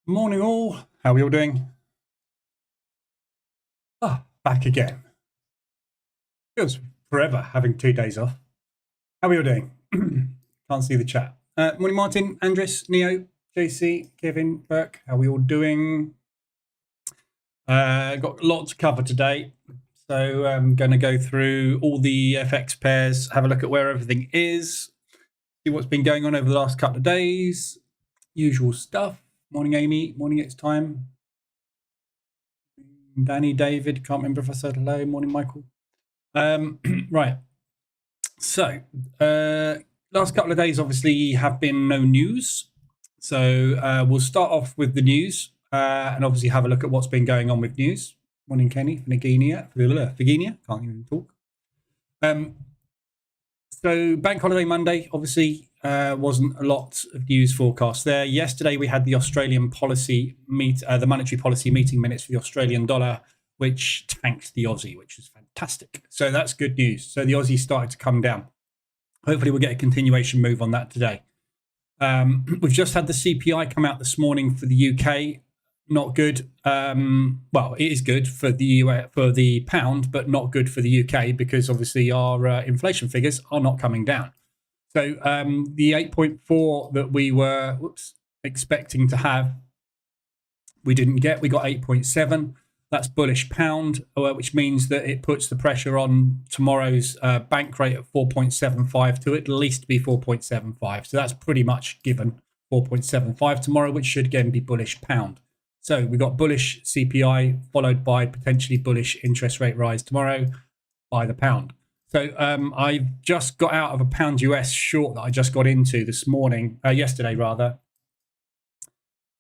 Morning all, how are we all doing? Back again. Feels forever having 2 days off. How are we all doing? Can't see the chat. Morning Martin, Andres, Neo, JC, Kevin, Burke, how are we all doing? Got a lot to cover today. So I'm going to go through all the FX pairs, have a look at where everything is, see what's been going on over the last couple of days. Usual stuff. Morning Amy, morning It's Time. Danny, David, can't remember if I said hello. Morning, Michael. Right. So, last couple of days obviously have been no news. So we'll start off with the news and obviously have a look at what's been going on with news. Morning, Kenny, Virginia, can't even talk. So Bank Holiday Monday, obviously, wasn't a lot of news forecast there. Yesterday, we had the Australian policy the monetary policy meeting minutes for the Australian dollar, which tanked the Aussie, which is fantastic. So that's good news. So the Aussie started to come down. Hopefully, we'll get a continuation move on that today. We've just had the CPI come out this morning for the UK. Not good. Well, it is good for the pound, but not good for the UK because obviously our inflation figures are not coming down. So the 8.4 that we were expecting to have, we didn't get. We got 8.7. That's bullish pound, which means that it puts the pressure on tomorrow's bank rate at 4.75 to at least be 4.75. So that's pretty much given 4.75 tomorrow, which should again be bullish pound. So we got bullish CPI followed by potentially bullish interest rate rise tomorrow by the pound. So I've just got out of a pound US short that I just got into this morning, yesterday rather.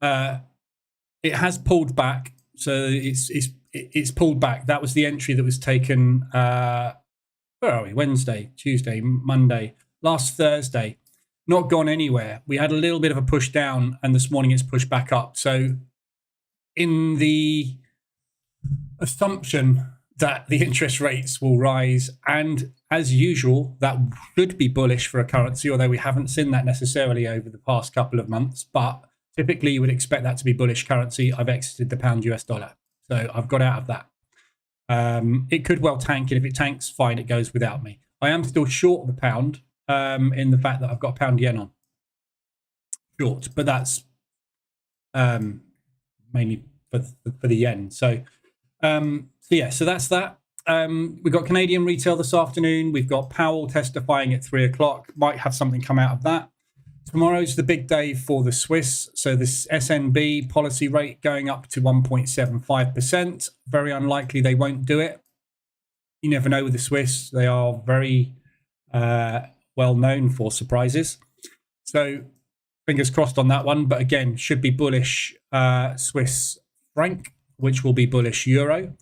It has pulled back. So it's pulled back. That was the entry that was taken, where are we? Wednesday, Tuesday, Monday, last Thursday. Not gone anywhere. We had a little bit of a push down and this morning it's pushed back up. So in the assumption that the interest rates will rise, and as usual, that should be bullish for a currency, although we haven't seen that necessarily over the past couple of months, but typically you would expect that to be bullish currency. I've exited the pound US dollar. So I've got out of that. It could well tank, and if it tanks, fine, it goes without me. I am still short the pound in the fact that I've got pound yen on. Short, but that's mainly for the yen. So so that's that. We've got Canadian retail this afternoon. We've got Powell testifying at 3 o'clock. Might have something come out of that. Tomorrow's the big day for the Swiss. So this SNB policy rate going up to 1.75%. Very unlikely they won't do it. You never know with the Swiss. They are very well known for surprises. So fingers crossed on that one. But again, should be bullish Swiss franc, which will be bullish euro.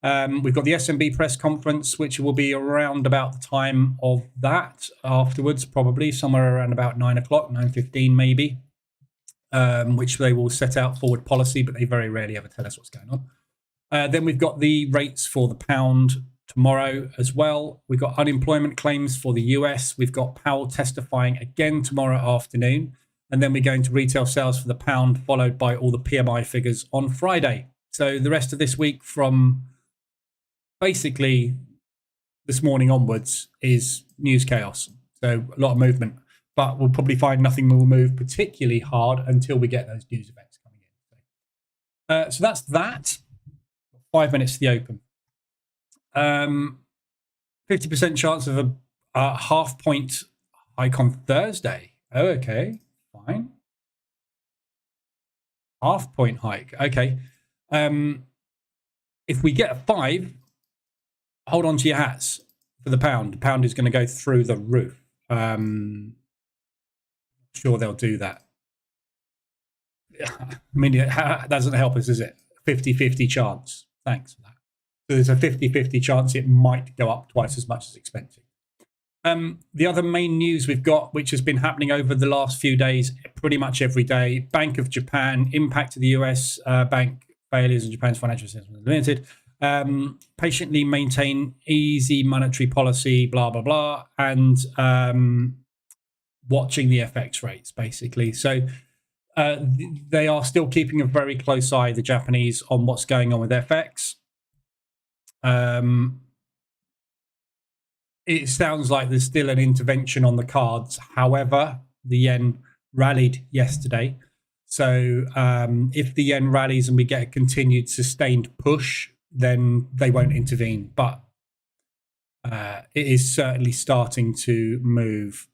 We've got the SNB press conference, which will be around about the time of that afterwards, probably somewhere around about 9 o'clock, 9:15 maybe, which they will set out forward policy, but they very rarely ever tell us what's going on. Then we've got the rates for the pound tomorrow as well. We've got unemployment claims for the US. We've got Powell testifying again tomorrow afternoon. And then we're going to retail sales for the pound, followed by all the PMI figures on Friday. So the rest of this week from basically this morning onwards is news chaos. So a lot of movement, but we'll probably find nothing will move particularly hard until we get those news events coming in. So that's that. 5 minutes to the open. 50% chance of a half point hike on Thursday. Oh, okay, fine. Half point hike. Okay. If we get a 5, hold on to your hats for the pound. The pound is going to go through the roof. Sure, they'll do that. I mean, that doesn't help us, is it? 50-50 chance. Thanks for that. So there's a 50-50 chance it might go up twice as much as expected. The other main news we've got, which has been happening over the last few days, pretty much every day, Bank of Japan, impact of the US bank failures in Japan's financial system limited. Patiently maintain easy monetary policy, blah, blah, blah, and watching the FX rates, basically. So they are still keeping a very close eye, the Japanese, on what's going on with FX. It sounds like there's still an intervention on the cards. However, the yen rallied yesterday. So if the yen rallies and we get a continued sustained push, then they won't intervene. But it is certainly starting to move.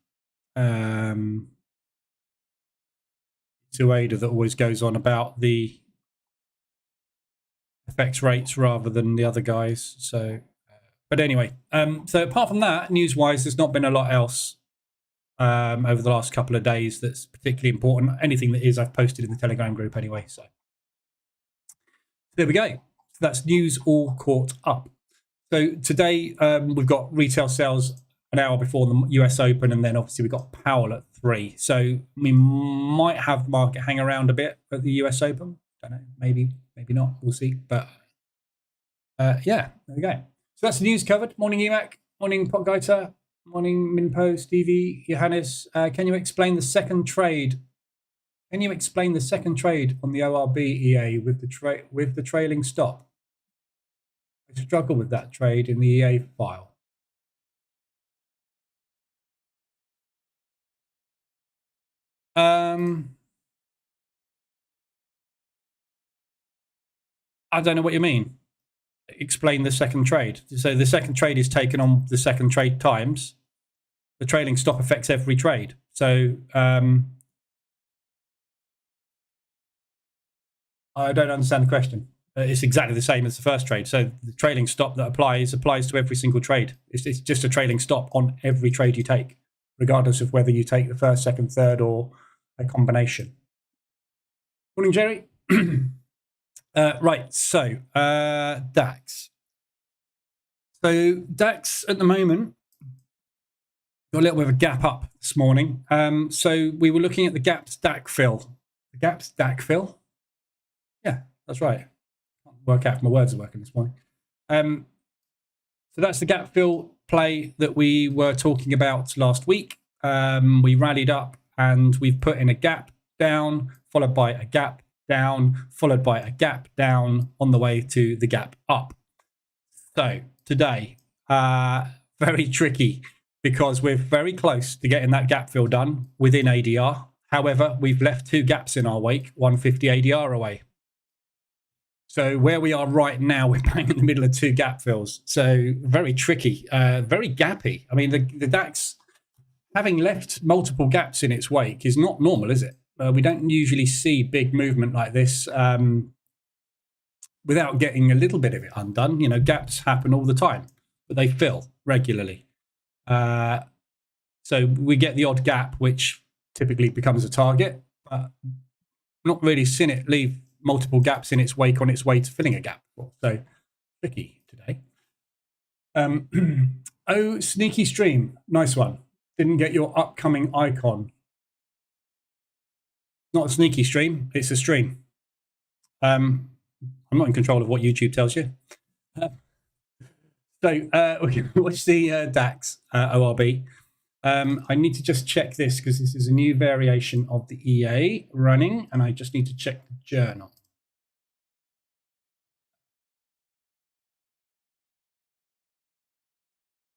To Ada that always goes on about the FX rates rather than the other guys. So, but anyway, so apart from that, news-wise, there's not been a lot else over the last couple of days that's particularly important. Anything that is, I've posted in the Telegram group anyway. So there we go. So that's news all caught up. So today we've got retail sales an hour before the US Open, and then obviously we've got Powell at 3. So we might have the market hang around a bit at the US Open. Don't know, maybe not. We'll see. But yeah, there we go. So that's the news covered. Morning, EMAC. Morning, Potgaita. Morning, Minpo, Stevie, Johannes. Can you explain the second trade? Can you explain the second trade on the ORB EA with the trailing stop? I struggle with that trade in the EA file. I don't know what you mean. Explain the second trade. So the second trade is taken on the second trade times. The trailing stop affects every trade. So I don't understand the question. It's exactly the same as the first trade. So the trailing stop that applies to every single trade. It's just a trailing stop on every trade you take, regardless of whether you take the first, second, third, or a combination. Morning, Jerry. Right, so DAX. So DAX at the moment got a little bit of a gap up this morning. So we were looking at the gap stack fill. The gap stack fill? Yeah, that's right. Can't work out if my words are working this morning. So that's the gap fill play that we were talking about last week. We rallied up and we've put in a gap down, followed by a gap down, followed by a gap down on the way to the gap up. So today, very tricky because we're very close to getting that gap fill done within ADR. However, we've left 2 gaps in our wake, 150 ADR away. So where we are right now, we're bang in the middle of 2 gap fills. So very tricky, very gappy. I mean, the DAX, having left multiple gaps in its wake, is not normal, is it? We don't usually see big movement like this without getting a little bit of it undone. You know, gaps happen all the time, but they fill regularly. So we get the odd gap, which typically becomes a target, but not really seen it leave multiple gaps in its wake on its way to filling a gap. So tricky today. Oh, sneaky stream. Nice one. Didn't get your upcoming icon. Not a sneaky stream, it's a stream. I'm not in control of what YouTube tells you. What's the DAX ORB? I need to just check this because this is a new variation of the EA running, and I just need to check the journal.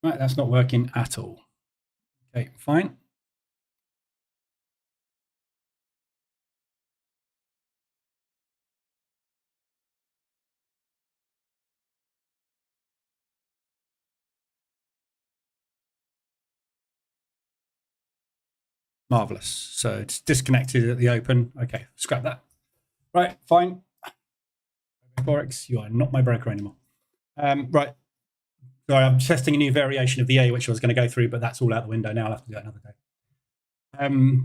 Right, that's not working at all. Okay, fine. Marvelous. So it's disconnected at the open. Okay, scrap that. Right, fine. Forex, you are not my broker anymore. Right. Sorry, I'm testing a new variation of the A, which I was going to go through, but that's all out the window now. I'll have to do it another day.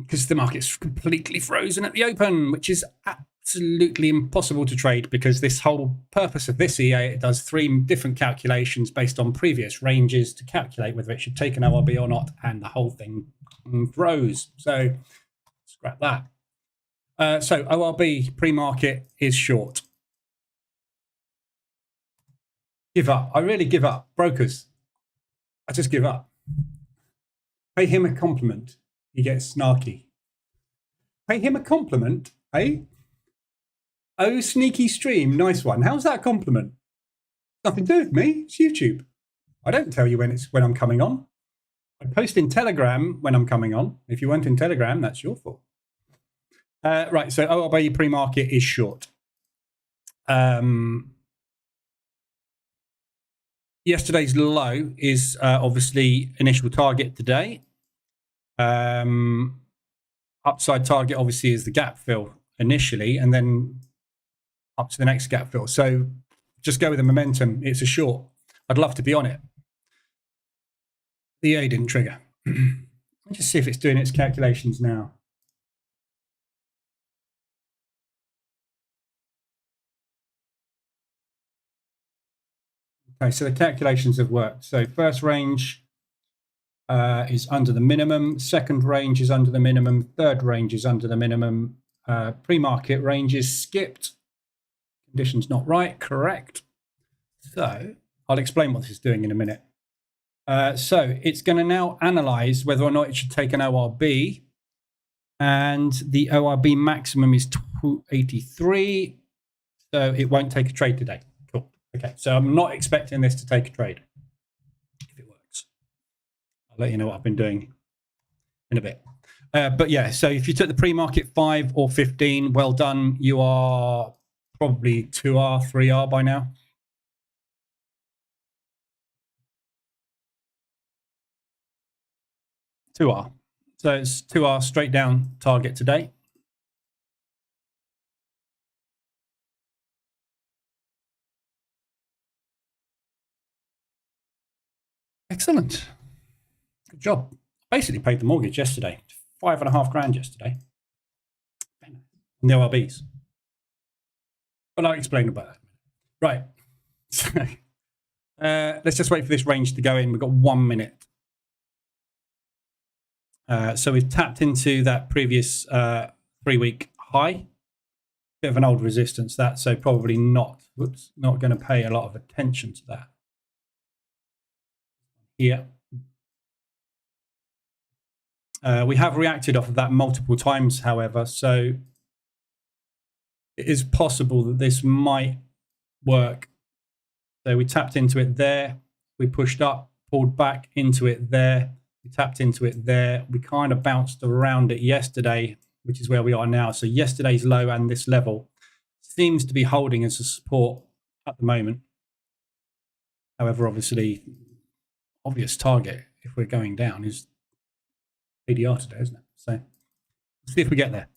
Because the market's completely frozen at the open, which is absolutely impossible to trade because this whole purpose of this EA, it does 3 different calculations based on previous ranges to calculate whether it should take an ORB or not, and the whole thing froze. So scrap that. So ORB pre-market is short. Give up. I really give up. Brokers, I just give up. Pay him a compliment, he gets snarky. Pay him a compliment, Hey? Oh, sneaky stream. Nice one. How's that a compliment? Nothing to do with me. It's YouTube. I don't tell you when I'm coming on. I post in Telegram when I'm coming on. If you weren't in Telegram, that's your fault. Right, so ORB pre-market is short. Yesterday's low is obviously initial target today. Upside target obviously is the gap fill initially, and then up to the next gap fill. So just go with the momentum. It's a short. I'd love to be on it. The EA didn't trigger. Let me just see if it's doing its calculations now. Okay, so the calculations have worked. So first range is under the minimum. Second range is under the minimum. Third range is under the minimum. Pre-market range is skipped. Conditions not right. Correct. So I'll explain what this is doing in a minute. So it's going to now analyze whether or not it should take an ORB. And the ORB maximum is 283. So it won't take a trade today. Cool. Okay, so I'm not expecting this to take a trade. If it works, I'll let you know what I've been doing in a bit. But yeah, so if you took the pre-market 5 or 15, well done. You are probably 2R, 3R by now. So it's 2R straight down target today. Excellent. Good job. Basically paid the mortgage yesterday. 5.5 grand yesterday. And the ORBs. But I'll explain about that. Right. So, let's just wait for this range to go in. We've got 1 minute. So we've tapped into that previous 3-week high. Bit of an old resistance, that, so probably not going to pay a lot of attention to that. Here. We have reacted off of that multiple times, however, so it is possible that this might work. So we tapped into it there. We pushed up, pulled back into it there. We tapped into it there. We kind of bounced around it yesterday, which is where we are now. So yesterday's low and this level seems to be holding as a support at the moment. However, obviously, obvious target if we're going down is ADR today, isn't it? So let's see if we get there.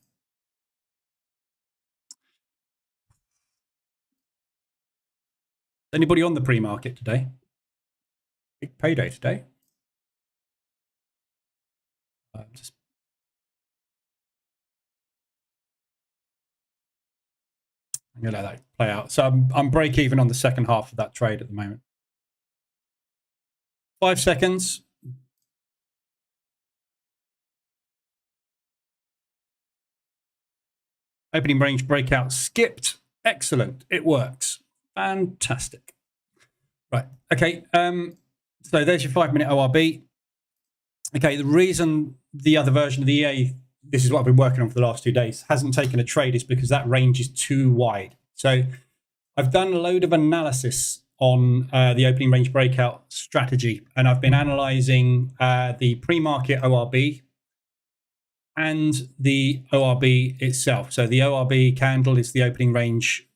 Anybody on the pre-market today? Big payday today. I'm going to let that play out. So I'm break even on the second half of that trade at the moment. 5 seconds. Opening range breakout skipped. Excellent. It works. Fantastic. Right. Okay. So there's your 5-minute ORB. Okay. The reason the other version of the EA, this is what I've been working on for the last 2 days, hasn't taken a trade is because that range is too wide. So I've done a load of analysis on the opening range breakout strategy, and I've been analyzing the pre-market ORB and the ORB itself. So the ORB candle is the opening range,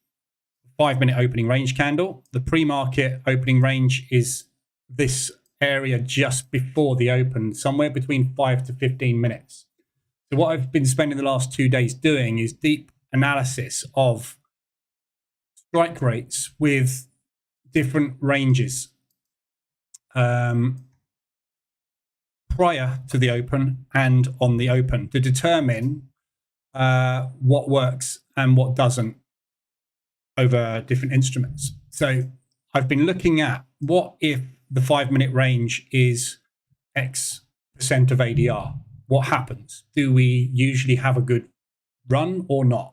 5-minute opening range candle. The pre-market opening range is this area just before the open, somewhere between 5 to 15 minutes. So what I've been spending the last 2 days doing is deep analysis of strike rates with different ranges prior to the open and on the open to determine what works and what doesn't over different instruments. So I've been looking at what if the 5-minute range is X% of ADR. What happens? Do we usually have a good run or not?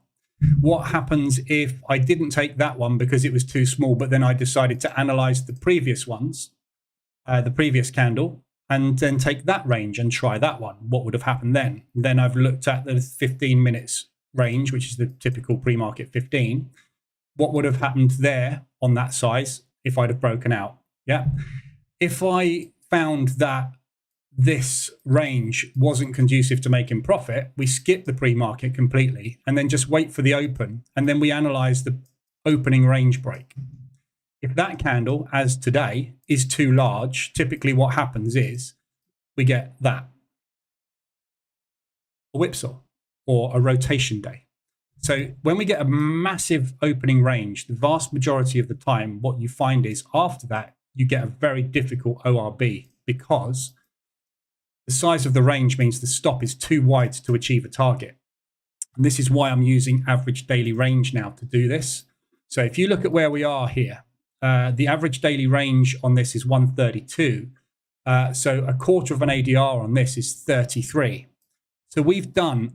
What happens if I didn't take that one because it was too small, but then I decided to analyze the previous ones, the previous candle, and then take that range and try that one? What would have happened then? Then I've looked at the 15 minutes range, which is the typical pre-market 15, what would have happened there on that size if I'd have broken out? Yeah. If I found that this range wasn't conducive to making profit, we skip the pre-market completely and then just wait for the open. And then we analyze the opening range break. If that candle, as today, is too large, typically what happens is we get that, a whipsaw or a rotation day. So when we get a massive opening range, the vast majority of the time, what you find is after that, you get a very difficult ORB because the size of the range means the stop is too wide to achieve a target. And this is why I'm using average daily range now to do this. So if you look at where we are here, the average daily range on this is 132. So a quarter of an ADR on this is 33. So we've done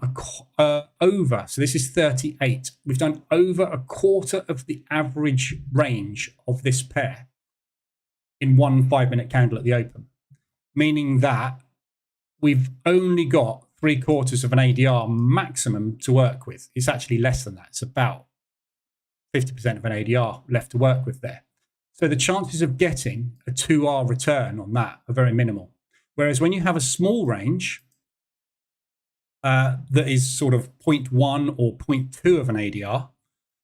over, so this is 38. We've done over a quarter of the average range of this pair in one 5-minute candle at the open, meaning that we've only got 3/4 of an ADR maximum to work with. It's actually less than that. It's about 50% of an ADR left to work with there. So the chances of getting a 2R return on that are very minimal. Whereas when you have a small range that is sort of 0.1 or 0.2 of an ADR,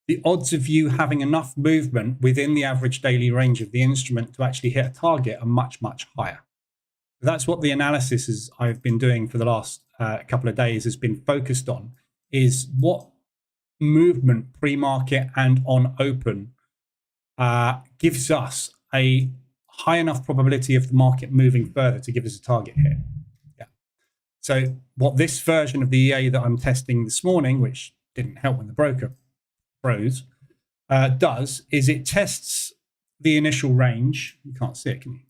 the odds of you having enough movement within the average daily range of the instrument to actually hit a target are much, much higher. That's what the analysis I've been doing for the last couple of days has been focused on, is what movement pre-market and on open gives us a high enough probability of the market moving further to give us a target here. Yeah. So what this version of the EA that I'm testing this morning, which didn't help when the broker froze, does is it tests the initial range. You can't see it, can you?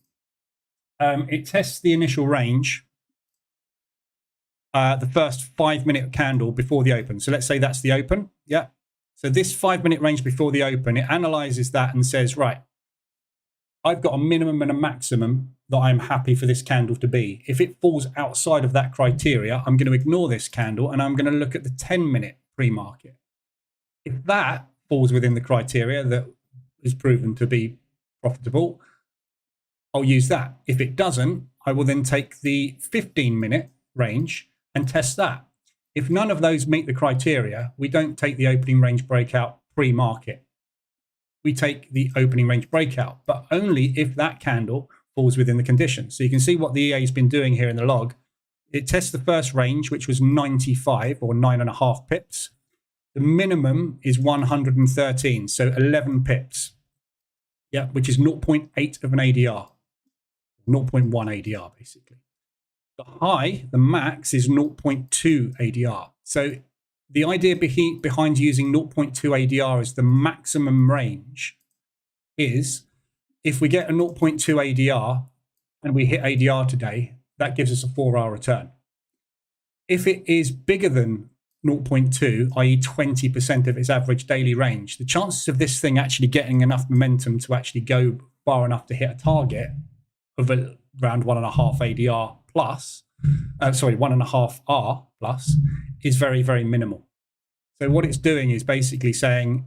It tests the initial range, the first 5-minute candle before the open. So let's say that's the open. Yeah. So this 5-minute range before the open, it analyzes that and says, right, I've got a minimum and a maximum that I'm happy for this candle to be. If it falls outside of that criteria, I'm going to ignore this candle and I'm going to look at the 10-minute pre-market. If that falls within the criteria that is proven to be profitable, I'll use that. If it doesn't, I will then take the 15-minute range and test that. If none of those meet the criteria, we don't take the opening range breakout pre-market. We take the opening range breakout, but only if that candle falls within the conditions. So you can see what the EA has been doing here in the log. It tests the first range, which was 95 or 9.5 pips. The minimum is 113, so 11 pips. Yeah, which is 0.8 of an ADR. 0.1 ADR, basically. The high, the max, is 0.2 ADR. So the idea behind using 0.2 ADR as the maximum range is if we get a 0.2 ADR and we hit ADR today, that gives us a 4-hour return. If it is bigger than 0.2, i.e. 20% of its average daily range, the chances of this thing actually getting enough momentum to actually go far enough to hit a target of around 1.5 ADR plus, 1.5 R plus, is very, very minimal. So what it's doing is basically saying,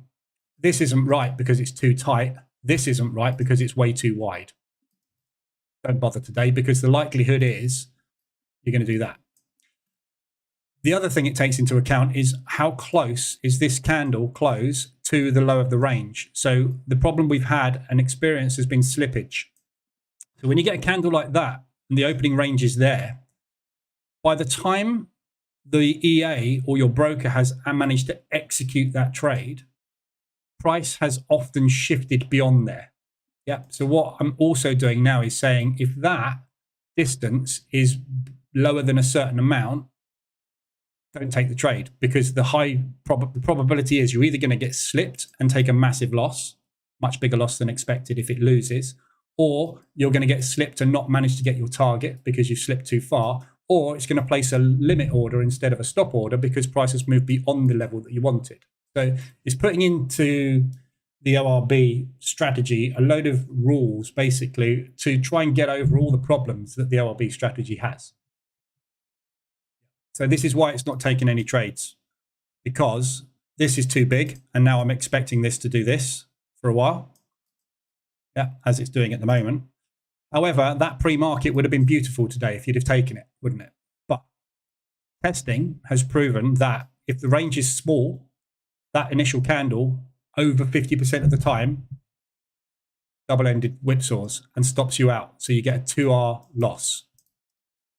this isn't right because it's too tight. This isn't right because it's way too wide. Don't bother today because the likelihood is you're going to do that. The other thing it takes into account is how close is this candle close to the low of the range. So the problem we've had and experienced has been slippage. So when you get a candle like that and the opening range is there, by the time the EA or your broker has managed to execute that trade, price has often shifted beyond there. Yeah. So what I'm also doing now is saying if that distance is lower than a certain amount, don't take the trade, because the probability is you're either going to get slipped and take a massive loss, much bigger loss than expected if it loses, or you're going to get slipped and not manage to get your target because you've slipped too far, or it's going to place a limit order instead of a stop order because price has moved beyond the level that you wanted. So it's putting into the ORB strategy a load of rules basically to try and get over all the problems that the ORB strategy has. So this is why it's not taking any trades. because this is too big, and now I'm expecting this to do this for a while. Yeah, as it's doing at the moment. However, that pre-market would have been beautiful today if you'd have taken it, wouldn't it? But testing has proven that if the range is small, that initial candle over 50% of the time double-ended whipsaws and stops you out. So you get a 2R loss.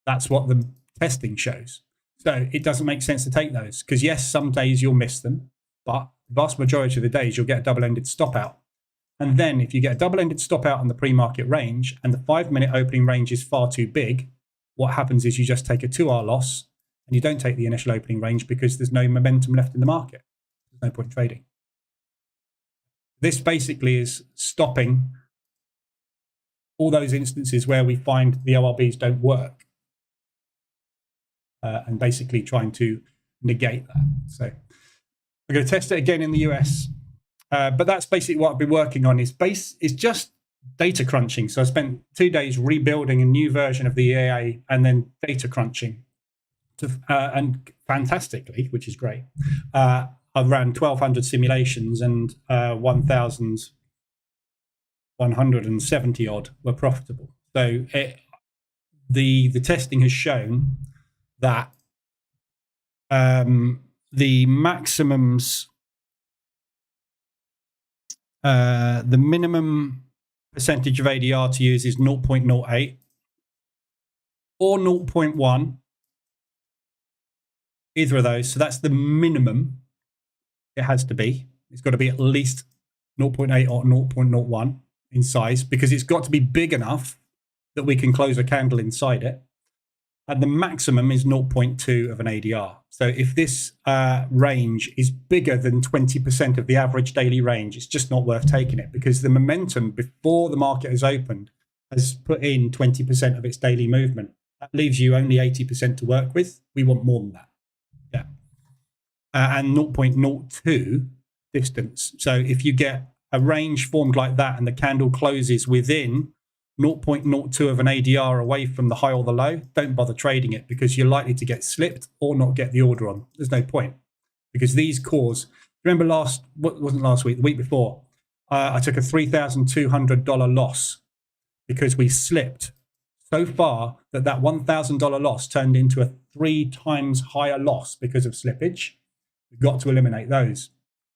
That's what the testing shows. So it doesn't make sense to take those because, yes, some days you'll miss them, but the vast majority of the days you'll get a double-ended stop out. And then if you get a double-ended stop out on the pre-market range and the 5-minute opening range is far too big, what happens is you just take a 2R loss and you don't take the initial opening range because there's no momentum left in the market. There's no point trading. This basically is stopping all those instances where we find the ORBs don't work and basically trying to negate that. So I'm going to test it again in the US. But that's basically what I've been working on is just data crunching. So I spent 2 days rebuilding a new version of the EA and then data crunching. And fantastically, which is great, I've ran 1,200 simulations and 1,170 odd were profitable. So the testing has shown that the maximums, the minimum percentage of ADR to use is 0.08 or 0.1. Either of those. So that's the minimum it has to be. It's got to be at least 0.8 or 0.01 in size because it's got to be big enough that we can close a candle inside it. And the maximum is 0.2 of an ADR. So if this range is bigger than 20% of the average daily range, it's just not worth taking it because the momentum before the market has opened has put in 20% of its daily movement. That leaves you only 80% to work with. We want more than that. Yeah. And 0.02 distance. So if you get a range formed like that and the candle closes within 0.02 of an ADR away from the high or the low, don't bother trading it because you're likely to get slipped or not get the order on. There's no point because these cause, remember what wasn't last week, the week before, I took a $3,200 loss because we slipped so far that $1,000 loss turned into a 3 times higher loss because of slippage. We've got to eliminate those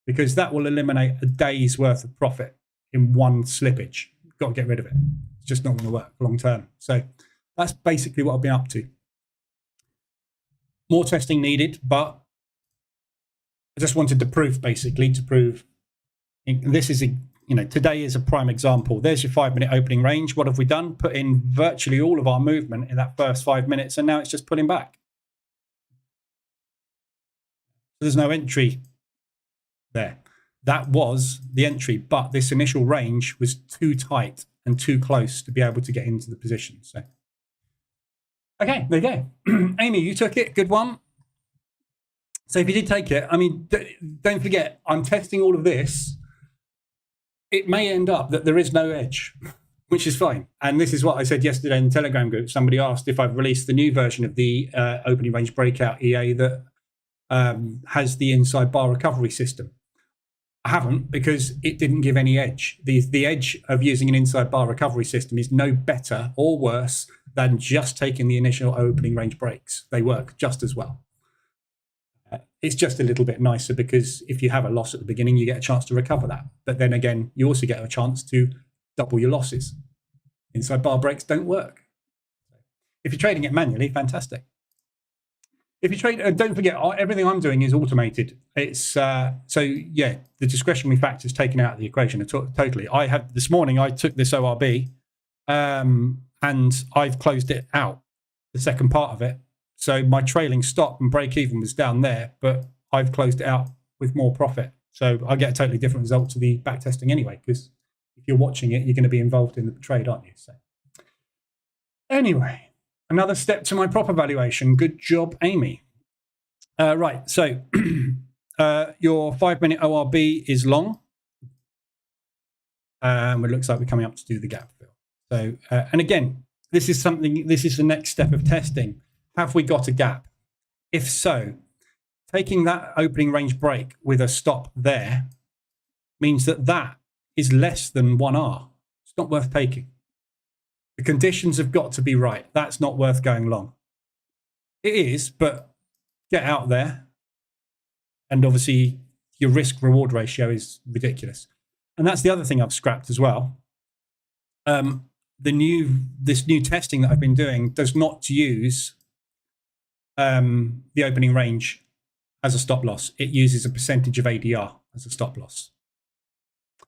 because that will eliminate a day's worth of profit in one slippage. You've got to get rid of it. It's just not going to work long term. So that's basically what I've been up to. More testing needed, but I just wanted to prove this is today is a prime example. There's your 5-minute opening range. What have we done? Put in virtually all of our movement in that first 5 minutes, and now it's just pulling back. There's no entry there. That was the entry, but this initial range was too tight and too close to be able to get into the position. So, okay, there you go. Amy, you took it. Good one. So if you did take it, I mean, don't forget, I'm testing all of this. It may end up that there is no edge, which is fine. And this is what I said yesterday in the Telegram group. Somebody asked if I've released the new version of the opening range breakout EA that has the inside bar recovery system. I haven't because it didn't give any edge. The edge of using an inside bar recovery system is no better or worse than just taking the initial opening range breaks. They work just as well. It's just a little bit nicer because if you have a loss at the beginning, you get a chance to recover that. But then again, you also get a chance to double your losses. Inside bar breaks don't work. If you're trading it manually, fantastic. If you trade, don't forget, everything I'm doing is automated. It's so yeah, the discretionary factor is taken out of the equation totally. This morning I took this ORB and I've closed it out, the second part of it. So my trailing stop and break even was down there, but I've closed it out with more profit. So I get a totally different result to the back testing anyway, because if you're watching it, you're going to be involved in the trade, aren't you? So anyway, another step to my proper valuation. Good job, Amy. Right, so your 5-minute ORB is long. It looks like we're coming up to do the gap fill. So, and again, this is the next step of testing. Have we got a gap? If so, taking that opening range break with a stop there means that that is less than 1R. It's not worth taking. The conditions have got to be right. That's not worth going long. It is, but get out there. And obviously, your risk-reward ratio is ridiculous. And that's the other thing I've scrapped as well. This new testing that I've been doing does not use the opening range as a stop loss. It uses a percentage of ADR as a stop loss.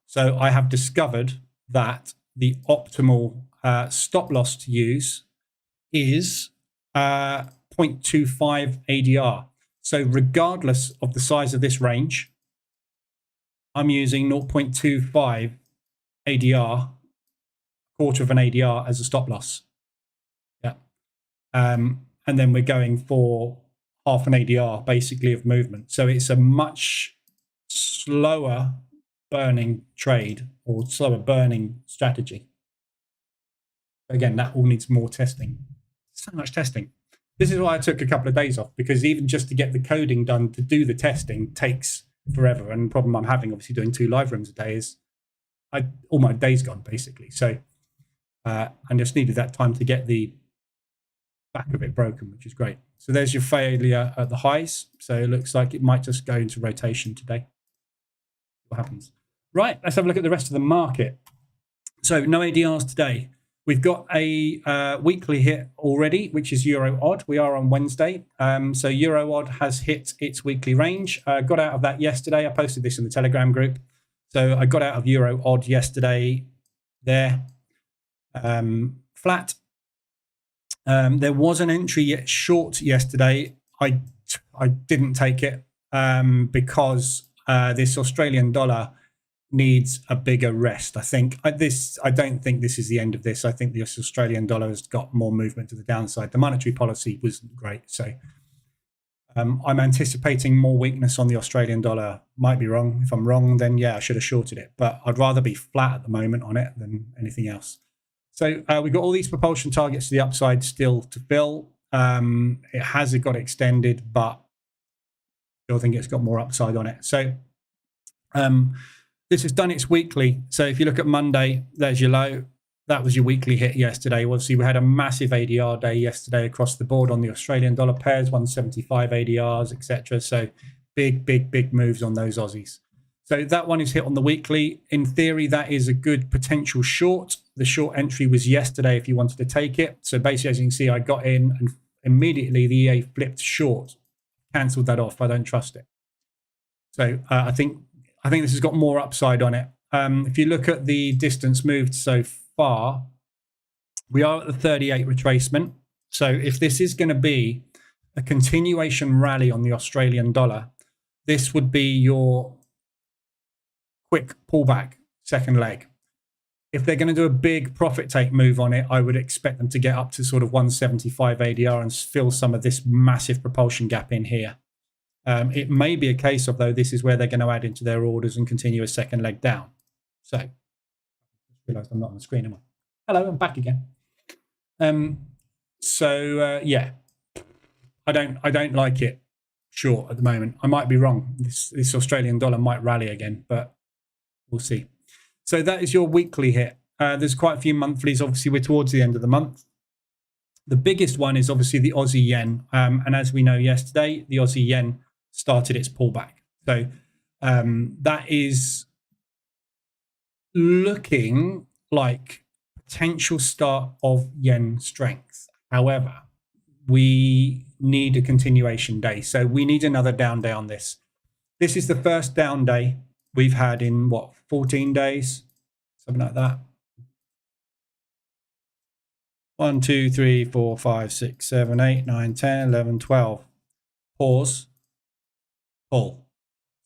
So I have discovered that the optimal stop loss to use is 0.25 ADR. So regardless of the size of this range, I'm using 0.25 ADR, quarter of an ADR as a stop loss. Yeah. And then we're going for half an ADR basically of movement. So it's a much slower burning trade or slower burning strategy. Again, that all needs more testing. So much testing. This is why I took a couple of days off, because even just to get the coding done to do the testing takes forever. And the problem I'm having, obviously, doing 2 live rooms a day is all my day's gone, basically. So I just needed that time to get the back of it broken, which is great. So there's your failure at the highs. So it looks like it might just go into rotation today. What happens? Right, let's have a look at the rest of the market. So no ADRs today. We've got a weekly hit already, which is Euro odd. We are on Wednesday. So Euro odd has hit its weekly range. Got out of that yesterday. I posted this in the Telegram group. So I got out of Euro odd yesterday there. Flat. There was an entry short yesterday. I didn't take it because this Australian dollar needs a bigger rest. I don't think this is the end of this. I think the Australian dollar has got more movement to the downside. The monetary policy wasn't great. So I'm anticipating more weakness on the Australian dollar. Might be wrong. If I'm wrong, then yeah, I should have shorted it. But I'd rather be flat at the moment on it than anything else. So we've got all these propulsion targets to the upside still to fill. It has got extended, but I still think it's got more upside on it. So this has done its weekly. So if you look at Monday, there's your low. That was your weekly hit yesterday. Obviously, we had a massive ADR day yesterday across the board on the Australian dollar pairs, 175 ADRs, etc. So big moves on those Aussies. So that one is hit on the weekly. In theory, that is a good potential short. The short entry was yesterday if you wanted to take it. So basically, as you can see, I got in and immediately the EA flipped short, cancelled that off. I don't trust it. So I think this has got more upside on it. If you look at the distance moved so far, we are at the 38 retracement. So if this is going to be a continuation rally on the Australian dollar, this would be your quick pullback second leg. If they're going to do a big profit take move on it, I would expect them to get up to sort of 175 ADR and fill some of this massive propulsion gap in here. It may be a case of, though, this is where they're going to add into their orders and continue a second leg down. So, I realised I'm not on the screen, am I? Hello, I'm back again. Yeah, I don't like it short at the moment. I might be wrong. This Australian dollar might rally again, but we'll see. So that is your weekly hit. There's quite a few monthlies. Obviously, we're towards the end of the month. The biggest one is obviously the Aussie yen. And as we know yesterday, the Aussie yen started its pullback. So that is looking like potential start of yen strength. However, we need a continuation day. So we need another down day on this. This is the first down day we've had in, 14 days? Something like that. 1, 2, 3, 4, 5, 6, 7, 8, 9, 10, 11, 12. Pause. Pull.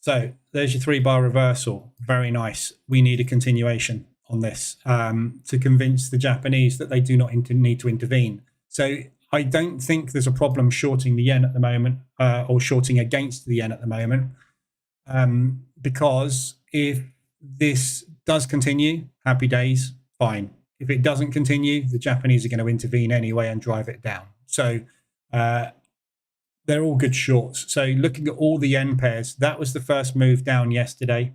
So there's your 3-bar reversal. Very nice. We need a continuation on this to convince the Japanese that they do not need to intervene. So I don't think there's a problem shorting the yen at the moment or shorting against the yen at the moment because if this does continue, happy days, fine. If it doesn't continue, the Japanese are going to intervene anyway and drive it down. So they're all good shorts. So looking at all the yen pairs, that was the first move down yesterday.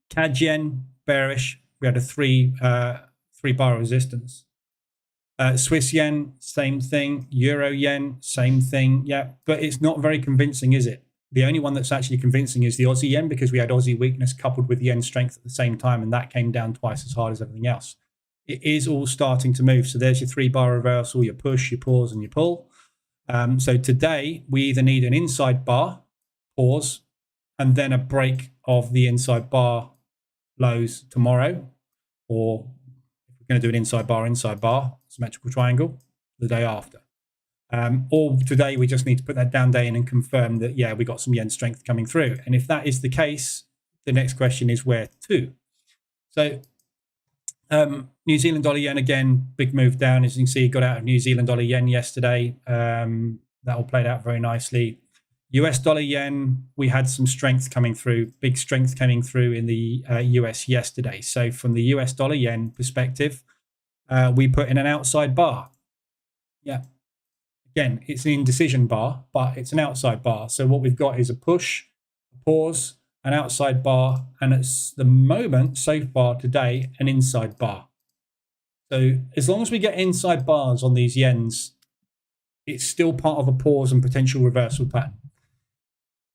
CAD yen, bearish. We had a three bar resistance. Swiss yen, same thing. Euro yen, same thing. Yeah, but it's not very convincing, is it? The only one that's actually convincing is the Aussie yen, because we had Aussie weakness coupled with yen strength at the same time, and that came down twice as hard as everything else. It is all starting to move. So there's your 3-bar reversal, your push, your pause, and your pull. So today we either need an inside bar, pause, and then a break of the inside bar lows tomorrow, or if we're going to do an inside bar, symmetrical triangle the day after. Or today we just need to put that down day in and confirm that, yeah, we got some yen strength coming through. And if that is the case, the next question is where to? So New Zealand dollar yen, again, big move down. As you can see, got out of New Zealand dollar yen yesterday. That all played out very nicely. US dollar yen, we had some strength coming through, big strength coming through in the US yesterday. So from the US dollar yen perspective, we put in an outside bar. Yeah. Again, it's an indecision bar, but it's an outside bar. So what we've got is a push, a pause, an outside bar, and at the moment, so far today, an inside bar. So as long as we get inside bars on these yens, it's still part of a pause and potential reversal pattern.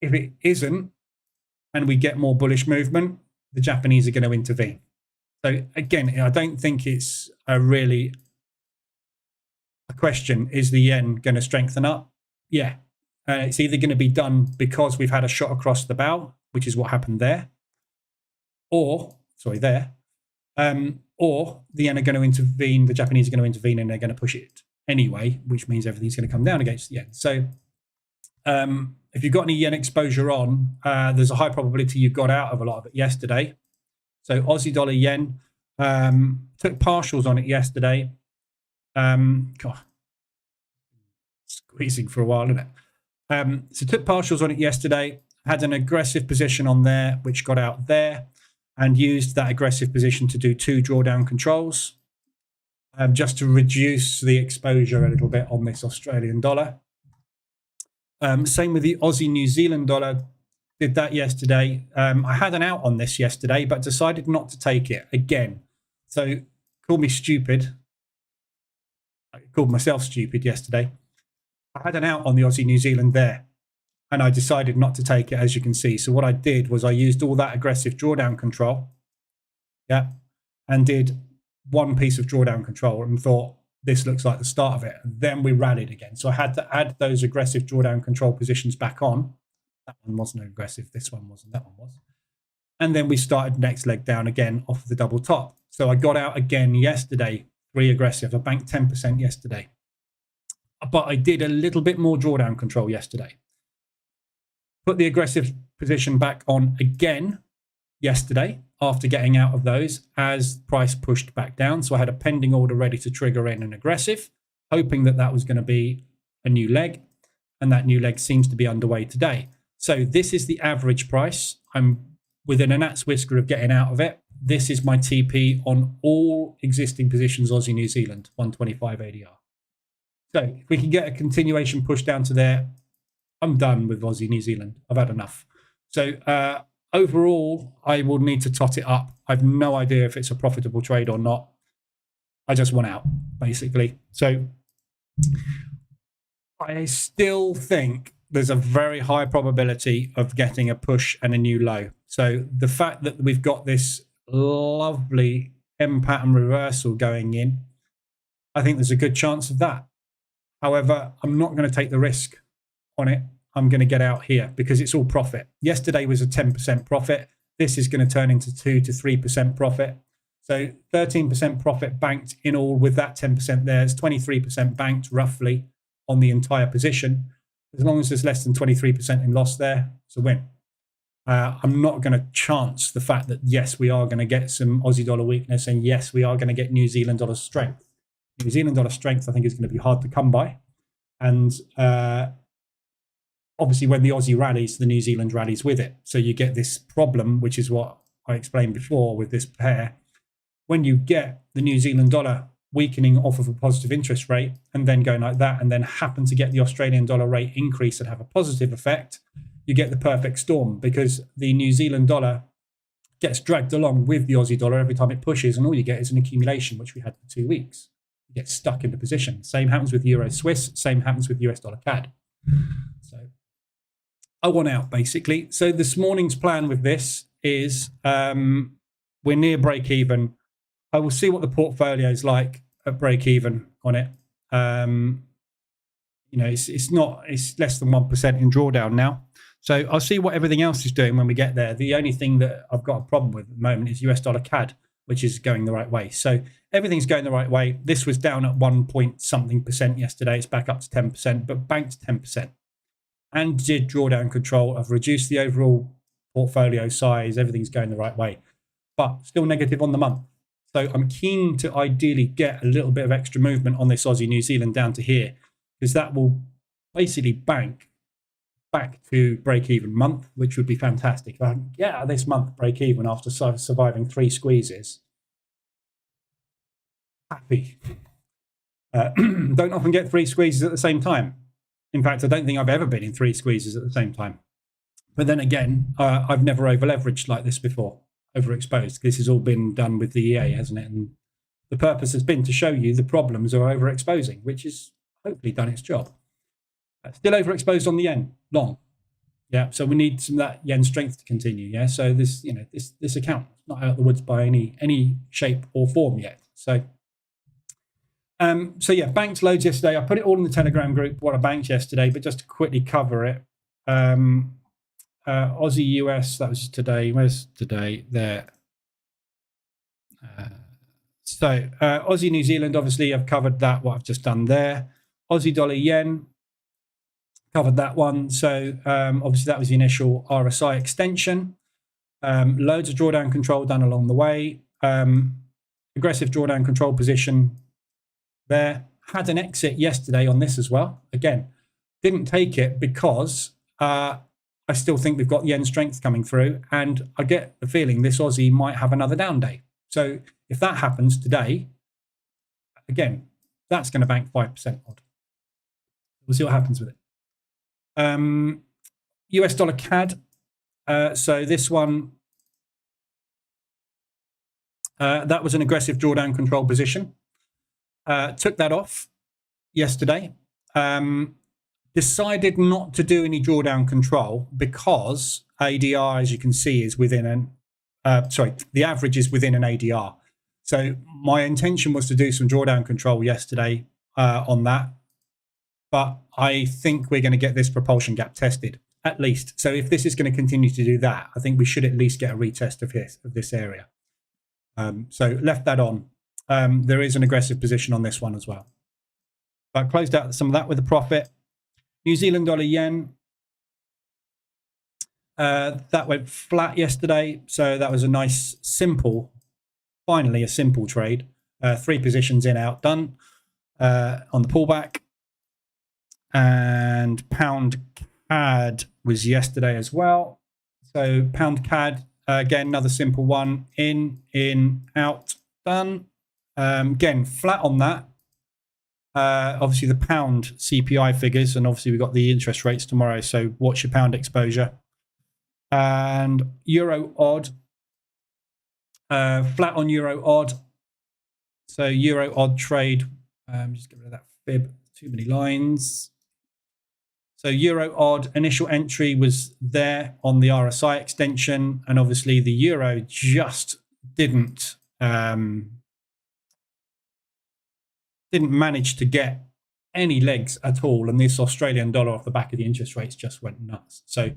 If it isn't, and we get more bullish movement, the Japanese are going to intervene. So again, I don't think it's a question. Is the yen going to strengthen up? Yeah. It's either going to be done because we've had a shot across the bow, which is what happened there, or the yen are going to intervene, the Japanese are going to intervene, and they're going to push it anyway, which means everything's going to come down against the yen. So if you've got any yen exposure on, there's a high probability you got out of a lot of it yesterday. So Aussie dollar yen, took partials on it yesterday. God, squeezing for a while, isn't it? So took partials on it yesterday, had an aggressive position on there, which got out there, and used that aggressive position to do 2 drawdown controls, just to reduce the exposure a little bit on this Australian dollar. Same with the Aussie New Zealand dollar, did that yesterday. I had an out on this yesterday, but decided not to take it again. So call me stupid. I called myself stupid yesterday. I had an out on the Aussie New Zealand there, and I decided not to take it, as you can see. So what I did was I used all that aggressive drawdown control, yeah, and did one piece of drawdown control and thought, this looks like the start of it. And then we rallied again. So I had to add those aggressive drawdown control positions back on. That one wasn't aggressive. This one wasn't. That one was. And then we started next leg down again off of the double top. So I got out again yesterday, 3 aggressive. I banked 10% yesterday. But I did a little bit more drawdown control yesterday. Put the aggressive position back on again yesterday after getting out of those as price pushed back down. So I had a pending order ready to trigger in an aggressive, hoping that that was going to be a new leg. And that new leg seems to be underway today. So this is the average price. I'm within a gnat's whisker of getting out of it. This is my TP on all existing positions, Aussie New Zealand, 125 ADR. So if we can get a continuation push down to there, I'm done with Aussie New Zealand. I've had enough. So overall, I will need to tot it up. I've no idea if it's a profitable trade or not. I just want out, basically. So I still think there's a very high probability of getting a push and a new low. So the fact that we've got this lovely M pattern reversal going in, I think there's a good chance of that. However, I'm not going to take the risk on it. I'm going to get out here because it's all profit. Yesterday was a 10% profit. This is going to turn into 2 to 3% profit. So 13% profit banked in all with that 10% there. It's 23% banked roughly on the entire position. As long as there's less than 23% in loss there, it's a win. I'm not going to chance the fact that, yes, we are going to get some Aussie dollar weakness, and yes, we are going to get New Zealand dollar strength. New Zealand dollar strength, I think, is going to be hard to come by. And obviously, when the Aussie rallies, the New Zealand rallies with it. So you get this problem, which is what I explained before with this pair. When you get the New Zealand dollar weakening off of a positive interest rate and then going like that, and then happen to get the Australian dollar rate increase and have a positive effect, you get the perfect storm, because the New Zealand dollar gets dragged along with the Aussie dollar every time it pushes, and all you get is an accumulation, which we had for 2 weeks. You get stuck in the position. Same happens with Euro Swiss, same happens with US dollar CAD. So I want out, basically. So this morning's plan with this is we're near break even. I will see what the portfolio is like at break even on it. You know, it's less than 1% in drawdown now. So I'll see what everything else is doing when we get there. The only thing that I've got a problem with at the moment is US dollar CAD, which is going the right way. So everything's going the right way. This was down at 1 point something percent yesterday. It's back up to 10%, but banked 10%. And did drawdown control. I've reduced the overall portfolio size. Everything's going the right way, but still negative on the month. So I'm keen to ideally get a little bit of extra movement on this Aussie New Zealand down to here, because that will basically bank back to break-even month, which would be fantastic. If I can get out of this month break-even after surviving 3 squeezes, happy. Don't often get 3 squeezes at the same time. In fact, I don't think I've ever been in 3 squeezes at the same time. But then again, I've never over-leveraged like this before, overexposed. This has all been done with the EA, hasn't it? And the purpose has been to show you the problems of overexposing, which has hopefully done its job. Still overexposed on the yen, long. Yeah, so we need some of that yen strength to continue. Yeah, so this, you know, this account is not out of the woods by any shape or form yet. So, so yeah, banked loads yesterday. I put it all in the Telegram group what I banked yesterday, but just to quickly cover it, Aussie US, that was today. Where's today? There. So Aussie New Zealand, obviously I've covered that, what I've just done there. Aussie dollar yen, covered that one. So obviously that was the initial RSI extension. Loads of drawdown control done along the way. Aggressive drawdown control position there. Had an exit yesterday on this as well. Again, didn't take it because I still think we've got yen strength coming through, and I get the feeling this Aussie might have another down day. So if that happens today, again, that's going to bank 5% odd. We'll see what happens with it. US dollar CAD. So this one, that was an aggressive drawdown control position. Took that off yesterday. Decided not to do any drawdown control because ADR, as you can see, is within an, the average is within an ADR. So my intention was to do some drawdown control yesterday on that. But I think we're going to get this propulsion gap tested, at least. So if this is going to continue to do that, I think we should at least get a retest of this area. So left that on. There is an aggressive position on this one as well. But closed out some of that with a profit. New Zealand dollar yen. That went flat yesterday. So that was a nice, simple, finally a simple trade. 3 positions in, out, done on the pullback. And pound CAD was yesterday as well. So pound CAD, again, another simple one. In, out, done. Again, flat on that. Obviously, the pound CPI figures, and obviously we've got the interest rates tomorrow. So watch your pound exposure. And euro odd. Flat on euro odd. So euro odd trade. Just get rid of that fib. Too many lines. So euro odd initial entry was there on the RSI extension, and obviously the euro just didn't manage to get any legs at all, and this Australian dollar off the back of the interest rates just went nuts. So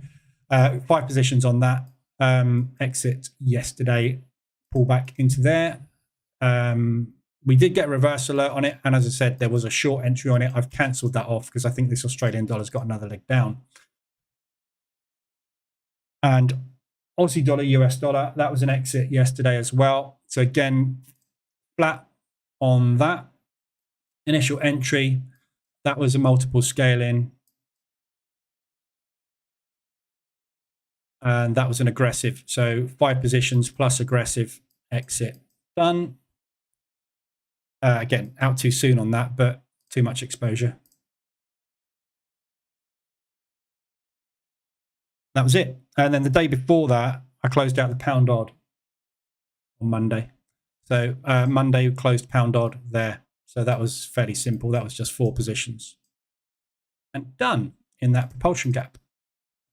5 positions on that. Exit yesterday, pull back into there. We did get a reverse alert on it, and as I said, there was a short entry on it. I've cancelled that off because I think this Australian dollar's got another leg down. And Aussie dollar, US dollar, that was an exit yesterday as well. So again, flat on that. Initial entry, that was a multiple scale in. And that was an aggressive. So 5 positions plus aggressive exit done. Again, out too soon on that, but too much exposure. That was it. And then the day before that, I closed out the pound odd on Monday. So Monday closed pound odd there. So that was fairly simple. That was just 4 positions. And done in that propulsion gap.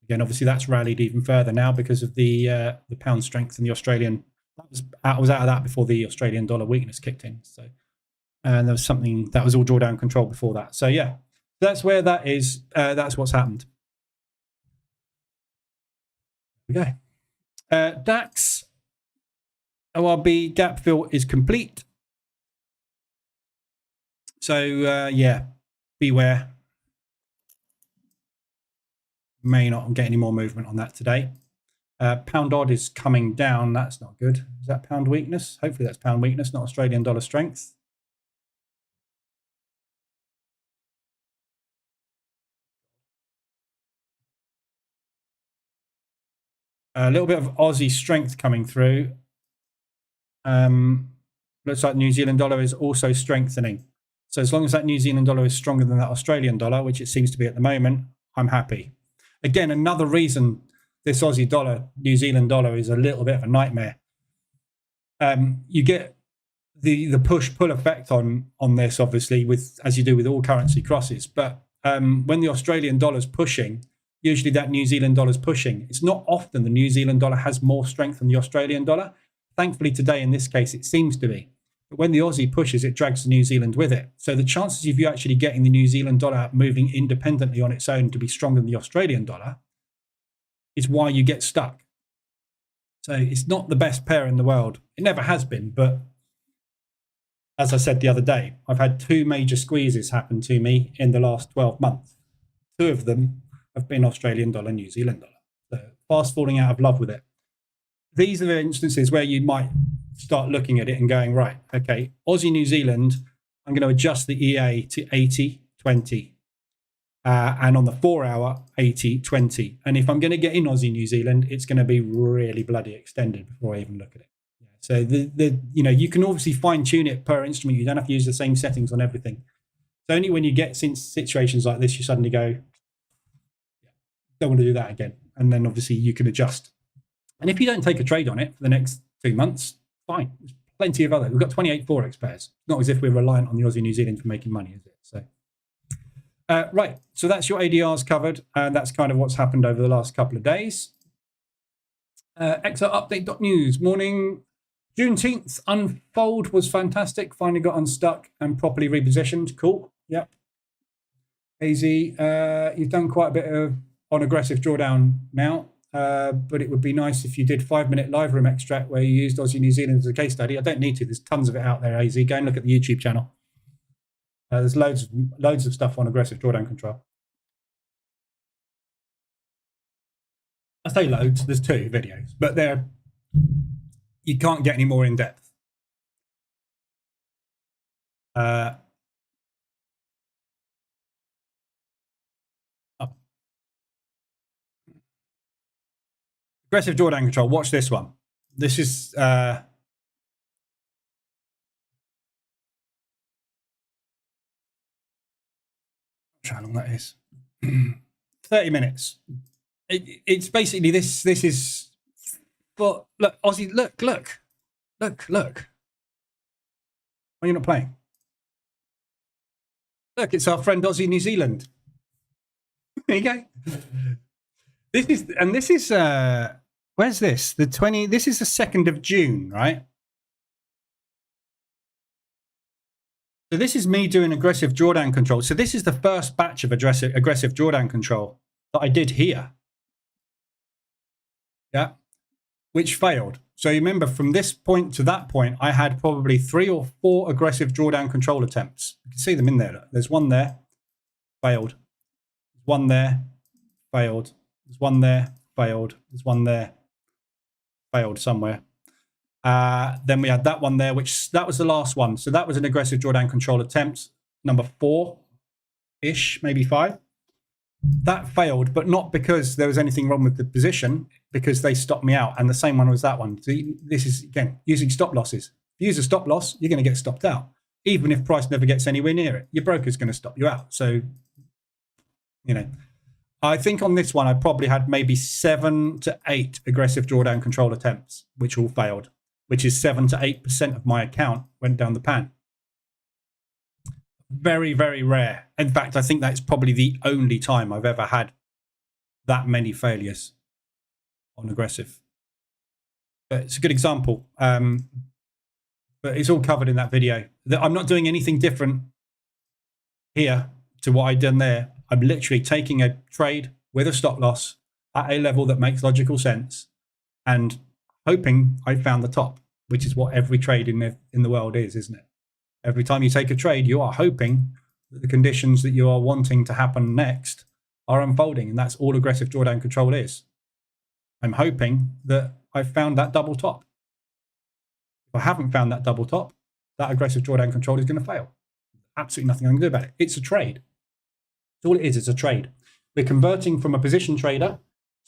Again, obviously that's rallied even further now because of the pound strength and the Australian. I was out of that before the Australian dollar weakness kicked in. So, and there was something that was all drawdown control before that. So yeah, that's where that is. That's what's happened. Okay. DAX ORB gap fill is complete. So yeah, beware. May not get any more movement on that today. Pound odd is coming down. That's not good. Is that pound weakness? Hopefully that's pound weakness, not Australian dollar strength. A little bit of Aussie strength coming through. Looks like New Zealand dollar is also strengthening. So as long as that New Zealand dollar is stronger than that Australian dollar, which it seems to be at the moment, I'm happy. Again, another reason this Aussie dollar, New Zealand dollar is a little bit of a nightmare. You get the push-pull effect on this, obviously, with as you do with all currency crosses. But when the Australian dollar's pushing, usually that New Zealand dollar's pushing. It's not often the New Zealand dollar has more strength than the Australian dollar. Thankfully, today, in this case, it seems to be. But when the Aussie pushes, it drags the New Zealand with it. So the chances of you actually getting the New Zealand dollar moving independently on its own to be stronger than the Australian dollar is why you get stuck. So it's not the best pair in the world. It never has been. But as I said the other day, I've had 2 major squeezes happen to me in the last 12 months. 2 of them have been Australian dollar, New Zealand dollar. So fast falling out of love with it. These are the instances where you might start looking at it and going, right, okay, Aussie, New Zealand, I'm going to adjust the EA to 80-20. And on the 4-hour, 80-20. And if I'm going to get in Aussie, New Zealand, it's going to be really bloody extended before I even look at it. Yeah. So you can obviously fine tune it per instrument. You don't have to use the same settings on everything. It's only when you get situations like this, you suddenly go, don't want to do that again. And then obviously you can adjust. And if you don't take a trade on it for the next 2 months, fine. There's plenty of other. We've got 28 Forex pairs. Not as if we're reliant on the Aussie New Zealand for making money, is it? So, right. So that's your ADRs covered. And that's kind of what's happened over the last couple of days. XRupdate.news. Morning. Juneteenth unfold was fantastic. Finally got unstuck and properly repositioned. Cool. Yep. AZ, you've done quite a bit on aggressive drawdown now. But it would be nice if you did 5-minute live room extract where you used Aussie New Zealand as a case study. I don't need to. There's tons of it out there, AZ. Go and look at the YouTube channel. There's loads of stuff on aggressive drawdown control. I say loads. There's 2 videos, but you can't get any more in depth. Aggressive drawdown control. Watch this one. This is how long that is. 30 minutes. It's basically this is. But look, Aussie. Look. Why are you not playing? Look, it's our friend Aussie New Zealand. There you go. This is where's this? This is the 2nd of June, right? So this is me doing aggressive drawdown control. So this is the first batch of aggressive drawdown control that I did here. Yeah. Which failed. So you remember from this point to that point, I had probably 3 or 4 aggressive drawdown control attempts. You can see them in there. Look. There's one there, failed. There's one there, failed. There's one there, failed. There's one there, failed somewhere. Then we had that one there, that was the last one. So that was an aggressive drawdown control attempt, number 4-ish, maybe 5. That failed, but not because there was anything wrong with the position, because they stopped me out. And the same one was that one. So this is, again, using stop losses. If you use a stop loss, you're going to get stopped out. even if price never gets anywhere near it. Your broker's going to stop you out. So, you know, I think on this one, I probably had maybe 7 to 8 aggressive drawdown control attempts, which all failed, which is 7 to 8% of my account went down the pan. Very, very rare. In fact, I think that's probably the only time I've ever had that many failures on aggressive. But it's a good example. But it's all covered in that video. I'm not doing anything different here to what I've done there. I'm literally taking a trade with a stop loss at a level that makes logical sense and hoping I found the top, which is what every trade in the world is, isn't it? Every time you take a trade, you are hoping that the conditions that you are wanting to happen next are unfolding, and that's all aggressive drawdown control is. I'm hoping that I've found that double top. If I haven't found that double top, that aggressive drawdown control is going to fail. Absolutely nothing I can do about it. It's a trade. That's all it is. It's a trade. We're converting from a position trader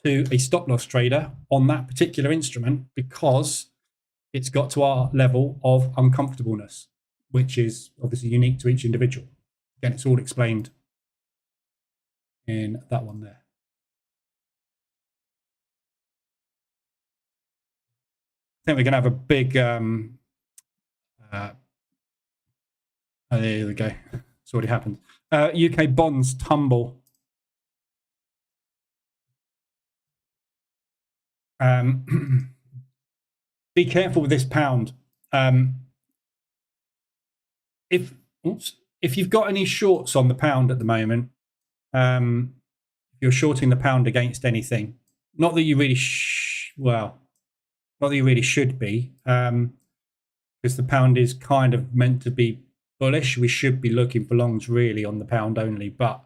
to a stop loss trader on that particular instrument because it's got to our level of uncomfortableness, which is obviously unique to each individual. Again, it's all explained in that one there. I think we're going to have a big, oh, there we go. It's already happened. UK bonds tumble. Be careful with this pound. If you've got any shorts on the pound at the moment, if you're shorting the pound against anything, not that you really not that you really should be, because the pound is kind of meant to be bullish. We should be looking for longs really on the pound only. But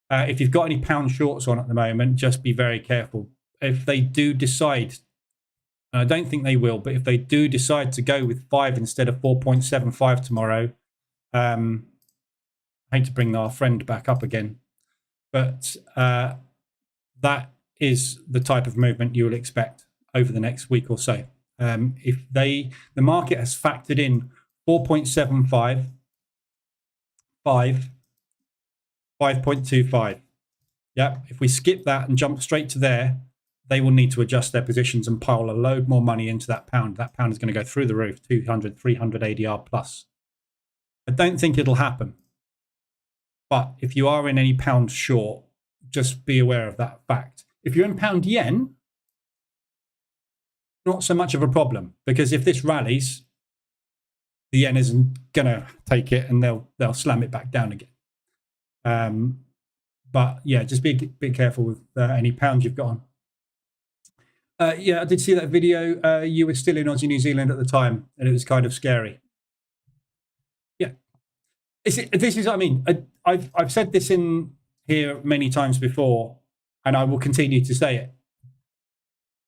if you've got any pound shorts on at the moment, just be very careful. If they do decide, and I don't think they will, but if they do decide to go with 5 instead of 4.75 tomorrow, I hate to bring our friend back up again, but that is the type of movement you will expect over the next week or so. If the market has factored in 4.75, 5, 5.25. Yeah, if we skip that and jump straight to there, they will need to adjust their positions and pile a load more money into that pound. That pound is going to go through the roof, 200, 300 ADR plus. I don't think it'll happen. But if you are in any pound short, just be aware of that fact. If you're in pound yen, not so much of a problem, because if this rallies, the yen isn't going to take it and they'll slam it back down again. But yeah, just be careful with any pounds you've got on. Yeah, I did see that video. You were still in Aussie New Zealand at the time, and it was kind of scary. Yeah, this is. I mean, I've said this in here many times before, and I will continue to say it.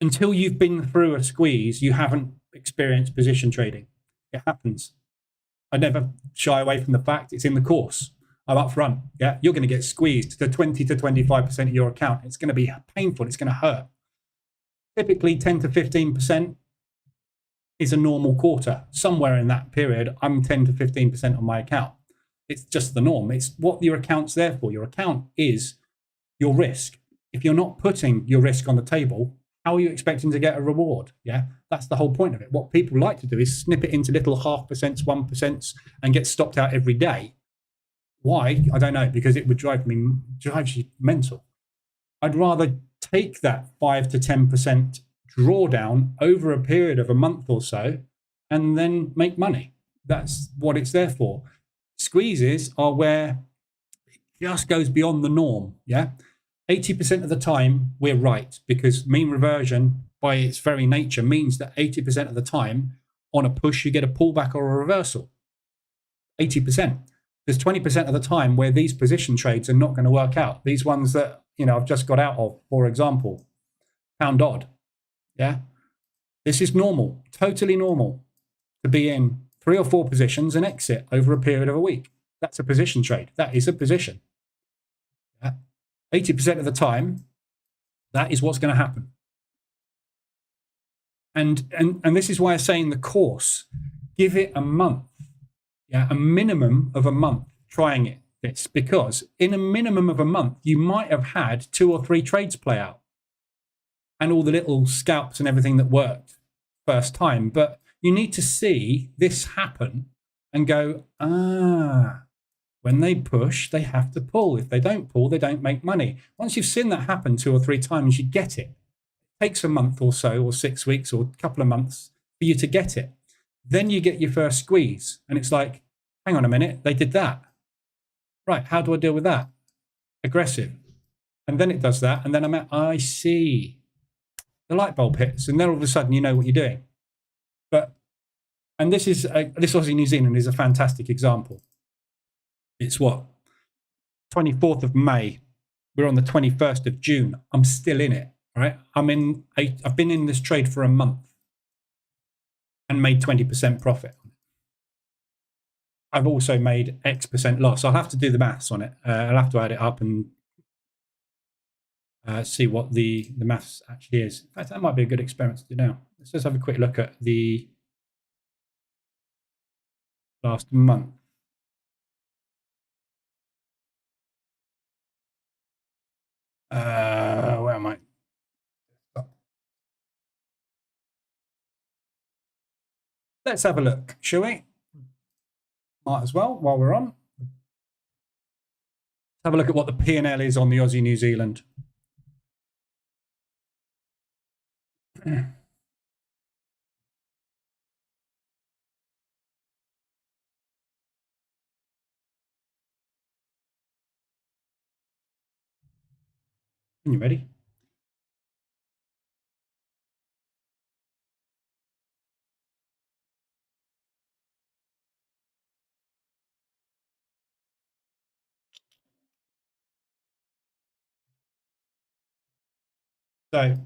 Until you've been through a squeeze, you haven't experienced position trading. It happens. I never shy away from the fact. It's in the course. I'm up front. Yeah, you're going to get squeezed to 20 to 25% of your account. It's going to be painful. It's going to hurt. Typically 10 to 15% is a normal quarter. Somewhere in that period, I'm 10 to 15% on my account. It's just the norm. It's what your account's there for. Your account is your risk. If you're not putting your risk on the table, how are you expecting to get a reward? Yeah, that's the whole point of it. What people like to do is snip it into little 0.5%, 1% and get stopped out every day. Why? I don't know, because it would drive you mental. I'd rather take that 5 to 10% drawdown over a period of a month or so and then make money. That's what it's there for. Squeezes are where it just goes beyond the norm. Yeah. 80% of the time we're right, because mean reversion by its very nature means that 80% of the time on a push you get a pullback or a reversal. 80%. There's 20% of the time where these position trades are not going to work out. These ones that, you know, I've just got out of, for example, pound odd. Yeah. This is normal, totally normal to be in 3 or 4 positions and exit over a period of a week. That's a position trade. That is a position. Yeah. 80% of the time, that is what's going to happen. And this is why I say in the course, give it a month. Yeah, a minimum of a month trying this, because in a minimum of a month, you might have had 2 or 3 trades play out and all the little scalps and everything that worked first time. But you need to see this happen and go, when they push, they have to pull. If they don't pull, they don't make money. Once you've seen that happen 2 or 3 times, you get it. It takes a month or so, or 6 weeks, or a couple of months for you to get it. Then you get your first squeeze, and it's like, hang on a minute, they did that. Right, how do I deal with that? Aggressive. And then it does that, and then I see. The light bulb hits, and then all of a sudden you know what you're doing. And this Aussie New Zealand is a fantastic example. It's what? 24th of May. We're on the 21st of June. I'm still in it, right? I've been in this trade for a month and made 20% profit. I've also made X% loss. I'll have to do the maths on it. I'll have to add it up and see what the maths actually is. In fact, that might be a good experiment to do now. Let's just have a quick look at the last month. Where am I? Let's have a look, shall we? Might as well, while we're on. Let's have a look at what the P&L is on the Aussie New Zealand. You ready? So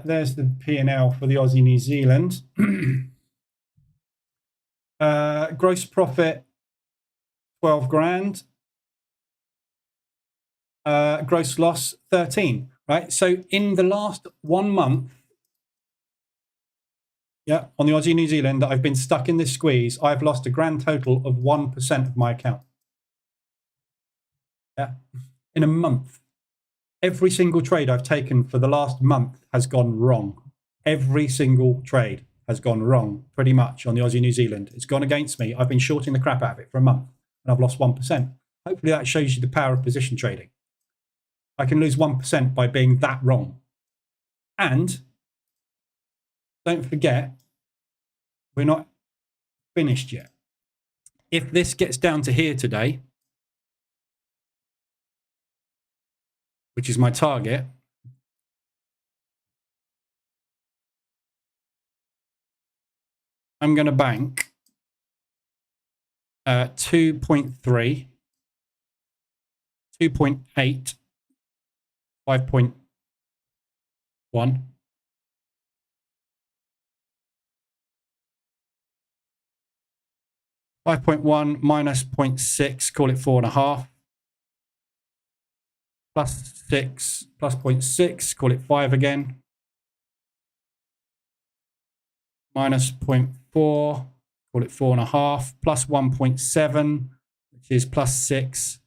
there's the P&L for the Aussie New Zealand. Gross profit, 12 grand. Gross loss, 13, right? So in the last 1 month, yeah, on the Aussie New Zealand, that I've been stuck in this squeeze, I've lost a grand total of 1% of my account. Yeah, in a month. Every single trade I've taken for the last month has gone wrong. Every single trade has gone wrong, pretty much, on the Aussie New Zealand. It's gone against me. I've been shorting the crap out of it for a month, and I've lost 1%. Hopefully that shows you the power of position trading. I can lose 1% by being that wrong. And don't forget, we're not finished yet. If this gets down to here today, which is my target, I'm going to bank 2.3, 2.8, 5.1, 5.1 minus 0.6, call it 4.5, plus 6, plus 0.6, call it 5 again, minus 0.4, call it 4.5, plus 1.7, which is plus 6,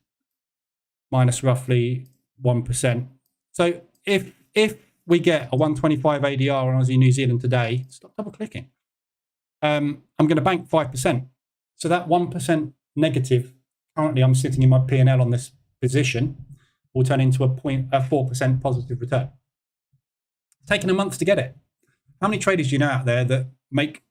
minus roughly 1%. So if we get a 125 ADR on Aussie New Zealand today, stop double clicking. I'm going to bank 5%. So that 1% negative, currently I'm sitting in my P&L on this position, will turn into a 4% positive return. It's taken a month to get it. How many traders do you know out there that make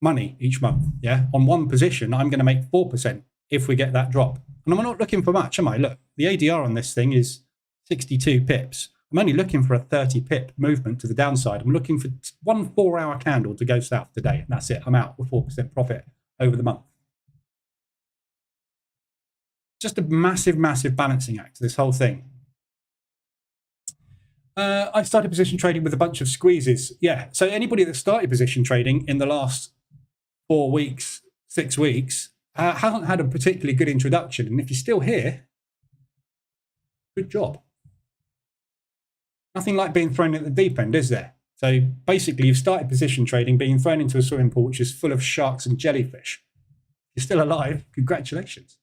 money each month? Yeah, on one position, I'm going to make 4% if we get that drop. And I'm not looking for much, am I? Look, the ADR on this thing is 62 pips. I'm only looking for a 30 pip movement to the downside. I'm looking for one 4-hour candle to go south today, and that's it. I'm out with 4% profit over the month. Just a massive, massive balancing act, this whole thing. I started position trading with a bunch of squeezes. Yeah, so anybody that started position trading in the last 4 weeks, 6 weeks, hasn't had a particularly good introduction. And if you're still here, good job. Nothing like being thrown at the deep end, is there? So basically, you've started position trading, being thrown into a swimming pool which is full of sharks and jellyfish. You're still alive. Congratulations.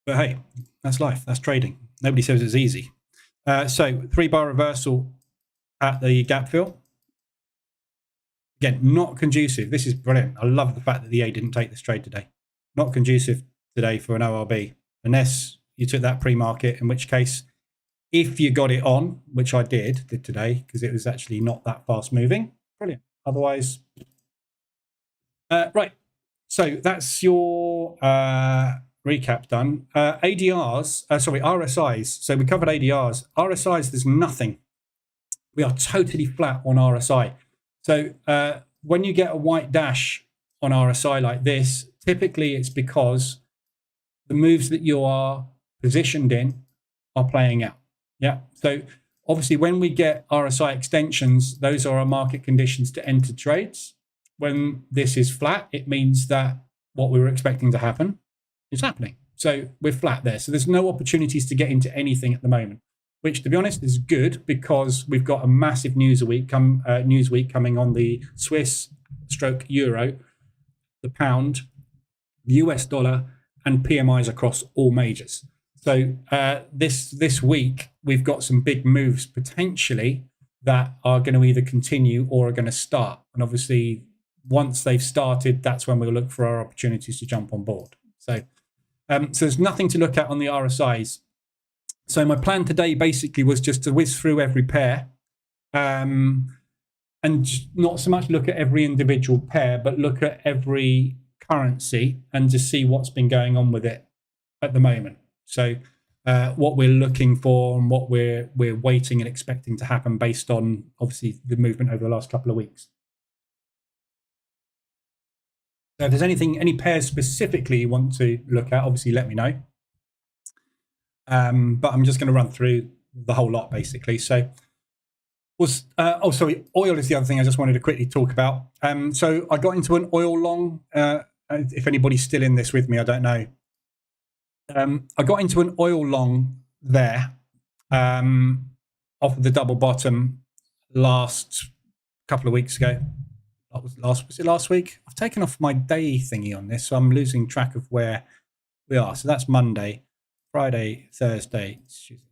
But hey, that's life. That's trading. Nobody says it's easy. So 3-bar reversal at the gap fill. Again, not conducive. This is brilliant. I love the fact that the EA didn't take this trade today. Not conducive today for an ORB, unless you took that pre-market, in which case, if you got it on, which I did today, because it was actually not that fast moving, brilliant. Otherwise, right. So that's your recap done. ADRs, sorry, RSIs. So we covered ADRs. RSIs, there's nothing. We are totally flat on RSI. So when you get a white dash on RSI like this, typically it's because the moves that you are positioned in are playing out. Yeah. So obviously when we get RSI extensions, those are our market conditions to enter trades. When this is flat, it means that what we were expecting to happen is happening. So we're flat there. So there's no opportunities to get into anything at the moment, which, to be honest, is good because we've got a massive news week coming on the Swiss / Euro, the pound, the US dollar, and PMIs across all majors. So this week, we've got some big moves potentially that are going to either continue or are going to start. And obviously, once they've started, that's when we'll look for our opportunities to jump on board. So there's nothing to look at on the RSIs. So my plan today basically was just to whiz through every pair and not so much look at every individual pair, but look at every currency and just see what's been going on with it at the moment. So what we're looking for and what we're waiting and expecting to happen based on, obviously, the movement over the last couple of weeks. So if there's any pairs specifically you want to look at, obviously let me know. But I'm just going to run through the whole lot basically. So oil is the other thing I just wanted to quickly talk about. So I got into an oil long. If anybody's still in this with me, I don't know. I got into an oil long there off of the double bottom last couple of weeks ago. Was it last week? I've taken off my day thingy on this, so I'm losing track of where we are. So that's Monday, Friday, Thursday.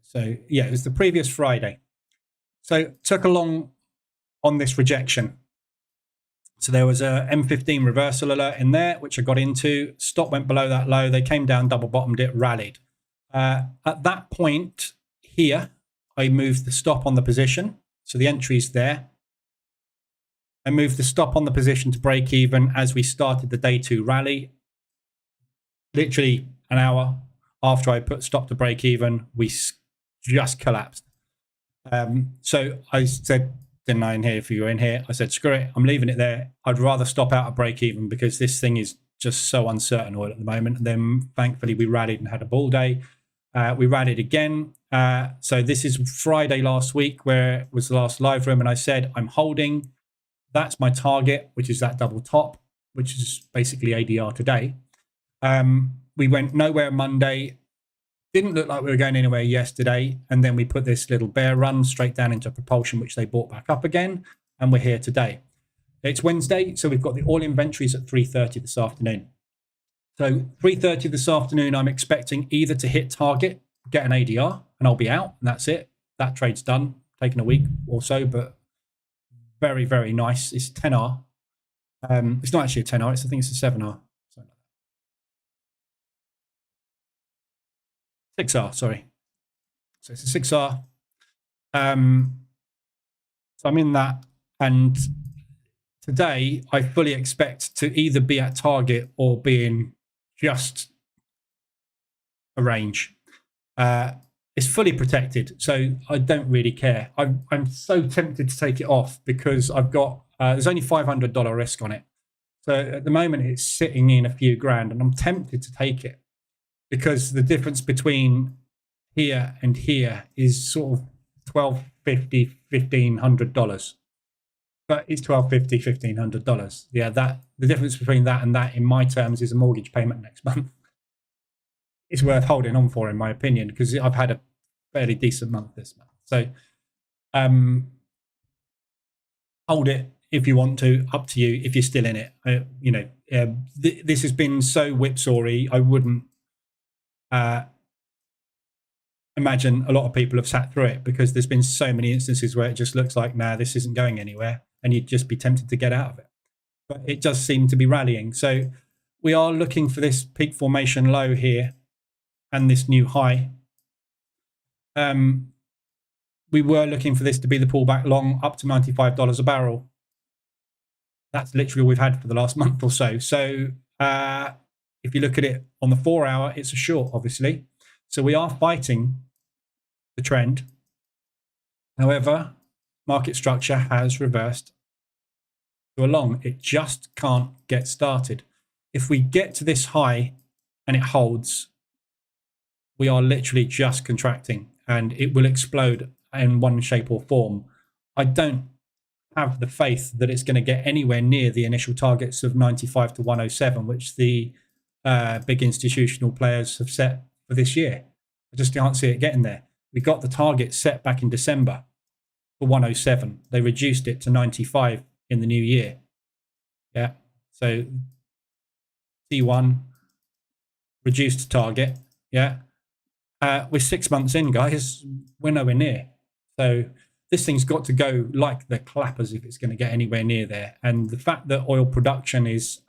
So yeah, it was the previous Friday. So took a long on this rejection. So there was a M15 reversal alert in there, which I got into. Stop went below that low. They came down, double bottomed it, rallied. At that point here, I moved the stop on the position. So the entry's there. I moved the stop on the position to break even as we started the day 2 rally. Literally an hour after I put stop to break even, we just collapsed. So I said, didn't I, in here, if you were in here, I said, screw it, I'm leaving it there. I'd rather stop out at break even because this thing is just so uncertain oil at the moment. And then thankfully we rallied and had a bull day. We rallied again. So this is Friday last week where it was the last live room. And I said, I'm holding. That's my target, which is that double top, which is basically ADR today. We went nowhere Monday. Didn't look like we were going anywhere yesterday. And then we put this little bear run straight down into propulsion, which they bought back up again. And we're here today. It's Wednesday, so we've got the oil inventories at 3:30 this afternoon. So 3:30 this afternoon, I'm expecting either to hit target, get an ADR, and I'll be out, and that's it. That trade's done. Taken a week or so, but very, very nice. It's 10R. It's not actually a 10R. I think it's a 7R. 6R, sorry. So it's a 6R. So I'm in that. And today, I fully expect to either be at target or be in just a range. It's fully protected, so I don't really care. I'm so tempted to take it off because I've got, there's only $500 risk on it. So at the moment, it's sitting in a few grand, and I'm tempted to take it because the difference between here and here is sort of $1,250, $1,500. But it's $1,250, $1,500. Yeah, the difference between that and that, in my terms, is a mortgage payment next month. It's worth holding on for, in my opinion, because I've had a fairly decent month this month. So hold it if you want to, up to you. If you're still in it, this has been so whipsawy. I wouldn't imagine a lot of people have sat through it, because there's been so many instances where it just looks like, nah, this isn't going anywhere, and you'd just be tempted to get out of it. But it does seem to be rallying. So we are looking for this peak formation low here and this new high. We were looking for this to be the pullback long up to $95 a barrel. That's literally all we've had for the last month or so. So if you look at it on the 4 hour, it's a short, obviously. So we are fighting the trend. However, market structure has reversed to a long. It just can't get started. If we get to this high and it holds, we are literally just contracting, and it will explode in one shape or form. I don't have the faith that it's going to get anywhere near the initial targets of 95 to 107, which the big institutional players have set for this year. I just can't see it getting there. We got the target set back in December for 107. They reduced it to 95 in the new year. Yeah. So T1 reduced target. Yeah. We're 6 months in, guys. We're nowhere near. So this thing's got to go like the clappers if it's going to get anywhere near there. And the fact that oil production is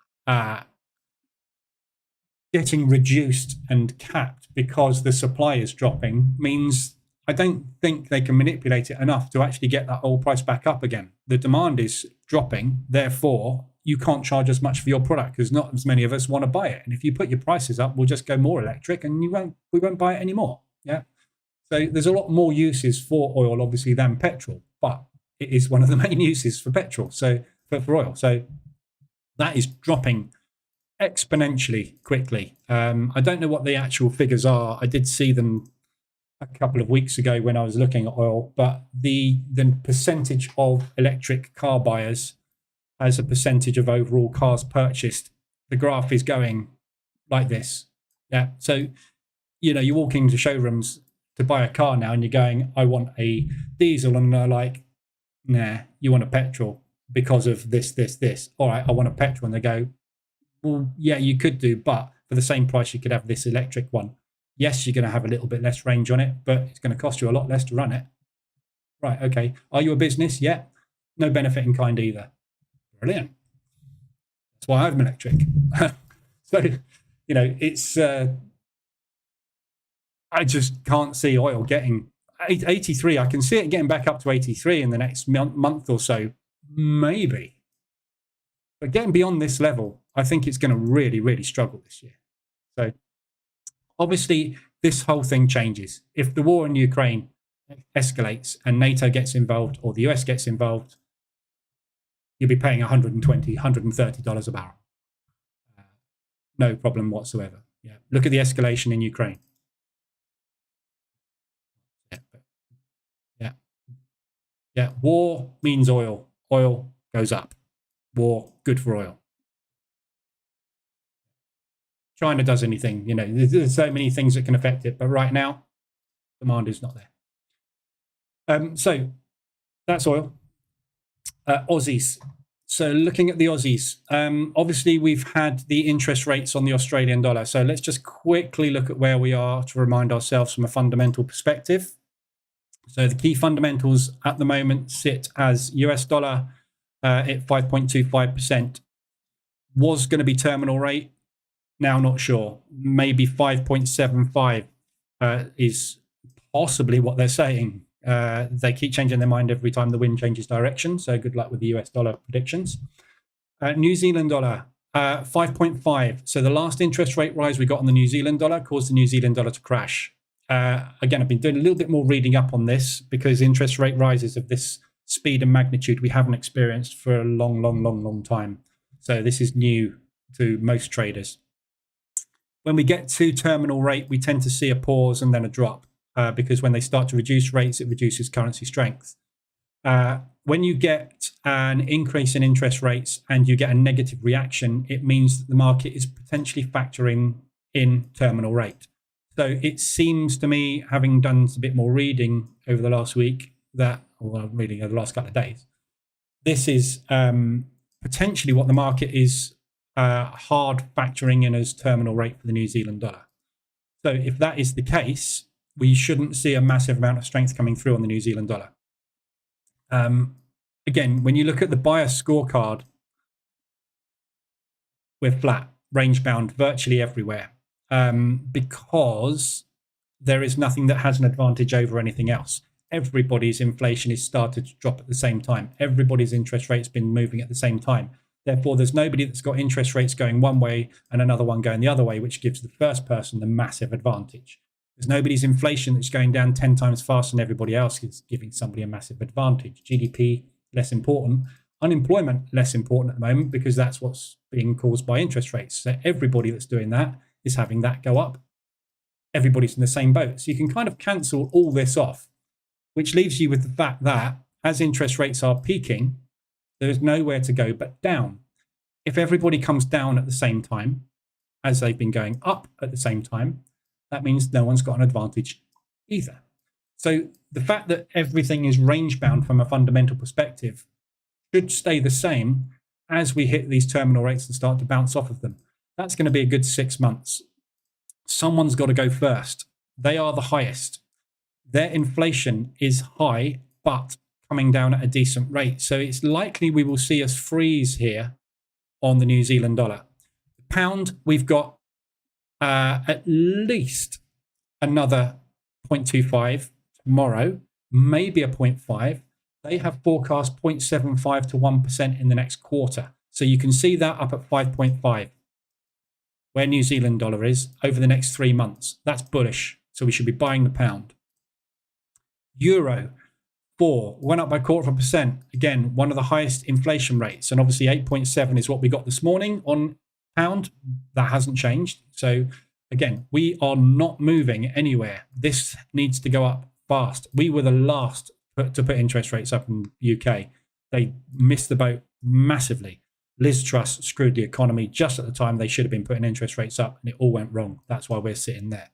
getting reduced and capped because the supply is dropping means I don't think they can manipulate it enough to actually get that oil price back up again. The demand is dropping, therefore you can't charge as much for your product because not as many of us want to buy it. And if you put your prices up, we'll just go more electric and we won't buy it anymore. Yeah. So there's a lot more uses for oil, obviously, than petrol, but it is one of the main uses for petrol. So for oil. So that is dropping exponentially quickly. I don't know what the actual figures are. I did see them a couple of weeks ago when I was looking at oil, but the percentage of electric car buyers as a percentage of overall cars purchased, the graph is going like this. Yeah. So, you walk into showrooms to buy a car now and you're going, I want a diesel, and they're like, nah, you want a petrol because of this. All right, I want a petrol. And they go, well, yeah, you could do, but for the same price, you could have this electric one. Yes, you're going to have a little bit less range on it, but it's going to cost you a lot less to run it. Right, okay. Are you a business? Yeah. No benefit in kind either. Brilliant. That's why I have an electric. So, it's... I just can't see oil getting 83. I can see it getting back up to 83 in the next month or so, maybe. But getting beyond this level, I think it's going to really, really struggle this year. So obviously, this whole thing changes. If the war in Ukraine escalates and NATO gets involved or the US gets involved, you'll be paying $120, $130 a barrel. No problem whatsoever. Yeah. Look at the escalation in Ukraine. Yeah, war means oil. Oil goes up. War, good for oil. China does anything, there's so many things that can affect it. But right now, demand is not there. So that's oil. Aussies. So looking at the Aussies, obviously we've had the interest rates on the Australian dollar. So let's just quickly look at where we are to remind ourselves from a fundamental perspective. So the key fundamentals at the moment sit as US dollar at 5.25%. Was going to be terminal rate. Now not sure. Maybe 5.75 is possibly what they're saying. They keep changing their mind every time the wind changes direction. So good luck with the US dollar predictions. New Zealand dollar, 5.5. So the last interest rate rise we got on the New Zealand dollar caused the New Zealand dollar to crash. Again, I've been doing a little bit more reading up on this because interest rate rises of this speed and magnitude we haven't experienced for a long time. So this is new to most traders. When we get to terminal rate, we tend to see a pause and then a drop because when they start to reduce rates, it reduces currency strength. When you get an increase in interest rates and you get a negative reaction, it means that the market is potentially factoring in terminal rate. So it seems to me, having done a bit more reading over the last week, reading over the last couple of days, this is potentially what the market is hard factoring in as terminal rate for the New Zealand dollar. So if that is the case, we shouldn't see a massive amount of strength coming through on the New Zealand dollar. Again, when you look at the buyer scorecard, we're flat, range bound virtually everywhere, because there is nothing that has an advantage over anything else. Everybody's inflation is started to drop at the same time. Everybody's interest rate's been moving at the same time. Therefore, there's nobody that's got interest rates going one way and another one going the other way, which gives the first person the massive advantage. There's nobody's inflation that's going down 10 times faster than everybody else is giving somebody a massive advantage. GDP, less important. Unemployment, less important at the moment because that's what's being caused by interest rates. So everybody that's doing that is having that go up. Everybody's in the same boat. So you can kind of cancel all this off, which leaves you with the fact that as interest rates are peaking, there is nowhere to go but down. If everybody comes down at the same time as they've been going up at the same time, that means no one's got an advantage either. So the fact that everything is range bound from a fundamental perspective should stay the same as we hit these terminal rates and start to bounce off of them. That's going to be a good 6 months. Someone's got to go first. They are the highest. Their inflation is high, but coming down at a decent rate. So it's likely we will see us freeze here on the New Zealand dollar. The pound, we've got at least another 0.25 tomorrow, maybe a 0.5. They have forecast 0.75 to 1% in the next quarter. So you can see that up at 5.5, where New Zealand dollar is over the next 3 months. That's bullish. So we should be buying the pound. Euro, 4, went up by 0.25%. Again, one of the highest inflation rates. And obviously 8.7 is what we got this morning on pound. That hasn't changed. So again, we are not moving anywhere. This needs to go up fast. We were the last to put interest rates up in the UK. They missed the boat massively. Liz Truss screwed the economy just at the time they should have been putting interest rates up, and it all went wrong. That's why we're sitting there.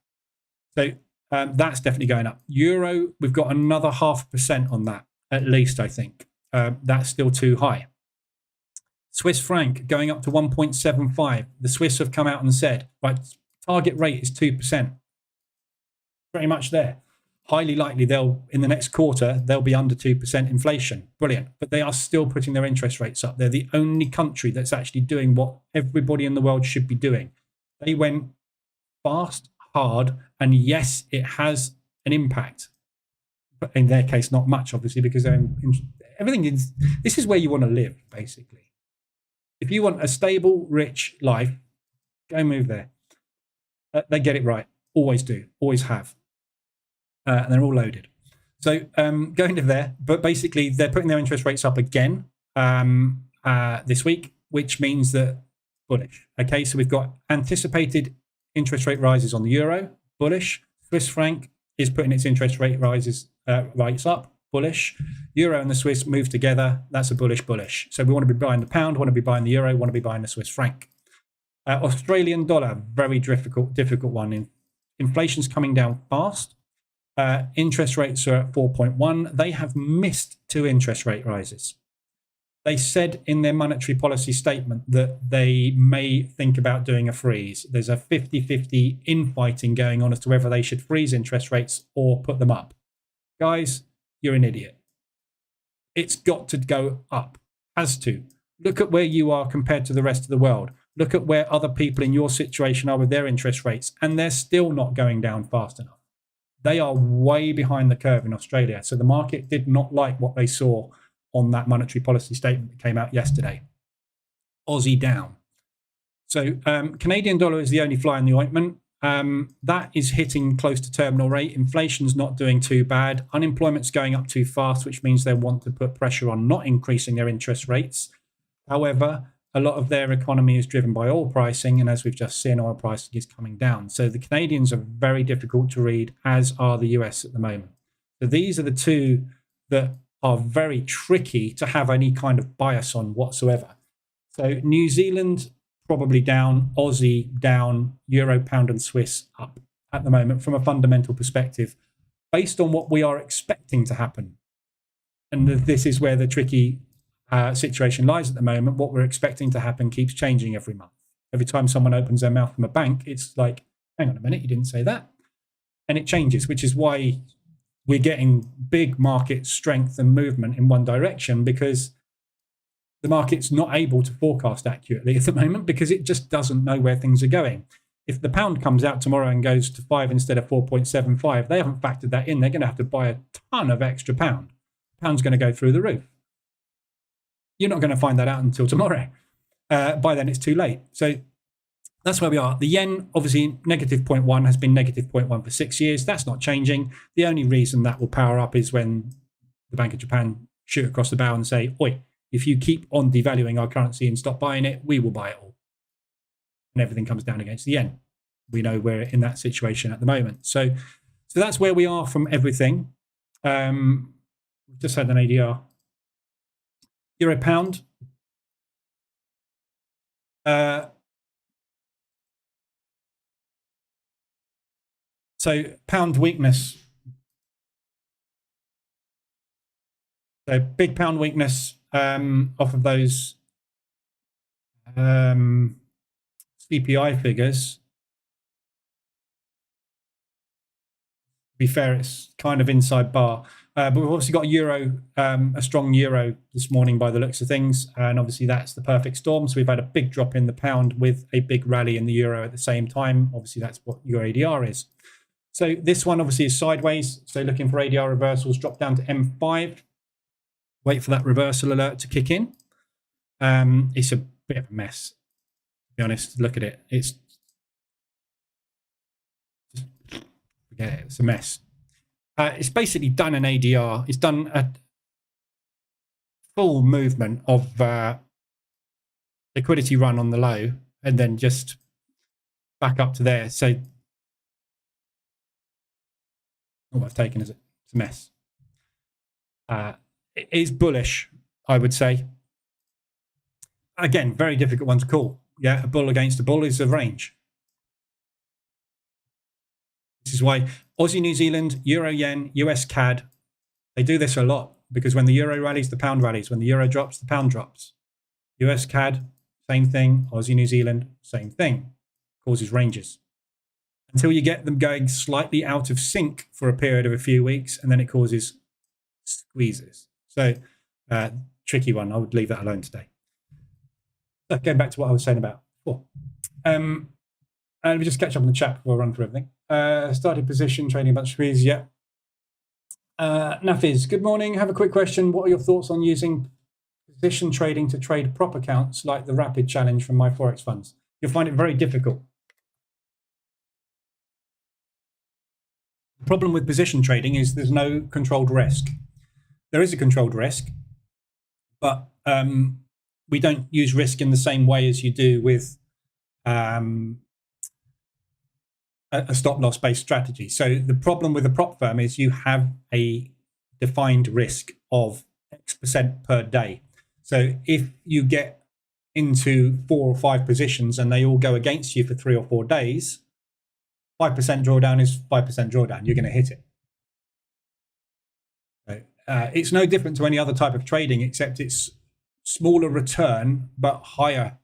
So that's definitely going up. Euro, we've got another 0.5% on that, at least, I think. That's still too high. Swiss franc going up to 1.75. The Swiss have come out and said, right, target rate is 2%. Pretty much there. Highly likely in the next quarter, they'll be under 2% inflation. Brilliant. But they are still putting their interest rates up. They're the only country that's actually doing what everybody in the world should be doing. They went fast, hard, and yes, it has an impact. But in their case, not much, obviously, because everything is, this is where you want to live, basically. If you want a stable, rich life, go move there. They get it right. Always do. Always have. And they're all loaded. So going to there, but basically they're putting their interest rates up again this week, which means that bullish. Okay, so we've got anticipated interest rate rises on the euro, bullish. Swiss franc is putting its interest rate rates up, bullish. Euro and the Swiss move together. That's a bullish. So we want to be buying the pound, want to be buying the euro, want to be buying the Swiss franc. Australian dollar, very difficult one. Inflation's coming down fast. Interest rates are at 4.1. They have missed 2 interest rate rises. They said in their monetary policy statement that they may think about doing a freeze. There's a 50-50 infighting going on as to whether they should freeze interest rates or put them up. Guys, you're an idiot. It's got to go up. Has to. Look at where you are compared to the rest of the world. Look at where other people in your situation are with their interest rates, and they're still not going down fast enough. They are way behind the curve in Australia. So the market did not like what they saw on that monetary policy statement that came out yesterday. Aussie down. So Canadian dollar is the only fly in the ointment. That is hitting close to terminal rate. Inflation's not doing too bad. Unemployment's going up too fast, which means they want to put pressure on not increasing their interest rates. However, a lot of their economy is driven by oil pricing, and as we've just seen, oil pricing is coming down. So the Canadians are very difficult to read, as are the US at the moment. So these are the two that are very tricky to have any kind of bias on whatsoever. So New Zealand probably down, Aussie down, Euro, Pound and Swiss up at the moment from a fundamental perspective, based on what we are expecting to happen. And this is where the tricky situation lies at the moment, what we're expecting to happen keeps changing every month. Every time someone opens their mouth from a bank, it's like, hang on a minute, you didn't say that. And it changes, which is why we're getting big market strength and movement in one direction, because the market's not able to forecast accurately at the moment because it just doesn't know where things are going. If the pound comes out tomorrow and goes to 5 instead of 4.75, they haven't factored that in. They're going to have to buy a ton of extra pound. Pound's going to go through the roof. You're not going to find that out until tomorrow. By then, it's too late. So that's where we are. The yen, obviously, negative 0.1 has been negative 0.1 for 6 years. That's not changing. The only reason that will power up is when the Bank of Japan shoot across the bow and say, oi, if you keep on devaluing our currency and stop buying it, we will buy it all. And everything comes down against the yen. We know we're in that situation at the moment. So that's where we are from everything. We've just had an ADR. Euro pound. So pound weakness. So big pound weakness off of those CPI figures. To be fair, it's kind of inside bar. But we've obviously got a strong euro this morning by the looks of things. And obviously that's the perfect storm. So we've had a big drop in the pound with a big rally in the euro at the same time. Obviously that's what your ADR is. So this one obviously is sideways. So looking for ADR reversals, drop down to M5. Wait for that reversal alert to kick in. It's a bit of a mess, to be honest. Look at it. It's just, forget it. It's a mess. It's basically done an ADR. It's done a full movement of liquidity run on the low and then just back up to there. So what I've taken is it's a mess. It is bullish, I would say. Again, very difficult one to call. Yeah, a bull against a bull is a range. This is why Aussie, New Zealand, Euro, Yen, US, CAD, they do this a lot because when the Euro rallies, the pound rallies. When the Euro drops, the pound drops. US, CAD, same thing. Aussie, New Zealand, same thing. Causes ranges. Until you get them going slightly out of sync for a period of a few weeks, and then it causes squeezes. So, tricky one. I would leave that alone today. So, going back to what I was saying about before. And we just catch up on the chat before I run through everything. Started position, trading a bunch of squeezes, yeah. Nafiz, good morning. Have a quick question. What are your thoughts on using position trading to trade prop accounts like the Rapid Challenge from my Forex funds? You'll find it very difficult. The problem with position trading is there's no controlled risk. There is a controlled risk, but we don't use risk in the same way as you do with a stop loss based strategy. So the problem with a prop firm is you have a defined risk of X% per day. So if you get into 4 or 5 positions and they all go against you for 3 or 4 days, 5% drawdown is 5% drawdown. You're going to hit it. So, it's no different to any other type of trading, except it's smaller return but higher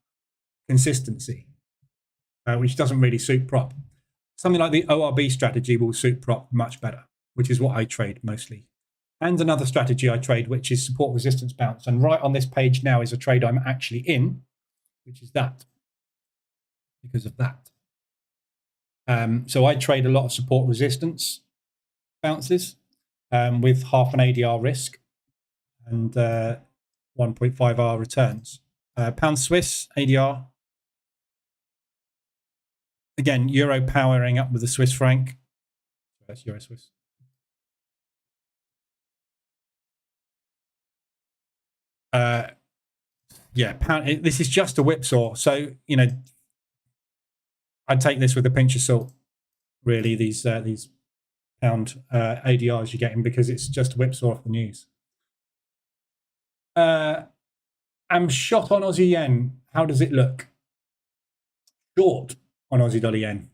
consistency, which doesn't really suit prop. Something like the ORB strategy will suit prop much better, which is what I trade mostly. And another strategy I trade, which is support resistance bounce. And right on this page now is a trade I'm actually in, which is that, because of that. So I trade a lot of support resistance bounces with half an ADR risk and 1.5R returns. Pound Swiss ADR. Again, Euro powering up with the Swiss franc. That's Euro Swiss. Yeah, pound. This is just a whipsaw. So, you know, I'd take this with a pinch of salt, really, these pound ADRs you're getting, because it's just a whipsaw off the news. I'm short on Aussie yen. How does it look? Short on Aussie dollar yen.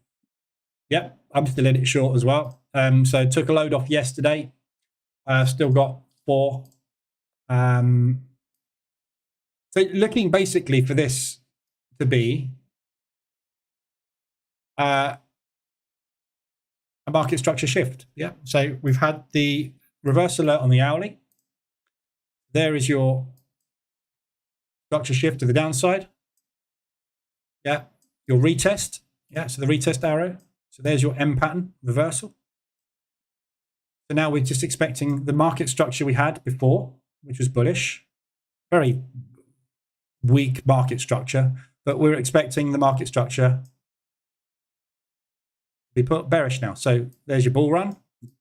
Yep, I'm still in it short as well. So took a load off yesterday. Still got 4. So looking basically for this to be a market structure shift. Yeah. So we've had the reverse alert on the hourly. There is your structure shift to the downside. Yeah. Your retest. Yeah. So the retest arrow. So there's your M pattern reversal. So now we're just expecting the market structure we had before, which was bullish, very weak market structure, but we're expecting the market structure to be put bearish now. So there's your bull run.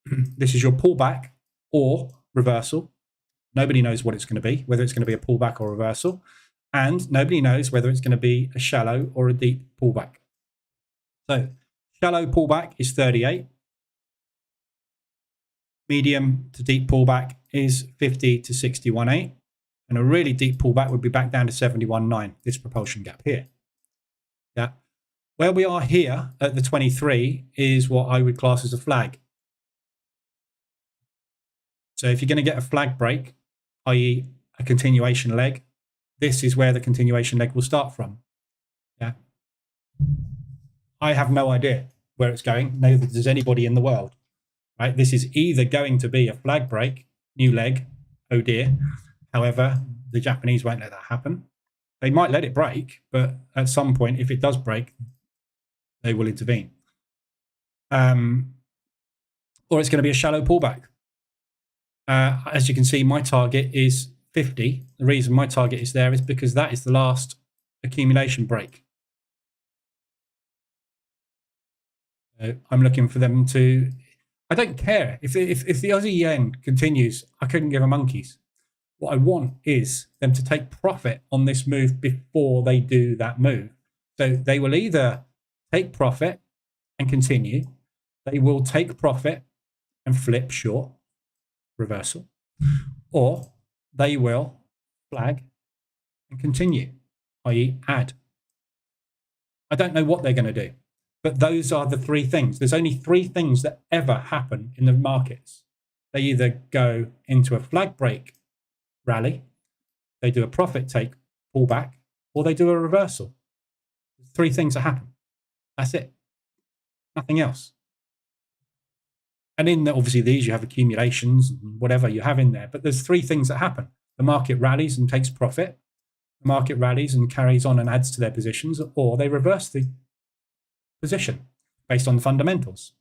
This is your pullback or reversal. Nobody knows what it's going to be, whether it's going to be a pullback or reversal. And nobody knows whether it's going to be a shallow or a deep pullback. So shallow pullback is 38. Medium to deep pullback is 50 to 61.8. And a really deep pullback would be back down to 71.9, this propulsion gap here. Yeah. Where we are here at the 23 is what I would class as a flag. So if you're going to get a flag break, i.e. a continuation leg, this is where the continuation leg will start from. Yeah. I have no idea where it's going. Neither does anybody in the world. Right? This is either going to be a flag break, new leg, oh dear. However, the Japanese won't let that happen. They might let it break, but at some point, if it does break, they will intervene. Or it's going to be a shallow pullback. As you can see, my target is 50. The reason my target is there is because that is the last accumulation break. So I'm looking for them to... I don't care. If the Aussie yen continues, I couldn't give a monkeys. What I want is them to take profit on this move before they do that move. So they will either take profit and continue. They will take profit and flip short, reversal. Or they will flag and continue, i.e. add. I don't know what they're going to do. But those are the three things. There's only three things that ever happen in the markets. They either go into a flag break rally, they do a profit take pullback, or they do a reversal. There's three things that happen. That's it. Nothing else. And in obviously these, you have accumulations and whatever you have in there. But there's three things that happen. The market rallies and takes profit. The market rallies and carries on and adds to their positions, or they reverse the position based on the fundamentals.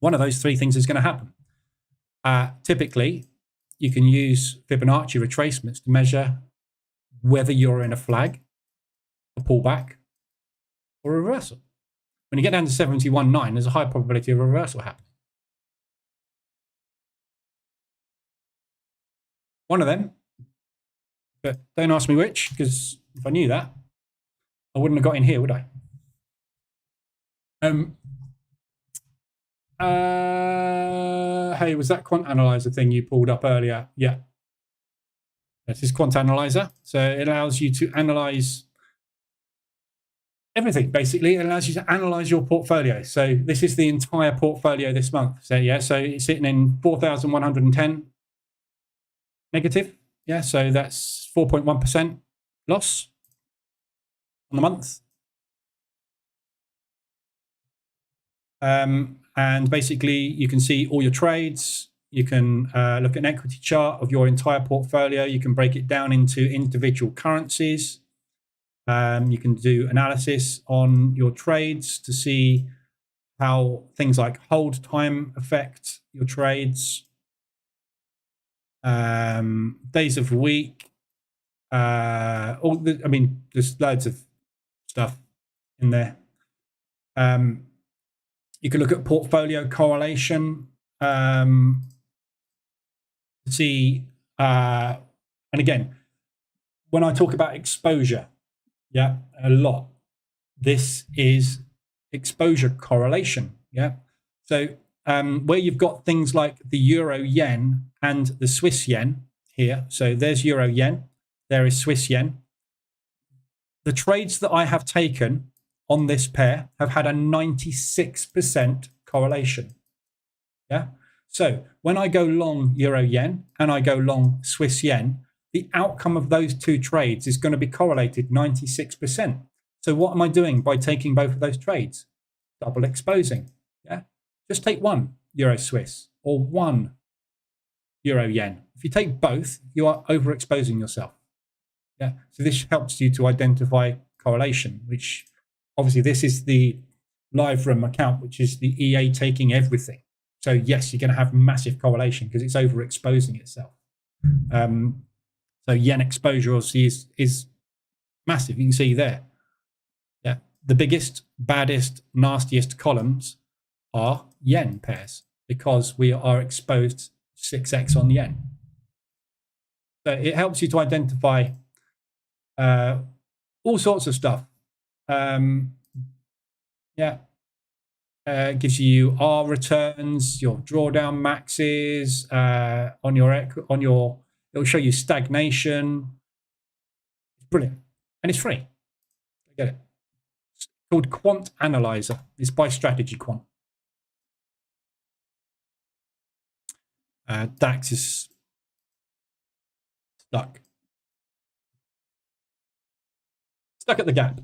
One of those three things is going to happen. Typically, you can use Fibonacci retracements to measure whether you're in a flag, a pullback, or a reversal. When you get down to 71.9, there's a high probability of a reversal happening. One of them, but don't ask me which, because if I knew that, I wouldn't have got in here, would I? Hey, was that quant analyzer thing you pulled up earlier? Yeah. This is quant analyzer. So it allows you to analyze everything, basically. It allows you to analyze your portfolio. So this is the entire portfolio this month. So yeah, so it's sitting in 4,110 negative. Yeah, so that's 4.1% loss on the month. And basically, you can see all your trades. You can look at an equity chart of your entire portfolio. You can break it down into individual currencies. You can do analysis on your trades to see how things like hold time affect your trades. Days of week. I mean, there's loads of stuff in there. You can look at portfolio correlation to see, and again, when I talk about exposure, yeah, a lot, this is exposure correlation, yeah. So where you've got things like the euro yen and the Swiss yen here, so there's euro yen, there is Swiss yen. The trades that I have taken on this pair have had a 96% correlation. Yeah. So when I go long euro yen and I go long Swiss yen, the outcome of those two trades is going to be correlated 96%. So what am I doing by taking both of those trades? Double exposing. Yeah, just take one Euro Swiss or one Euro Yen. If you take both, you are overexposing yourself. Yeah, so this helps you to identify correlation, which obviously this is the live room account, which is the EA taking everything. So yes, you're going to have massive correlation because it's overexposing itself. So yen exposure obviously is massive. You can see there. Yeah, the biggest, baddest, nastiest columns are yen pairs because we are exposed 6x on yen. So it helps you to identify all sorts of stuff. Gives you R returns, your drawdown maxes on your. It'll show you stagnation. It's brilliant, and it's free. Get it? It's called Quant Analyzer. It's by Strategy Quant. DAX is stuck at the gap.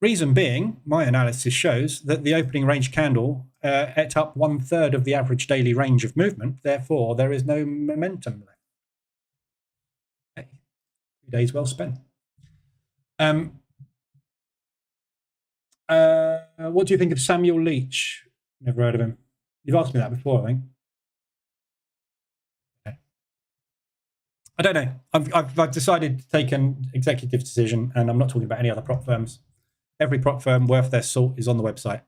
Reason being, my analysis shows that the opening range candle ate up 1/3 of the average daily range of movement. Therefore, there is no momentum left. Okay. 2 days well spent. What do you think of Samuel Leach? Never heard of him. You've asked me that before, I think. Okay. I don't know. I've decided to take an executive decision, and I'm not talking about any other prop firms. Every prop firm worth their salt is on the website.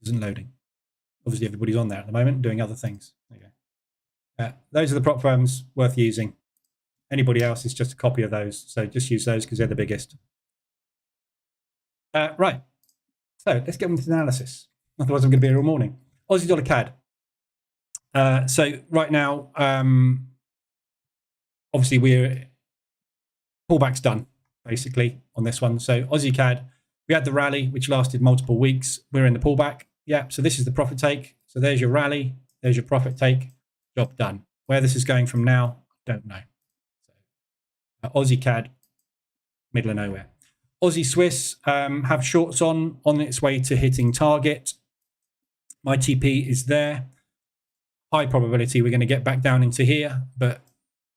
Isn't loading. Obviously, everybody's on there at the moment doing other things. There you go. Those are the prop firms worth using. Anybody else is just a copy of those. So just use those because they're the biggest. Right. So let's get into the analysis. Otherwise, I'm going to be here all morning. Aussie dollar CAD. So right now, obviously, pullback's done. Basically on this one. So Aussie CAD, we had the rally, which lasted multiple weeks. We're in the pullback. Yeah, so this is the profit take. So there's your rally. There's your profit take. Job done. Where this is going from now, don't know. So, Aussie CAD, middle of nowhere. Aussie Swiss have shorts on its way to hitting target. My TP is there. High probability we're going to get back down into here, but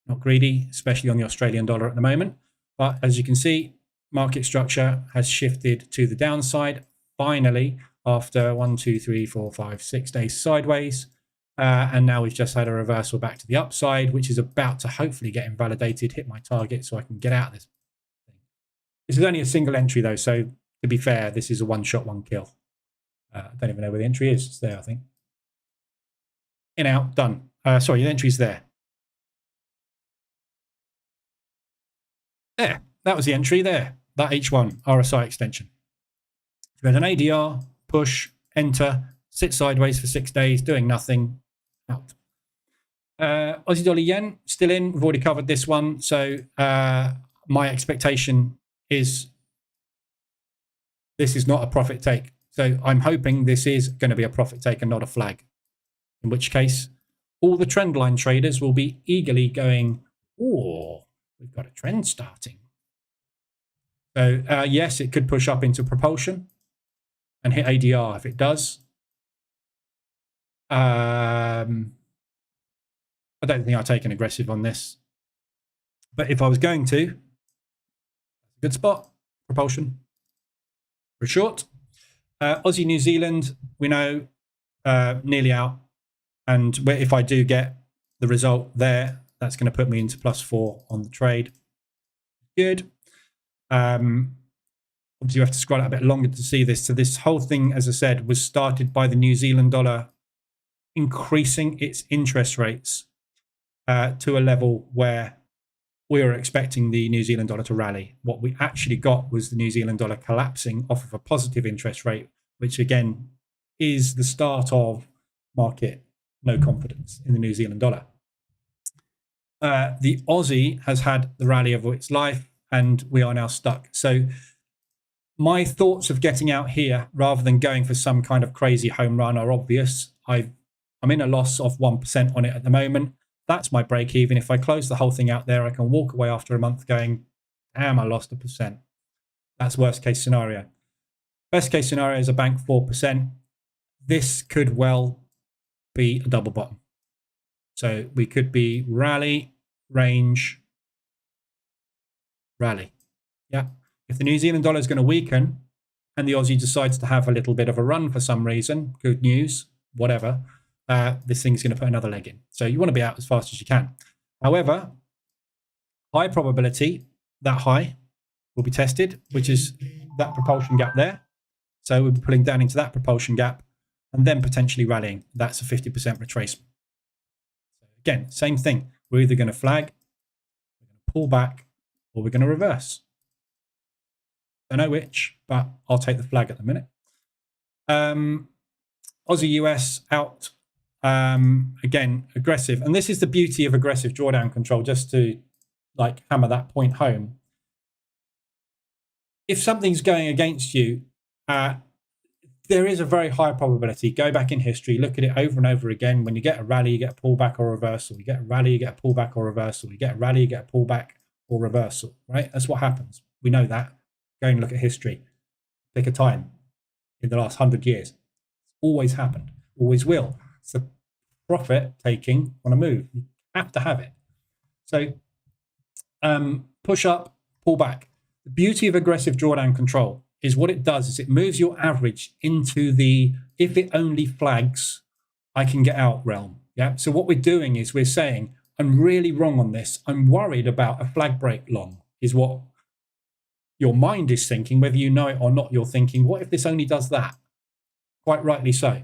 not greedy, especially on the Australian dollar at the moment. But as you can see, market structure has shifted to the downside, finally, after 1, 2, 3, 4, 5, 6 days sideways. And now we've just had a reversal back to the upside, which is about to hopefully get invalidated, hit my target so I can get out of this thing. This is only a single entry, though. So to be fair, this is a one shot, one kill. I don't even know where the entry is. It's there, I think. In, out, done. Sorry, the entry's there. There, that was the entry there, that H1 RSI extension. We had an ADR, push, enter, sit sideways for 6 days, doing nothing, out. Aussie dollar yen, still in. We've already covered this one. So my expectation is this is not a profit take. So I'm hoping this is going to be a profit take and not a flag. In which case, all the trend line traders will be eagerly going, oh, we've got a trend starting. So yes, it could push up into propulsion and hit ADR if it does. I don't think I'll take an aggressive on this. But if I was going to, good spot, propulsion. For short. Aussie New Zealand, we know, nearly out. And if I do get the result there, that's going to put me into +4 on the trade. Good. Obviously, you have to scroll out a bit longer to see this. So this whole thing, as I said, was started by the New Zealand dollar increasing its interest rates to a level where we were expecting the New Zealand dollar to rally. What we actually got was the New Zealand dollar collapsing off of a positive interest rate, which again is the start of market no confidence in the New Zealand dollar. The Aussie has had the rally of its life, and we are now stuck. So my thoughts of getting out here rather than going for some kind of crazy home run are obvious. I'm in a loss of 1% on it at the moment. That's my break even. If I close the whole thing out there, I can walk away after a month going, damn, I lost 1%. That's worst case scenario. Best case scenario is a bank 4%. This could well be a double bottom. So we could be rally, range, rally. Yeah. If the New Zealand dollar is going to weaken and the Aussie decides to have a little bit of a run for some reason, good news, whatever, this thing's going to put another leg in. So you want to be out as fast as you can. However, high probability, that high will be tested, which is that propulsion gap there. So we'll be pulling down into that propulsion gap and then potentially rallying. That's a 50% retracement. Again, same thing. We're either going to flag, we're going to pull back, or we're going to reverse. Don't know which, but I'll take the flag at the minute. Aussie US out. Again, aggressive. And this is the beauty of aggressive drawdown control, just to like hammer that point home. If something's going against you, there is a very high probability. Go back in history, look at it over and over again. When you get a rally, you get a pullback or reversal. You get a rally, you get a pullback or reversal. You get a rally, you get a pullback or reversal, right? That's what happens. We know that. Go and look at history. Pick a time in the last 100 years. It's always happened, always will. It's the profit taking on a move. You have to have it. So push up, pull back. The beauty of aggressive drawdown control is what it does is it moves your average into the, if it only flags, I can get out realm. Yeah. So what we're doing is we're saying, I'm really wrong on this. I'm worried about a flag break long, is what your mind is thinking. Whether you know it or not, you're thinking, what if this only does that? Quite rightly so.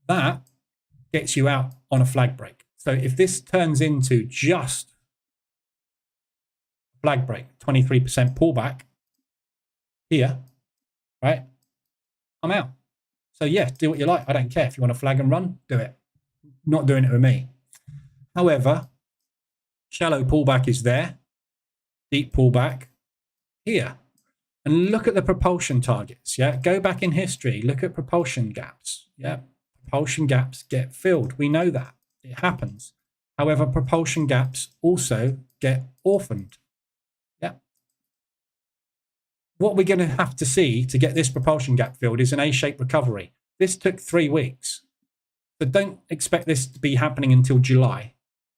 That gets you out on a flag break. So if this turns into just flag break, 23% pullback here, right? I'm out. So yeah, do what you like. I don't care. If you want to flag and run, do it. Not doing it with me. However, shallow pullback is there. Deep pullback here. And look at the propulsion targets. Yeah, go back in history. Look at propulsion gaps. Yeah, propulsion gaps get filled. We know that. It happens. However, propulsion gaps also get orphaned. Yeah. What we're going to have to see to get this propulsion gap filled is an A-shaped recovery. This took 3 weeks. So don't expect this to be happening until July,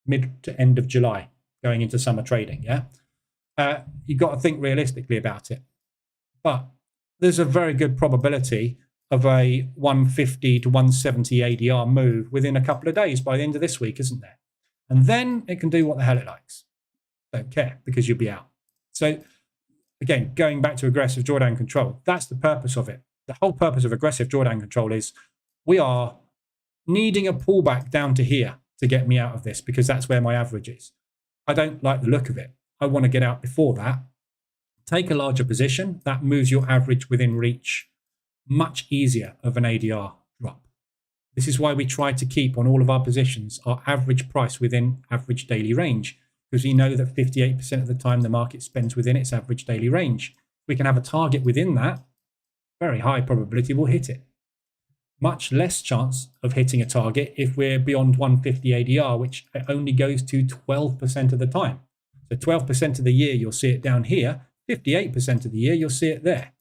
mid to end of July, going into summer trading. Yeah. You've got to think realistically about it. But there's a very good probability of a 150 to 170 ADR move within a couple of days by the end of this week, isn't there? And then it can do what the hell it likes. Don't care, because you'll be out. So again, going back to aggressive drawdown control, that's the purpose of it. The whole purpose of aggressive drawdown control is we are needing a pullback down to here to get me out of this, because that's where my average is. I don't like the look of it. I want to get out before that. Take a larger position. That moves your average within reach much easier of an ADR drop. This is why we try to keep on all of our positions our average price within average daily range, because we know that 58% of the time the market spends within its average daily range. We can have a target within that. Very high probability we'll hit it. Much less chance of hitting a target if we're beyond 150 ADR, which only goes to 12% of the time. So 12% of the year, you'll see it down here. 58% of the year, you'll see it there.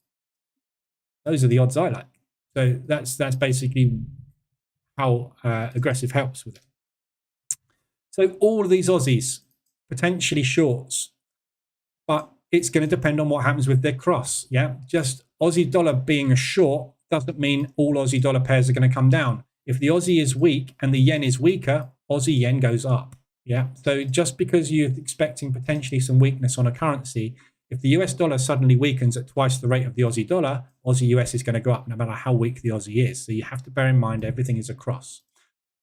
Those are the odds I like. So that's basically how aggressive helps with it. So all of these Aussies, potentially shorts, but it's going to depend on what happens with their cross. Yeah, just Aussie dollar being a short doesn't mean all Aussie dollar pairs are going to come down. If the Aussie is weak and the yen is weaker, Aussie yen goes up. Yeah, so just because you're expecting potentially some weakness on a currency, if the US dollar suddenly weakens at twice the rate of the Aussie dollar, Aussie US is going to go up no matter how weak the Aussie is. So you have to bear in mind everything is a cross.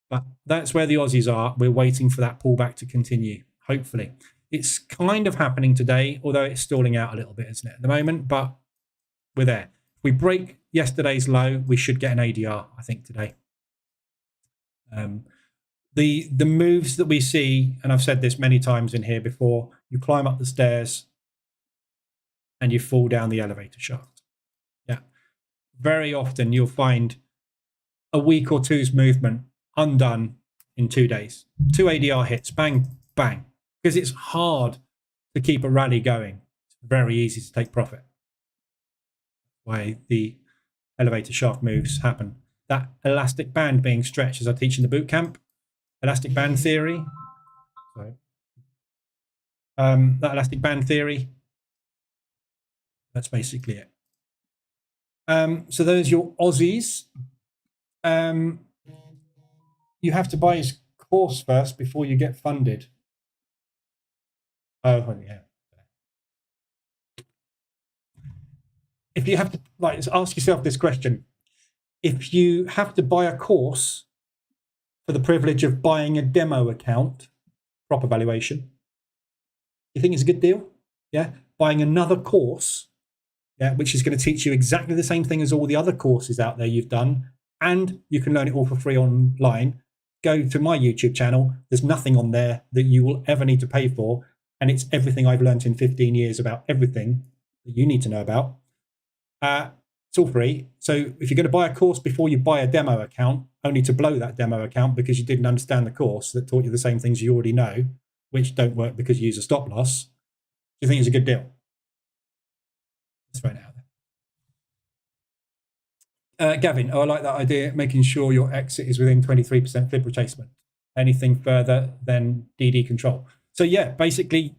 But that's where the Aussies are. We're waiting for that pullback to continue, hopefully. It's kind of happening today, although it's stalling out a little bit, isn't it, at the moment? But we're there. If we break yesterday's low, we should get an ADR, I think, today. The moves that we see, and I've said this many times in here before, you climb up the stairs and you fall down the elevator shaft. Yeah. Very often you'll find a week or two's movement undone in 2 days. 2 ADR hits, bang, bang. Because it's hard to keep a rally going. It's very easy to take profit. Why the elevator shaft moves happen. That elastic band being stretched, as I teach in the bootcamp, elastic band theory. Sorry. That elastic band theory, that's basically it. So those are your Aussies. You have to buy his course first before you get funded. Oh, yeah. If you have to, like, ask yourself this question. If you have to buy a course for the privilege of buying a demo account, proper valuation, you think it's a good deal? Yeah. Buying another course, yeah, which is going to teach you exactly the same thing as all the other courses out there you've done, and you can learn it all for free online. Go to my YouTube channel. There's nothing on there that you will ever need to pay for, and it's everything I've learned in 15 years about everything that you need to know about. It's all free. So if you're going to buy a course before you buy a demo account, only to blow that demo account because you didn't understand the course that taught you the same things you already know, which don't work because you use a stop loss, do you think it's a good deal? Let's find out. Gavin, oh, I like that idea, making sure your exit is within 23% fib retracement. Anything further than DD control. So yeah, basically,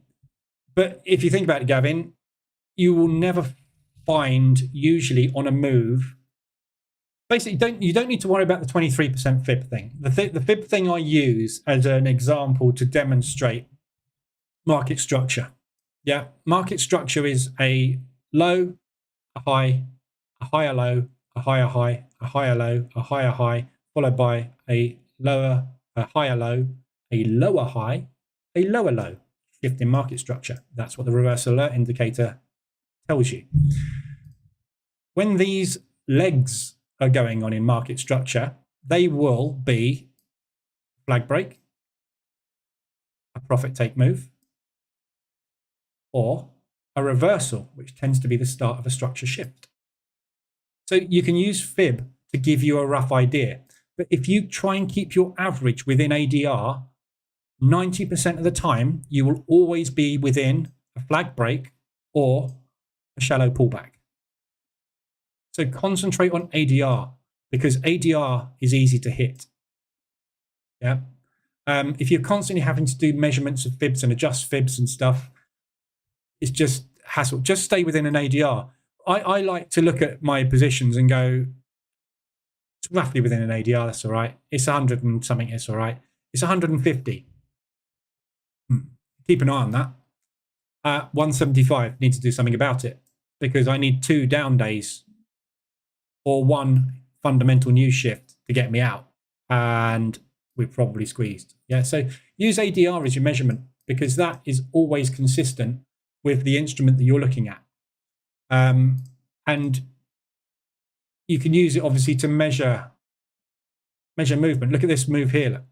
but if you think about it, Gavin, you will never find usually on a move. Basically, you don't need to worry about the 23% fib thing. The fib thing I use as an example to demonstrate market structure. Yeah, market structure is a low, a high, a higher low, a higher high, a higher low, a higher high, followed by a lower, a higher low, a lower high, a lower low. Shift in market structure. That's what the reverse alert indicator tells you. When these legs are going on in market structure, they will be flag break, a profit take move, or a reversal, which tends to be the start of a structure shift. So you can use fib to give you a rough idea. But if you try and keep your average within ADR, 90% of the time, you will always be within a flag break or a shallow pullback. So concentrate on ADR because ADR is easy to hit. Yeah. If you're constantly having to do measurements of fibs and adjust fibs and stuff, it's just hassle. Just stay within an ADR. I like to look at my positions and go, it's roughly within an ADR, that's all right. It's 100 and something, it's all right. It's 150. Keep an eye on that. 175, need to do something about it because I need 2 down days or 1 fundamental news shift to get me out. And we're probably squeezed. Yeah, so use ADR as your measurement because that is always consistent with the instrument that you're looking at. And you can use it obviously to measure movement. Look at this move here.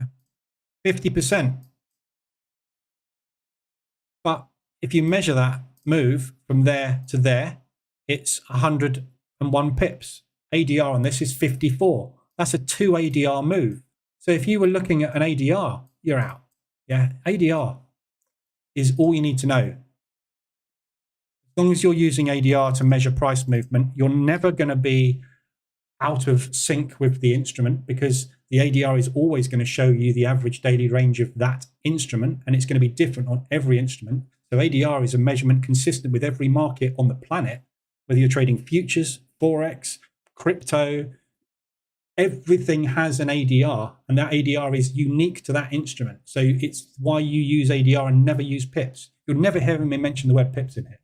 Look. 50%. But if you measure that move from there to there, it's 101 pips. ADR on this is 54. That's a 2 ADR move. So if you were looking at an ADR, you're out. Yeah, ADR is all you need to know. As long as you're using ADR to measure price movement, you're never going to be out of sync with the instrument because the ADR is always going to show you the average daily range of that instrument, and it's going to be different on every instrument. So ADR is a measurement consistent with every market on the planet, whether you're trading futures, Forex, crypto, everything has an ADR, and that ADR is unique to that instrument. So it's why you use ADR and never use pips. You'll never hear me mention the word pips in here.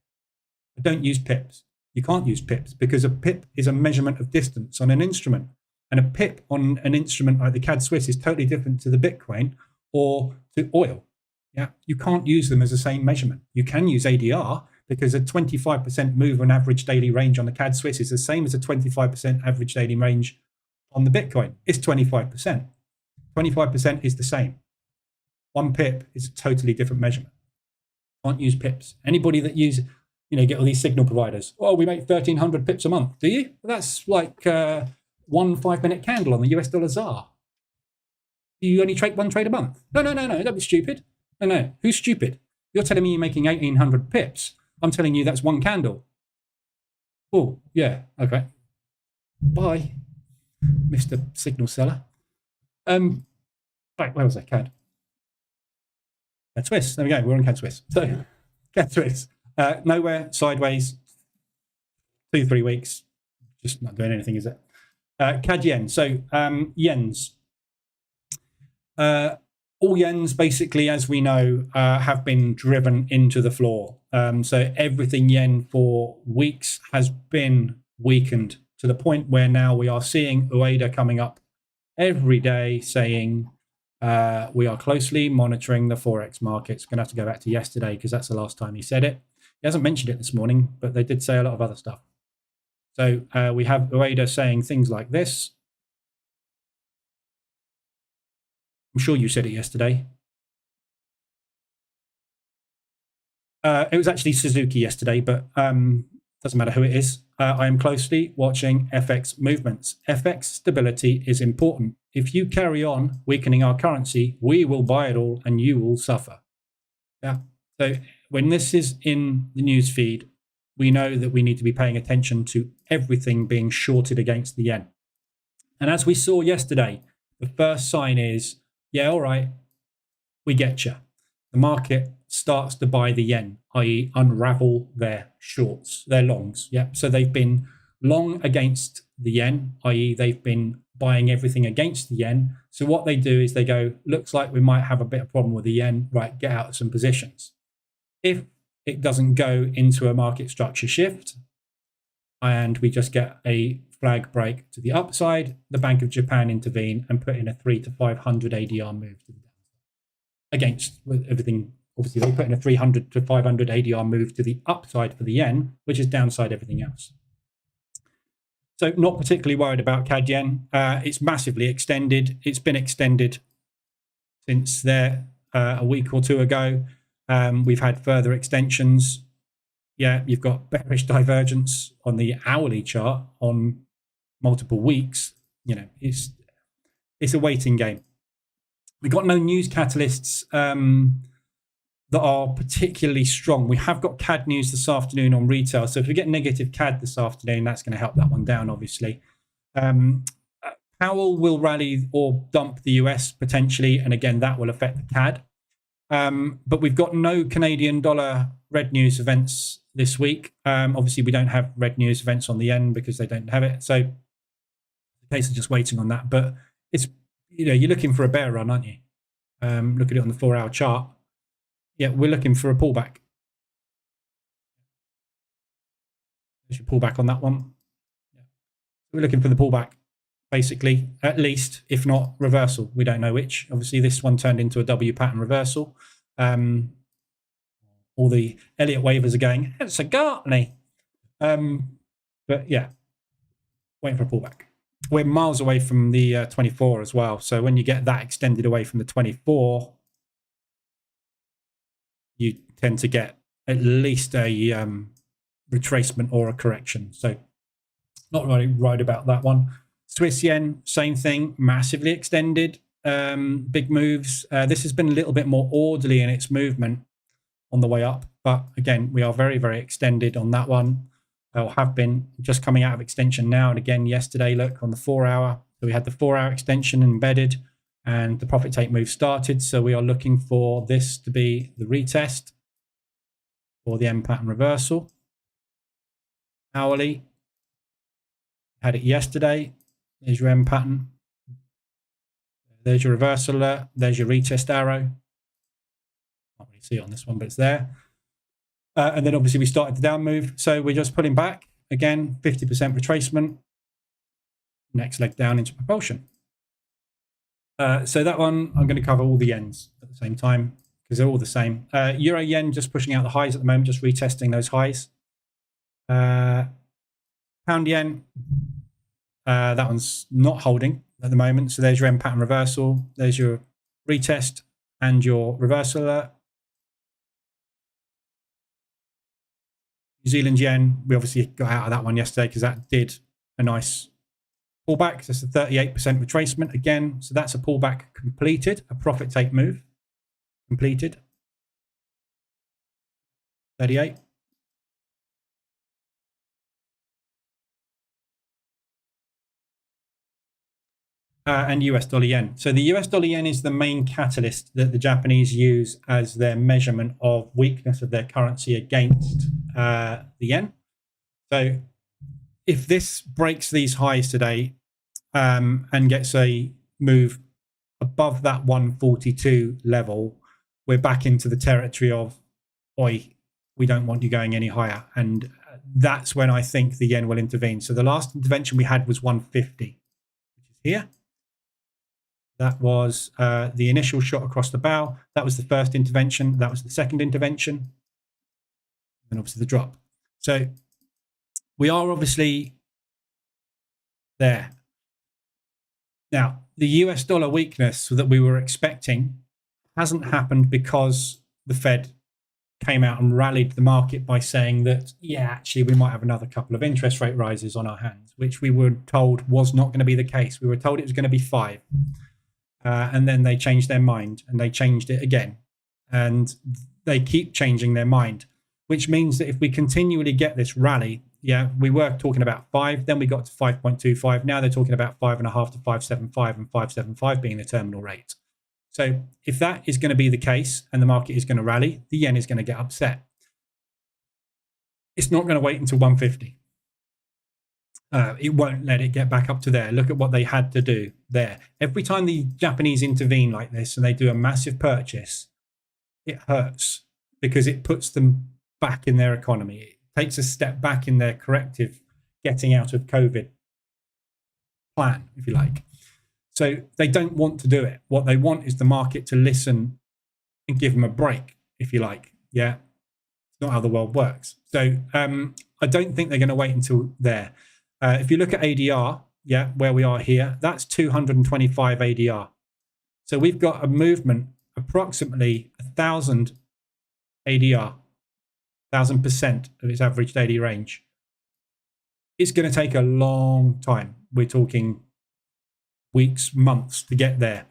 I don't use pips. You can't use pips because a pip is a measurement of distance on an instrument. And a pip on an instrument like the CAD Swiss is totally different to the Bitcoin or to oil. Yeah, you can't use them as the same measurement. You can use ADR because a 25% move on average daily range on the CAD Swiss is the same as a 25% average daily range on the Bitcoin. It's 25%. 25% is the same. 1 pip is a totally different measurement. Can't use pips. Anybody that uses, get all these signal providers. Oh, we make 1,300 pips a month. Do you? That's like one 5-minute candle on the US dollar ZAR. You only trade one trade a month. No, don't be stupid. No. Who's stupid? You're telling me you're making 1,800 pips. I'm telling you that's one candle. Oh, yeah, okay. Bye, Mr. Signal Seller. Right, where was I? CAD Swiss. There we go. We're on CAD Swiss. So, CAD Swiss. Nowhere, sideways, 2-3 weeks. Just not doing anything, is it? CAD yen. So, yens. All yens, basically, as we know, have been driven into the floor. So everything yen for weeks has been weakened to the point where now we are seeing Ueda coming up every day saying we are closely monitoring the Forex markets. Going to have to go back to yesterday because that's the last time he said it. He hasn't mentioned it this morning, but they did say a lot of other stuff. So we have Ueda saying things like this. I'm sure you said it yesterday. It was actually Suzuki yesterday, but doesn't matter who it is. I am closely watching FX movements. FX stability is important. If you carry on weakening our currency, we will buy it all and you will suffer. Yeah. So when this is in the news feed, we know that we need to be paying attention to everything being shorted against the yen. And as we saw yesterday, the first sign is, yeah, all right, we get you. The market starts to buy the yen, i.e. unravel their shorts, their longs. Yeah. So they've been long against the yen, i.e. they've been buying everything against the yen. So what they do is they go, looks like we might have a bit of problem with the yen, right, get out of some positions. If it doesn't go into a market structure shift and we just get a flag break to the upside, the Bank of Japan intervene and put in a 300 to 500 ADR move to the downside. Against with everything, obviously they put in a 300 to 500 ADR move to the upside for the yen, which is downside everything else. So not particularly worried about CAD yen. It's massively extended. It's been extended since there a week or two ago. We've had further extensions. Yeah, you've got bearish divergence on the hourly chart on multiple weeks. You know, it's a waiting game. We've got no news catalysts that are particularly strong. We have got CAD news this afternoon on retail. So if we get negative CAD this afternoon, that's going to help that one down, obviously. Powell will rally or dump the US potentially. And again, that will affect the CAD. But we've got no Canadian dollar red news events this week. Obviously, we don't have red news events on the yen because they don't have it. So the case is just waiting on that. But it's, you know, you're looking for a bear run, aren't you? Look at it on the 4-hour chart. Yeah, we're looking for a pullback. There's your pullback on that one. Yeah. We're looking for the pullback, basically, at least, if not reversal. We don't know which. Obviously, this one turned into a W pattern reversal. All the Elliott waivers are going, it's a Gartney. But yeah, waiting for a pullback. We're miles away from the 24 as well. So when you get that extended away from the 24, you tend to get at least a retracement or a correction. So not really right about that one. Swiss yen, same thing, massively extended, big moves. This has been a little bit more orderly in its movement on the way up. But again, we are very, very extended on that one. Or have been just coming out of extension now. And again, yesterday, look, on the 4-hour. So we had the 4-hour extension embedded and the profit take move started. So we are looking for this to be the retest for the M pattern reversal. Hourly, had it yesterday. There's your M pattern. There's your reversal alert. There's your retest arrow. Can't really see it on this one, but it's there. And then obviously we started the down move. So we're just pulling back. Again, 50% retracement. Next leg down into propulsion. So that one, I'm going to cover all the yens at the same time because they're all the same. Euro yen just pushing out the highs at the moment, just retesting those highs. Pound yen, that one's not holding at the moment. So there's your M pattern reversal. There's your retest and your reversal alert. New Zealand yen, we obviously got out of that one yesterday because that did a nice pullback. So it's a 38% retracement again. So that's a pullback completed, a profit take move completed. 38. And US dollar yen. So the US dollar yen is the main catalyst that the Japanese use as their measurement of weakness of their currency against the yen. So if this breaks these highs today and gets a move above that 142 level, we're back into the territory of, oi, we don't want you going any higher. And that's when I think the yen will intervene. So the last intervention we had was 150, which is here. That was the initial shot across the bow. That was the first intervention. That was the second intervention. And obviously the drop. So we are obviously there. Now, the US dollar weakness that we were expecting hasn't happened because the Fed came out and rallied the market by saying that, yeah, actually, we might have another couple of interest rate rises on our hands, which we were told was not going to be the case. We were told it was going to be 5. And then they changed their mind and they changed it again. And they keep changing their mind, which means that if we continually get this rally, yeah, we were talking about 5, then we got to 5.25. Now they're talking about 5.5 to 5.75 and 5.75 being the terminal rate. So if that is going to be the case and the market is going to rally, the yen is going to get upset. It's not going to wait until 150. It won't let it get back up to there. Look at what they had to do there. Every time the Japanese intervene like this and they do a massive purchase, it hurts because it puts them back in their economy. It takes a step back in their corrective getting out of COVID plan, if you like. So they don't want to do it. What they want is the market to listen and give them a break, if you like. Yeah, it's not how the world works. So I don't think they're going to wait until there. If you look at ADR, yeah, where we are here, that's 225 ADR. So we've got a movement approximately 1,000 ADR, 1,000% of its average daily range. It's going to take a long time. We're talking weeks, months to get there.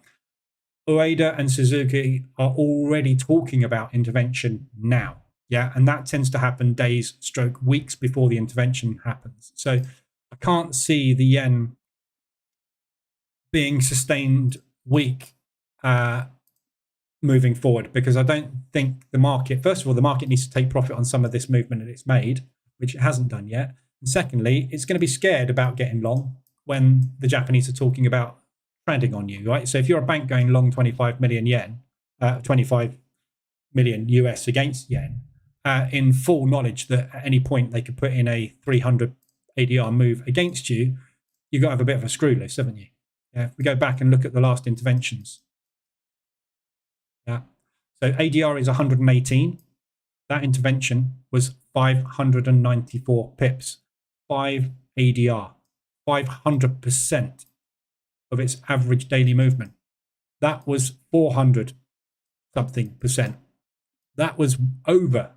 Ueda and Suzuki are already talking about intervention now. Yeah, and that tends to happen days, stroke weeks before the intervention happens. So I can't see the yen being sustained weak moving forward, because I don't think the market, first of all, the market needs to take profit on some of this movement that it's made, which it hasn't done yet. And secondly, it's going to be scared about getting long when the Japanese are talking about trending on you, right? So if you're a bank going long 25 million yen, 25 million US against yen, in full knowledge that at any point they could put in a 300 ADR move against you, you've got to have a bit of a screw loose, haven't you? Yeah, if we go back and look at the last interventions. Yeah. So ADR is 118. That intervention was 594 pips. 5 ADR. 500% of its average daily movement. That was 400 something percent. That was over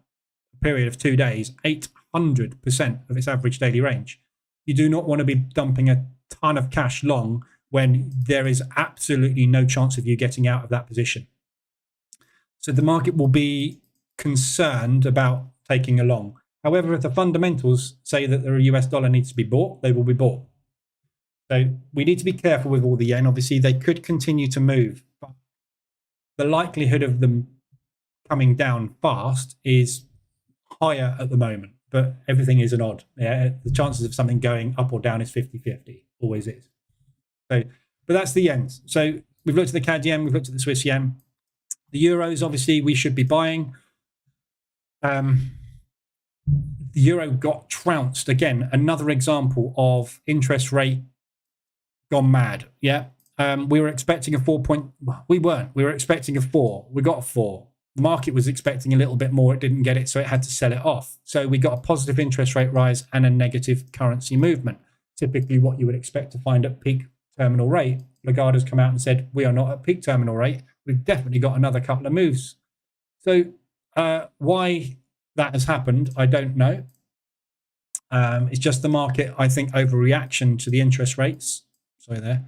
a period of 2 days, 800% of its average daily range. You do not want to be dumping a ton of cash long when there is absolutely no chance of you getting out of that position. So the market will be concerned about taking a long. However, if the fundamentals say that the US dollar needs to be bought, they will be bought. So we need to be careful with all the yen. Obviously, they could continue to move, but the likelihood of them coming down fast is higher at the moment, but everything is an odd. Yeah, the chances of something going up or down is 50-50, always is. So, but that's the yens. So we've looked at the CAD yen, we've looked at the Swiss yen. The euros, obviously, we should be buying. The euro got trounced again. Another example of interest rate gone mad. Yeah. We were expecting a 4 point. We weren't. We were expecting a 4. We got a 4. The market was expecting a little bit more. It didn't get it, so it had to sell it off. So we got a positive interest rate rise and a negative currency movement. Typically what you would expect to find at peak terminal rate. Lagarde has come out and said, we are not at peak terminal rate. We've definitely got another couple of moves. So why that has happened, I don't know. It's just the market, I think, overreaction to the interest rates sorry there.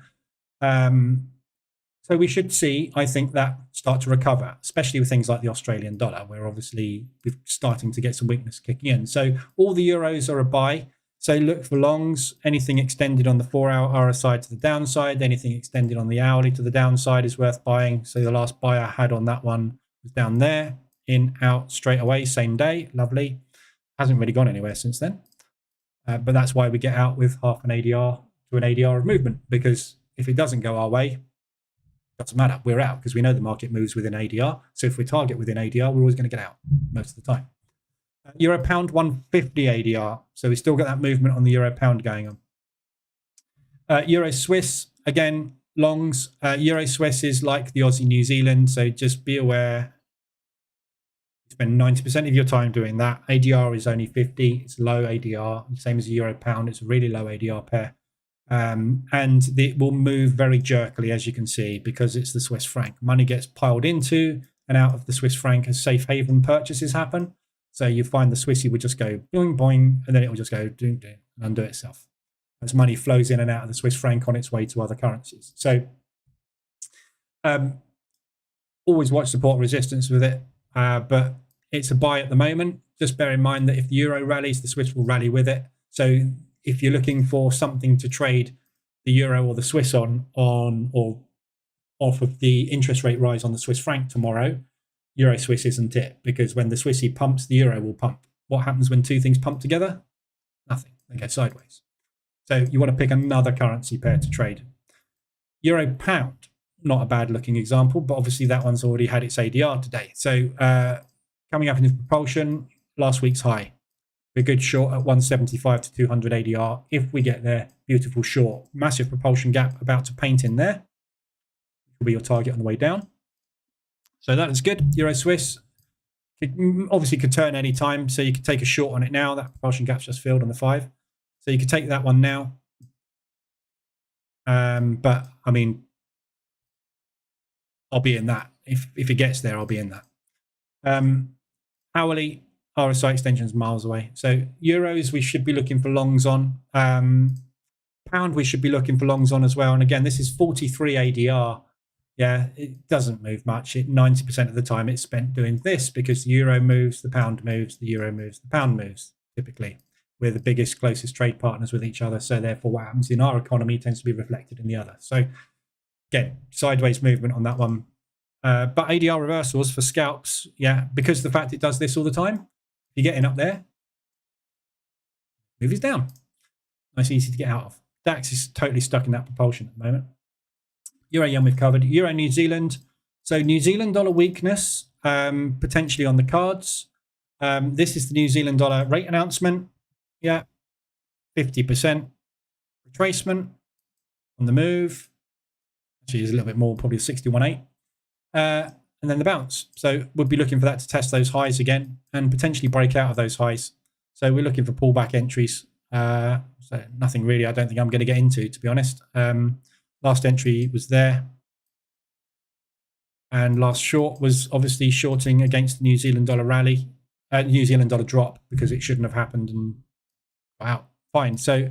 So we should see, I think, that start to recover, especially with things like the Australian dollar, where obviously we're starting to get some weakness kicking in. So all the euros are a buy. So look for longs, anything extended on the 4-hour RSI to the downside, anything extended on the hourly to the downside is worth buying. So the last buy I had on that one was down there, in, out, straight away, same day. Lovely. Hasn't really gone anywhere since then. But that's why we get out with half an ADR to an ADR of movement, because if it doesn't go our way, doesn't matter, we're out, because we know the market moves within ADR. So if we target within ADR, we're always going to get out most of the time. Euro pound 150 ADR, so we still got that movement on the euro pound going on. Euro Swiss, again, longs. Euro Swiss is like the Aussie New Zealand, so just be aware. Spend 90% of your time doing that. ADR is only 50, it's low ADR, same as a euro pound, it's a really low ADR pair. And it will move very jerkily, as you can see, because it's the Swiss franc. Money gets piled into and out of the Swiss franc as safe haven purchases happen. So you find the Swissy would just go boing, boing, and then it will just go doing, doing, and undo itself as money flows in and out of the Swiss franc on its way to other currencies. So always watch support resistance with it, but it's a buy at the moment. Just bear in mind that if the euro rallies, the Swiss will rally with it. So if you're looking for something to trade the euro or the Swiss on or off of the interest rate rise on the Swiss franc tomorrow, euro Swiss isn't it, because when the Swissy pumps, the euro will pump. What happens when two things pump together? Nothing. They go sideways. So you want to pick another currency pair to trade. Euro pound, not a bad looking example, but obviously that one's already had its ADR today. So coming up into propulsion, last week's high. A good short at 175 to 200 ADR. If we get there, beautiful short. Massive propulsion gap about to paint in there. Will be your target on the way down. So that is good. Euro Swiss obviously could turn any time, so you could take a short on it now. That propulsion gap's just filled on the 5, so you could take that one now. But I mean, I'll be in that if it gets there. I'll be in that. Hourly RSI extensions miles away. So euros we should be looking for longs on. Pound we should be looking for longs on as well. And again, this is 43 ADR. Yeah, it doesn't move much. 90% of the time it's spent doing this, because the euro moves, the pound moves, the euro moves, the pound moves. Typically, we're the biggest, closest trade partners with each other. So therefore, what happens in our economy tends to be reflected in the other. So again, sideways movement on that one. But ADR reversals for scalps, yeah, because of the fact it does this all the time. If you're getting up there, move is down. Nice and easy to get out of. DAX is totally stuck in that propulsion at the moment. Euro yen we've covered. Euro New Zealand. So New Zealand dollar weakness potentially on the cards. This is the New Zealand dollar rate announcement. Yeah, 50% retracement on the move. Actually, is a little bit more, probably 61.8. And then the bounce. So we'll be looking for that to test those highs again and potentially break out of those highs. So we're looking for pullback entries. So nothing really I don't think I'm going to get into, to be honest. Last entry was there. And last short was obviously shorting against the New Zealand dollar rally, New Zealand dollar drop, because it shouldn't have happened. And wow, fine. So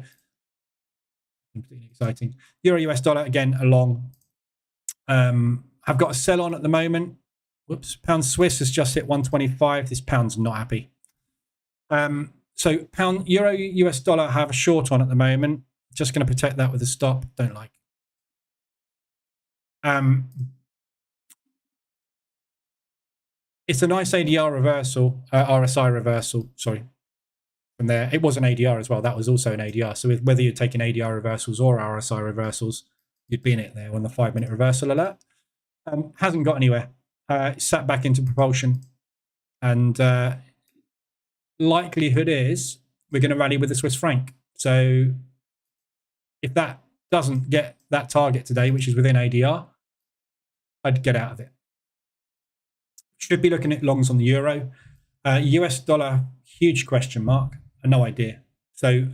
particularly exciting. Euro US dollar, again, along. I've got a sell on at the moment. Whoops, pound Swiss has just hit 125. This pound's not happy. So pound, euro, US dollar have a short on at the moment. Just going to protect that with a stop. Don't like. It's a nice ADR reversal, RSI reversal. Sorry, from there. It was an ADR as well. That was also an ADR. So whether you're taking ADR reversals or RSI reversals, you'd be in it there on the 5-minute reversal alert. Hasn't got anywhere. Sat back into propulsion, and likelihood is we're going to rally with the Swiss franc. So if that doesn't get that target today, which is within ADR, I'd get out of it. Should be looking at longs on the euro. US dollar, huge question mark. No idea. So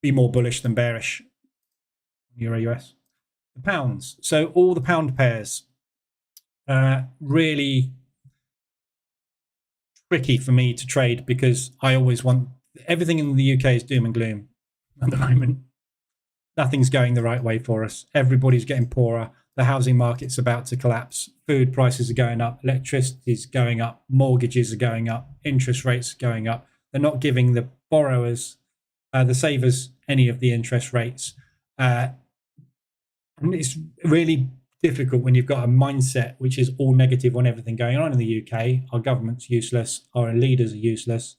be more bullish than bearish. Euro US. The pounds. So all the pound pairs, really tricky for me to trade, because I always want everything in the UK is doom and gloom at the moment. nothing's going the right way for us. Everybody's getting poorer. The housing market's about to collapse. Food prices are going up. Electricity is going up. Mortgages are going up. Interest rates are going up. They're not giving the borrowers, the savers, any of the interest rates. And it's really difficult when you've got a mindset which is all negative on everything going on in the UK. Our government's useless. Our leaders are useless,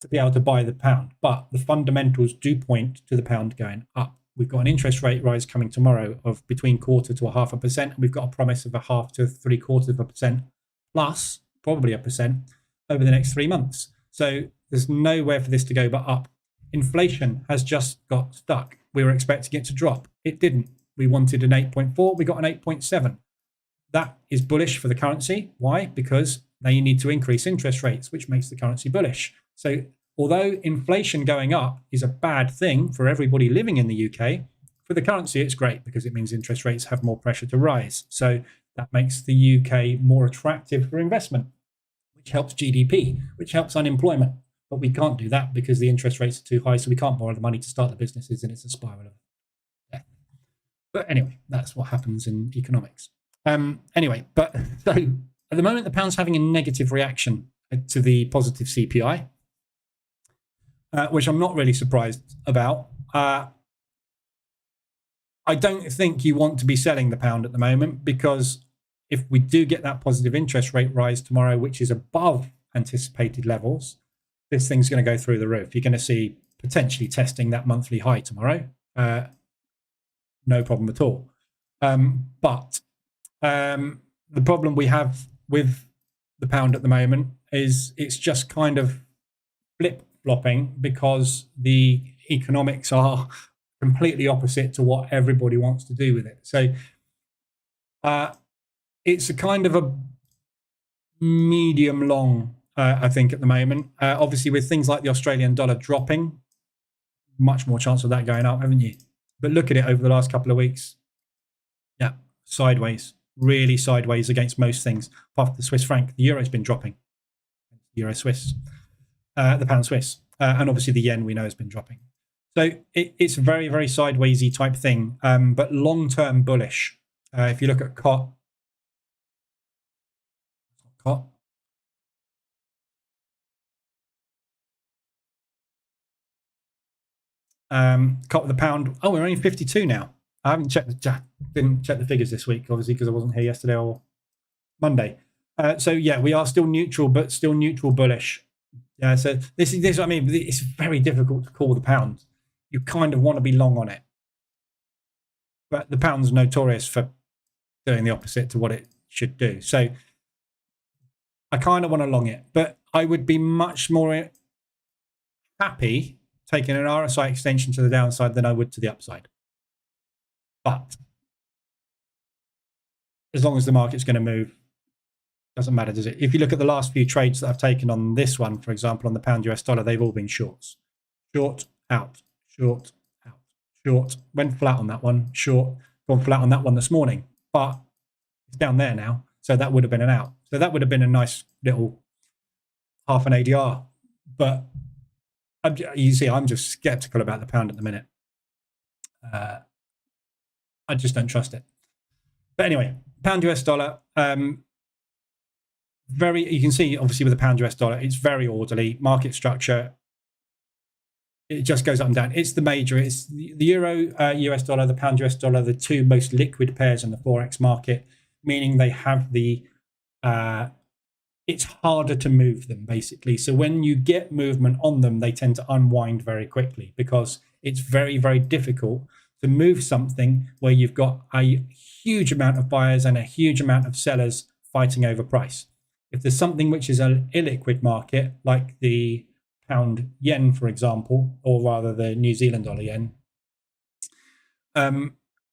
to be able to buy the pound. But the fundamentals do point to the pound going up. We've got an interest rate rise coming tomorrow of between 0.25% to 0.5%. And we've got a promise of 0.5% to 0.75% plus probably 1% over the next 3 months. So there's nowhere for this to go but up. Inflation has just got stuck. We were expecting it to drop. It didn't. We wanted an 8.4. We got an 8.7. That is bullish for the currency. Why? Because they need to increase interest rates, which makes the currency bullish. So although inflation going up is a bad thing for everybody living in the UK, for the currency, it's great because it means interest rates have more pressure to rise. So that makes the UK more attractive for investment, which helps GDP, which helps unemployment. But we can't do that because the interest rates are too high, so we can't borrow the money to start the businesses, and it's a spiral of death. But anyway, that's what happens in economics. Anyway, but so at the moment, the pound's having a negative reaction to the positive CPI, which I'm not really surprised about. I don't think you want to be selling the pound at the moment, because if we do get that positive interest rate rise tomorrow, which is above anticipated levels, this thing's going to go through the roof. You're going to see potentially testing that monthly high tomorrow. No problem at all. But the problem we have with the pound at the moment is it's just kind of flip-flopping, because the economics are completely opposite to what everybody wants to do with it. So it's a kind of a medium long, I think, at the moment. Obviously, with things like the Australian dollar dropping, much more chance of that going up, haven't you? But look at it over the last couple of weeks. Yeah, sideways, really sideways against most things. Apart from the Swiss franc, the euro's been dropping. Euro Swiss, the pound Swiss, and obviously the yen we know has been dropping. So it's a very, very sidewaysy type thing, but long-term bullish. If you look at COT, COT, COT with the pound. Oh, we're only 52 now. I haven't didn't check the figures this week, obviously, because I wasn't here yesterday or Monday. So yeah, we are still neutral, but still neutral bullish. Yeah, so this is. I mean, it's very difficult to call the pound. You kind of want to be long on it, but the pound's notorious for doing the opposite to what it should do. So I kind of want to long it, but I would be much more happy taking an RSI extension to the downside than I would to the upside. But as long as the market's going to move, doesn't matter, does it? If you look at the last few trades that I've taken on this one, for example, on the pound US dollar, they've all been shorts. Short, out, short, out, short. Went flat on that one, short, gone flat on that one this morning. But it's down there now, so that would have been an out. So that would have been a nice little half an ADR. But you see, I'm just skeptical about the pound at the minute. I just don't trust it. But anyway, pound US dollar, you can see obviously with the pound US dollar, it's very orderly market structure. It just goes up and down. It's the major, it's the euro US dollar, the pound US dollar, the two most liquid pairs in the Forex market, meaning they have the, it's harder to move them basically. So when you get movement on them, they tend to unwind very quickly, because it's very, very difficult to move something where you've got a huge amount of buyers and a huge amount of sellers fighting over price. If there's something which is an illiquid market, like the pound yen, for example, or rather the New Zealand dollar yen,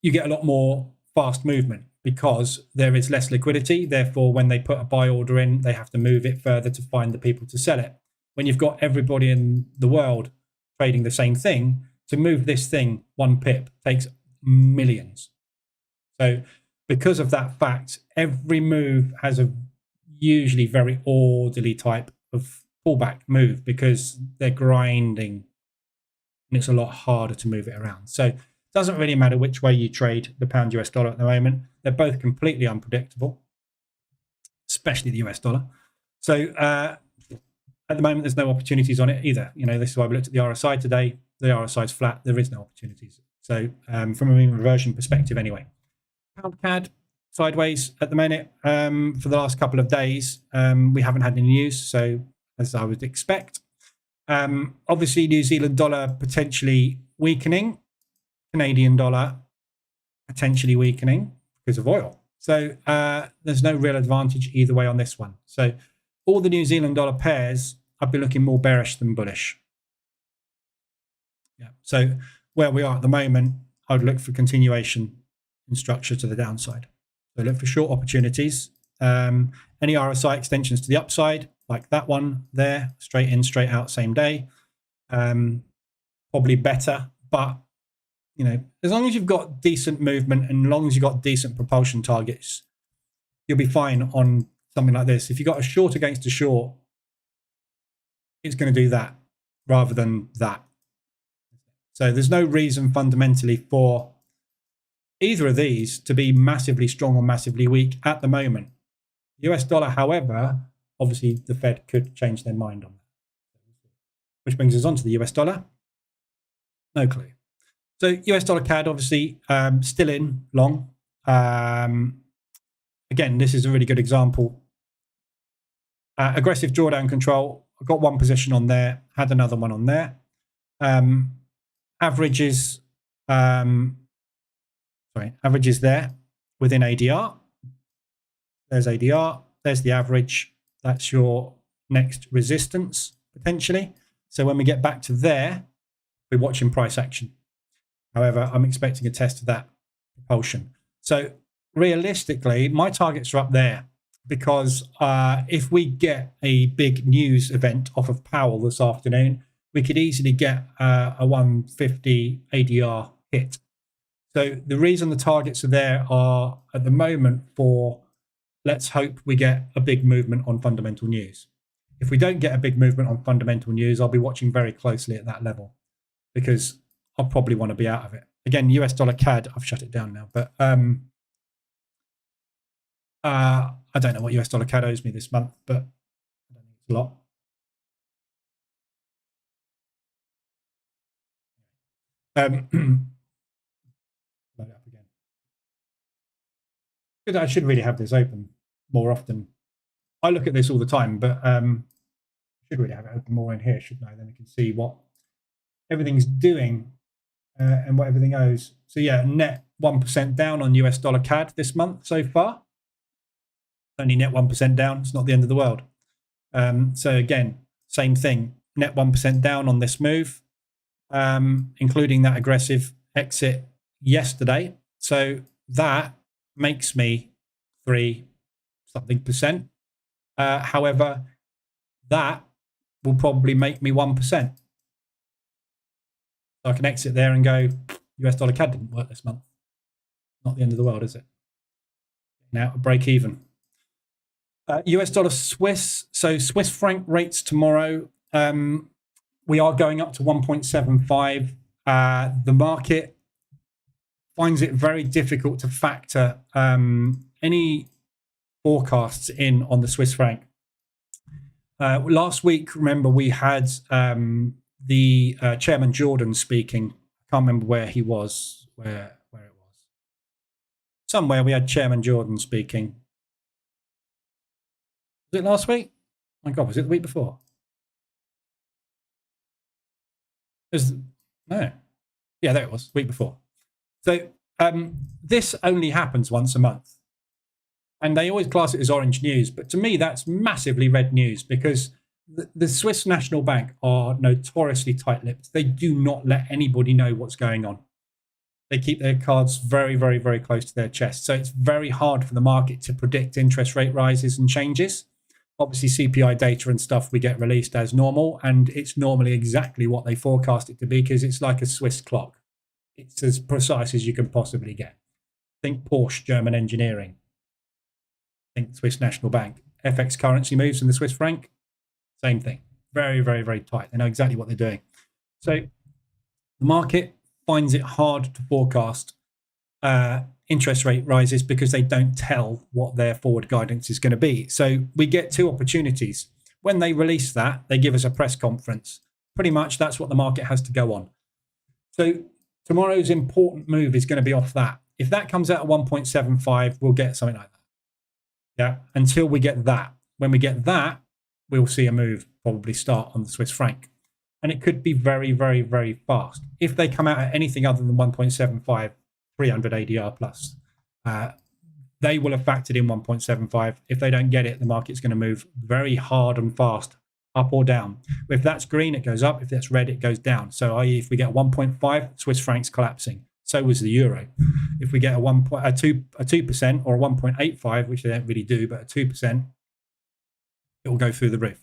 you get a lot more fast movement because there is less liquidity. Therefore, when they put a buy order in, they have to move it further to find the people to sell it. When you've got everybody in the world trading the same thing, to move this thing 1 pip takes millions. So because of that fact, every move has a usually very orderly type of pullback move, because they're grinding and it's a lot harder to move it around. So Doesn't really matter which way you trade the pound US dollar at the moment. They're both completely unpredictable, especially the US dollar. So at the moment, there's no opportunities on it either. You know, this is why we looked at the RSI today. The RSI is flat. There is no opportunities. So from a mean reversion perspective anyway. Pound CAD, sideways at the minute. For the last couple of days, we haven't had any news. So as I would expect, obviously New Zealand dollar potentially weakening, Canadian dollar potentially weakening because of oil. So there's no real advantage either way on this one. So all the New Zealand dollar pairs, I'd be looking more bearish than bullish. Yeah. So where we are at the moment, I'd look for continuation in structure to the downside. So look for short opportunities. Any RSI extensions to the upside, like that one there, straight in, straight out, same day. Probably better, but you know, as long as you've got decent movement and as long as you've got decent propulsion targets, you'll be fine on something like this. If you've got a short against a short, it's going to do that rather than that. So there's no reason fundamentally for either of these to be massively strong or massively weak at the moment. US dollar, however, obviously the Fed could change their mind on that. Which brings us on to the US dollar. No clue. So US dollar CAD, obviously, still in long. Again, this is a really good example. Aggressive drawdown control. I've got one position on there, had another one on there. Averages there within ADR. There's ADR. There's the average. That's your next resistance, potentially. So when we get back to there, we're watching price action. However, I'm expecting a test of that propulsion. So realistically, my targets are up there because if we get a big news event off of Powell this afternoon, we could easily get a 150 ADR hit. So the reason the targets are there are at the moment for let's hope we get a big movement on fundamental news. If we don't get a big movement on fundamental news, I'll be watching very closely at that level because I'll probably want to be out of it. Again, US dollar CAD, I've shut it down now, but I don't know what US dollar CAD owes me this month, but I don't think it's a lot. Load it up again. I should really have this open more often. I look at this all the time, but should really have it open more in here, shouldn't I? Then we can see what everything's doing and what everything owes. So yeah, net 1% down on US dollar CAD this month so far. Only net 1% down. It's not the end of the world. So again, same thing. Net 1% down on this move, including that aggressive exit yesterday. So that makes me 3-something%. However, that will probably make me 1%. So I can exit there and go, US dollar CAD didn't work this month. Not the end of the world, is it? Now a break even. US dollar Swiss. So Swiss franc rates tomorrow. We are going up to 1.75. The market finds it very difficult to factor any forecasts in on the Swiss franc. Last week, remember, we had the Chairman Jordan speaking. I can't remember where he was, where it was. Somewhere we had Chairman Jordan speaking. Was it last week? Oh my God, was it the week before? No. Yeah, there it was, week before. So this only happens once a month. And they always class it as orange news. But to me, that's massively red news because the Swiss National Bank are notoriously tight-lipped. They do not let anybody know what's going on. They keep their cards very, very, very close to their chest. So it's very hard for the market to predict interest rate rises and changes. Obviously, CPI data and stuff we get released as normal, and it's normally exactly what they forecast it to be because it's like a Swiss clock. It's as precise as you can possibly get. Think Porsche, German engineering. Think Swiss National Bank. FX currency moves in the Swiss franc, same thing. Very, very, very tight. They know exactly what they're doing. So the market finds it hard to forecast interest rate rises because they don't tell what their forward guidance is going to be. So we get two opportunities. When they release that, they give us a press conference. Pretty much that's what the market has to go on. So tomorrow's important move is going to be off that. If that comes out at 1.75, we'll get something like that. Yeah, until we get that. When we get that, we'll see a move probably start on the Swiss franc. And it could be very, very, very fast. If they come out at anything other than 1.75, 300 ADR plus, they will have factored in 1.75. If they don't get it, the market's going to move very hard and fast, up or down. If that's green, it goes up. If that's red, it goes down. So i.e., if we get 1.5, Swiss franc's collapsing. So was the euro. If we get a 2% or a 1.85, which they don't really do, but a 2%, it will go through the roof.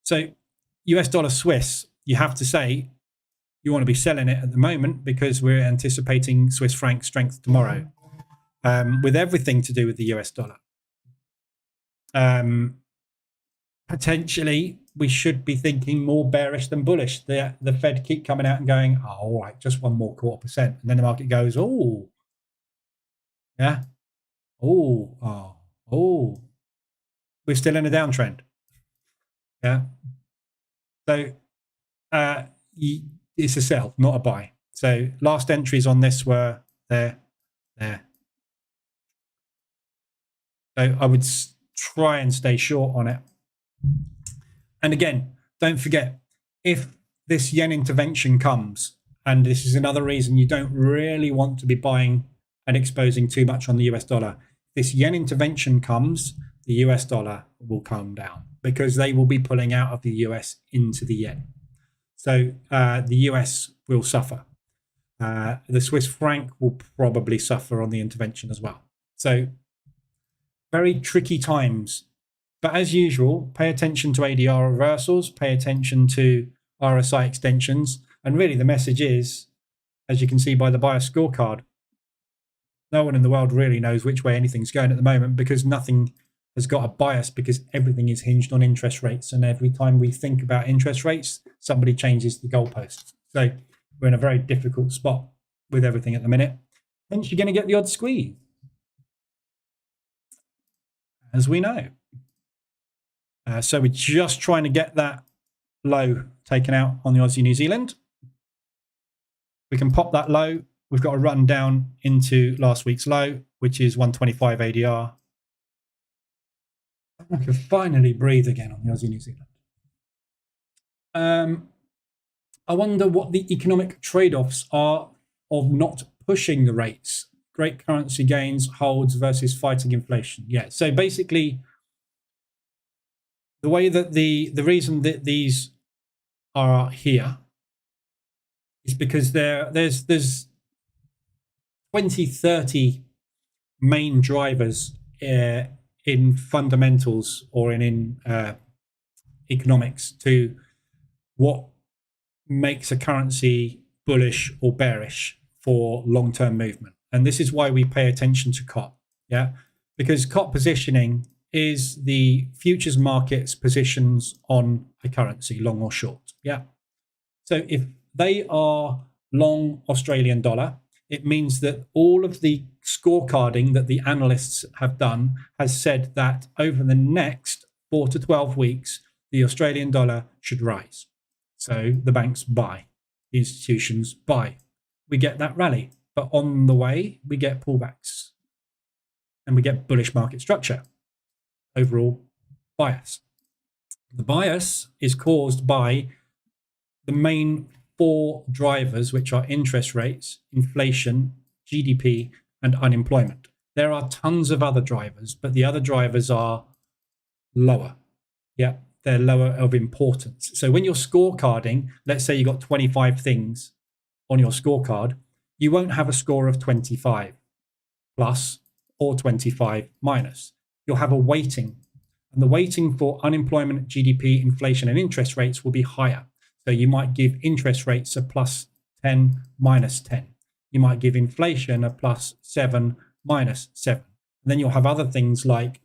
So US dollar Swiss, you have to say you want to be selling it at the moment because we're anticipating Swiss franc strength tomorrow, with everything to do with the US dollar. Potentially, we should be thinking more bearish than bullish. The Fed keep coming out and going, oh, all right, just 1 more 0.25%. And then the market goes, oh, yeah, oh, we're still in a downtrend. Yeah. So it's a sell, not a buy. So last entries on this were there. So I would try and stay short on it. And again, don't forget, if this yen intervention comes, and this is another reason you don't really want to be buying and exposing too much on the US dollar. If this yen intervention comes, the US dollar will calm down because they will be pulling out of the US into the yen. So the US will suffer. The Swiss franc will probably suffer on the intervention as well. So very tricky times. But as usual, pay attention to ADR reversals, pay attention to RSI extensions. And really the message is, as you can see by the bias scorecard, no one in the world really knows which way anything's going at the moment because nothing has got a bias because everything is hinged on interest rates. And every time we think about interest rates, somebody changes the goalposts. So we're in a very difficult spot with everything at the minute. Hence, you're going to get the odd squeeze, as we know. So we're just trying to get that low taken out on the Aussie New Zealand. We can pop that low. We've got to run down into last week's low, which is 125 ADR. I can finally breathe again on the Aussie New Zealand. I wonder what the economic trade-offs are of not pushing the rates. Great currency gains, holds versus fighting inflation. Yeah, so basically, the way that the reason that these are here is because there's 20, 30 main drivers in fundamentals or in economics to what makes a currency bullish or bearish for long-term movement. And this is why we pay attention to COT, yeah? Because COT positioning is the futures market's positions on a currency, long or short, yeah? So if they are long Australian dollar, it means that all of the scorecarding that the analysts have done has said that over the next 4 to 12 weeks, the Australian dollar should rise. So the banks buy, the institutions buy. We get that rally, but on the way, we get pullbacks and we get bullish market structure, overall bias. The bias is caused by the main 4 drivers, which are interest rates, inflation, GDP, and unemployment. There are tons of other drivers, but the other drivers are lower. Yeah, they're lower of importance. So when you're scorecarding, let's say you got 25 things on your scorecard, you won't have a score of 25 plus or 25 minus. You'll have a weighting, and the weighting for unemployment, GDP, inflation, and interest rates will be higher. So you might give interest rates a plus 10, minus 10. You might give inflation a plus 7, minus 7. And then you'll have other things like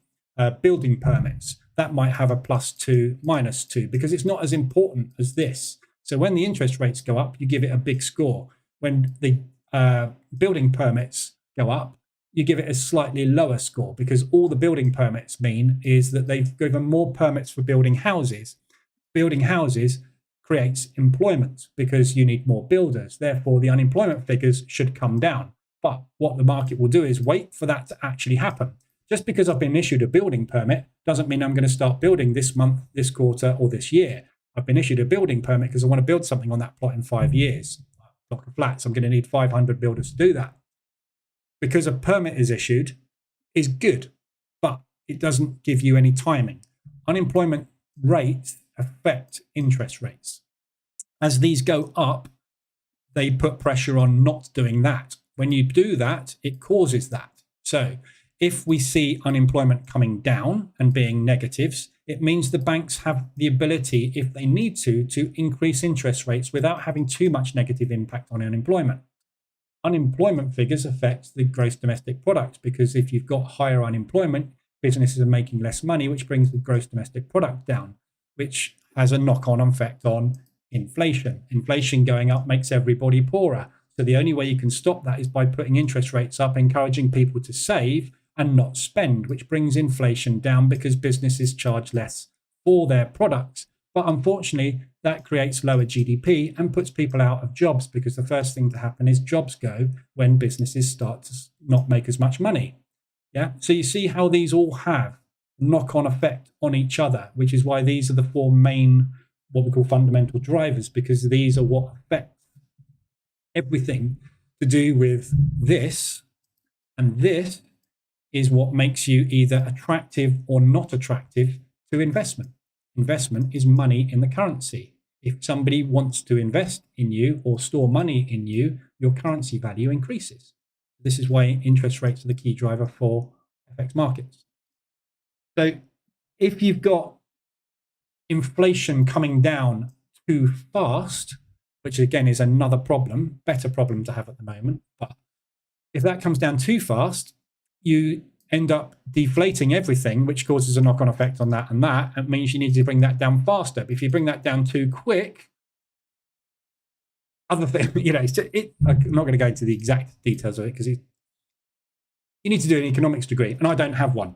building permits. That might have a plus 2, minus 2, because it's not as important as this. So when the interest rates go up, you give it a big score. when the building permits go up, you give it a slightly lower score, because all the building permits mean is that they've given more permits for building houses. Building houses creates employment because you need more builders. Therefore, the unemployment figures should come down. But what the market will do is wait for that to actually happen. Just because I've been issued a building permit doesn't mean I'm going to start building this month, this quarter, or this year. I've been issued a building permit because I want to build something on that plot in 5 years. Block of flats, I'm going to need 500 builders to do that. Because a permit is issued is good, but it doesn't give you any timing. Unemployment rates affect interest rates. As these go up, they put pressure on not doing that. When you do that, it causes that. So if we see unemployment coming down and being negatives, it means the banks have the ability, if they need to increase interest rates without having too much negative impact on unemployment. Unemployment figures affect the gross domestic product, because if you've got higher unemployment, businesses are making less money, which brings the gross domestic product down, which has a knock-on effect on inflation. Inflation going up makes everybody poorer. So the only way you can stop that is by putting interest rates up, encouraging people to save and not spend, which brings inflation down because businesses charge less for their products. But unfortunately, that creates lower GDP and puts people out of jobs, because the first thing to happen is jobs go when businesses start to not make as much money. Yeah. So you see how these all have knock-on effect on each other, which is why these are the four main, what we call fundamental drivers, because these are what affect everything to do with this. And this is what makes you either attractive or not attractive to investment. Investment is money in the currency. If somebody wants to invest in you or store money in you, your currency value increases. This is why interest rates are the key driver for FX markets. So if you've got inflation coming down too fast, which again is another problem, better problem to have at the moment, but if that comes down too fast, you end up deflating everything, which causes a knock-on effect on that and that. It means you need to bring that down faster. But if you bring that down too quick, other thing, I'm not going to go into the exact details of it, because you need to do an economics degree, and I don't have one.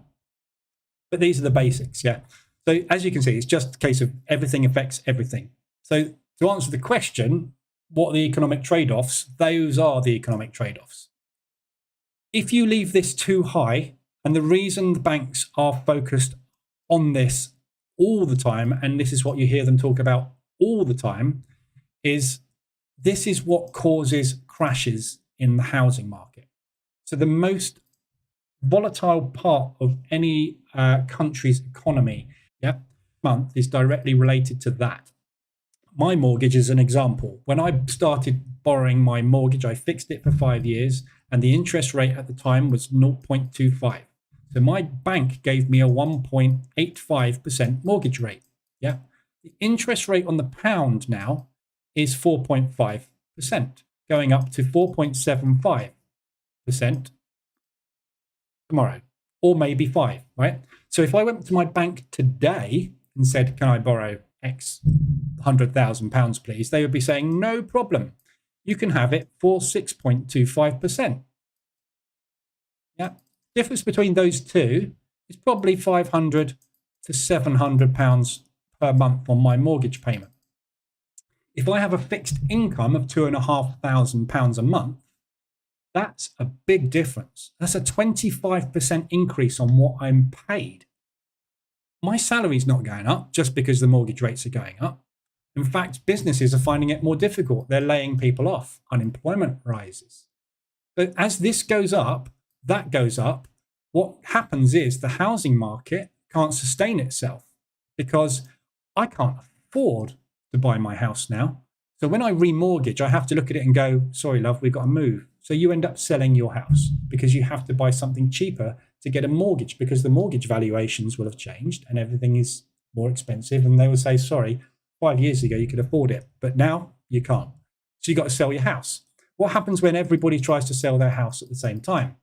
But these are the basics, yeah. So as you can see, it's just a case of everything affects everything. So to answer the question, what are the economic trade-offs? Those are the economic trade-offs. If you leave this too high, and the reason the banks are focused on this all the time, and this is what you hear them talk about all the time, is this is what causes crashes in the housing market. So the most volatile part of any country's economy, month, is directly related to that. My mortgage is an example. When I started borrowing my mortgage, I fixed it for 5 years, and the interest rate at the time was 0.25. So my bank gave me a 1.85% mortgage rate. Yeah. The interest rate on the pound now is 4.5%, going up to 4.75% tomorrow, or maybe 5, right? So if I went to my bank today and said, can I borrow X £100,000, please? They would be saying, no problem. You can have it for 6.25%. Yeah. Difference between those two is probably £500 to £700 per month on my mortgage payment. If I have a fixed income of £2,500 a month, that's a big difference. That's a 25% increase on what I'm paid. My salary's not going up just because the mortgage rates are going up. In fact, businesses are finding it more difficult. They're laying people off. Unemployment rises. But as this goes up, that goes up. What happens is the housing market can't sustain itself, because I can't afford to buy my house now. So when I remortgage, I have to look at it and go, sorry, love, we've got to move. So you end up selling your house because you have to buy something cheaper to get a mortgage, because the mortgage valuations will have changed and everything is more expensive. And they will say, sorry, 5 years ago you could afford it, but now you can't. So you've got to sell your house. What happens when everybody tries to sell their house at the same time?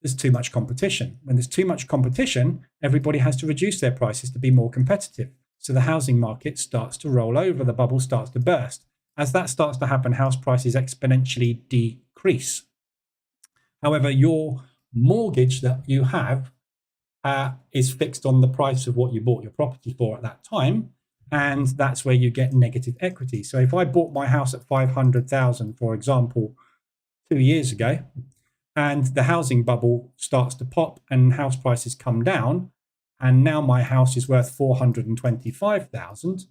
There's too much competition. When there's too much competition, everybody has to reduce their prices to be more competitive. So the housing market starts to roll over, the bubble starts to burst. As that starts to happen, house prices exponentially decrease. However, your mortgage that you have is fixed on the price of what you bought your property for at that time, and that's where you get negative equity. So if I bought my house at 500,000, for example, 2 years ago, and the housing bubble starts to pop and house prices come down, and now my house is worth 425,000,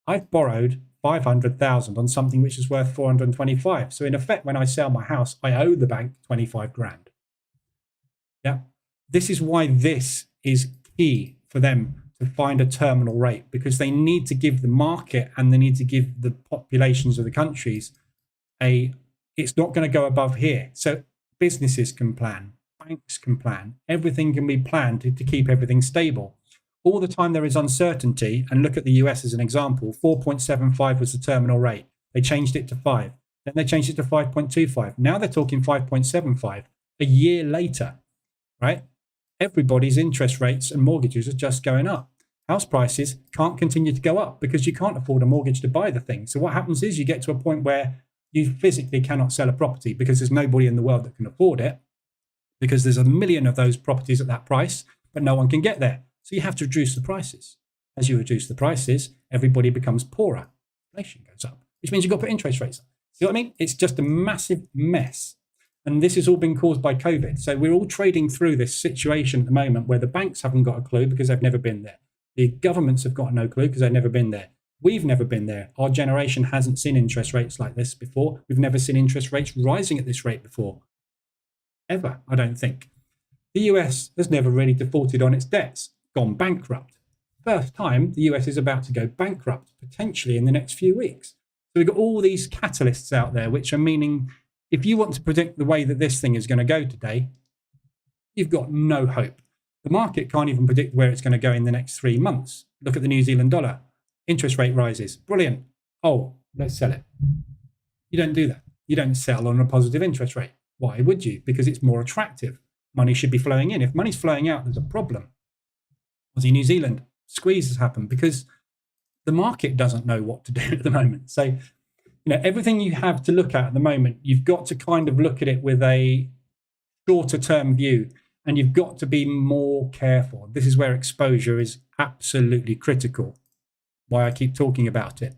I've borrowed 500,000 on something which is worth 425. So in effect, when I sell my house, I owe the bank 25 grand. Yeah. This is why this is key for them to find a terminal rate, because they need to give the market and they need to give the populations of the countries it's not going to go above here. So businesses can plan, banks can plan, everything can be planned to keep everything stable. All the time there is uncertainty, and look at the US as an example. 4.75 was the terminal rate. They changed it to 5. Then they changed it to 5.25. Now they're talking 5.75 a year later, right? Everybody's interest rates and mortgages are just going up. House prices can't continue to go up because you can't afford a mortgage to buy the thing. So what happens is you get to a point where you physically cannot sell a property because there's nobody in the world that can afford it, because there's a million of those properties at that price, but no one can get there. So you have to reduce the prices. As you reduce the prices, everybody becomes poorer. Inflation goes up, which means you've got to put interest rates up. See what I mean? It's just a massive mess. And this has all been caused by COVID. So we're all trading through this situation at the moment where the banks haven't got a clue because they've never been there. The governments have got no clue because they've never been there. We've never been there. Our generation hasn't seen interest rates like this before. We've never seen interest rates rising at this rate before. Ever, I don't think. The US has never really defaulted on its debts, gone bankrupt. First time the US is about to go bankrupt, potentially in the next few weeks. So we've got all these catalysts out there, which are meaning if you want to predict the way that this thing is going to go today, you've got no hope. The market can't even predict where it's going to go in the next 3 months. Look at the New Zealand dollar. Interest rate rises. Brilliant. Oh, let's sell it. You don't do that. You don't sell on a positive interest rate. Why would you? Because it's more attractive. Money should be flowing in. If money's flowing out, there's a problem. Aussie, New Zealand, squeeze has happened because the market doesn't know what to do at the moment. So, everything you have to look at the moment, you've got to kind of look at it with a shorter term view, and you've got to be more careful. This is where exposure is absolutely critical. Why I keep talking about it.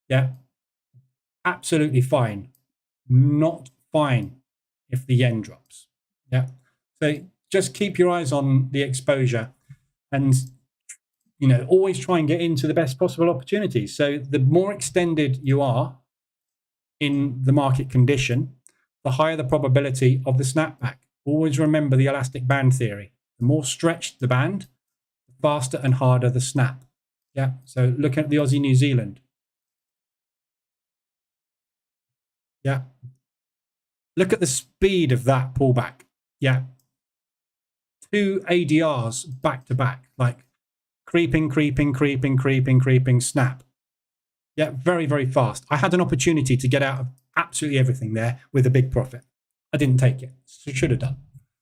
Yeah, absolutely fine. Not fine if the yen drops. Yeah, so just keep your eyes on the exposure and, always try and get into the best possible opportunities. So the more extended you are in the market condition, the higher the probability of the snapback. Always remember the elastic band theory. The more stretched the band, the faster and harder the snap. Yeah, so look at the Aussie New Zealand. Yeah. Look at the speed of that pullback. Yeah. 2 ADRs back to back, like creeping, snap. Yeah, very, very fast. I had an opportunity to get out of absolutely everything there with a big profit. I didn't take it. Should have done.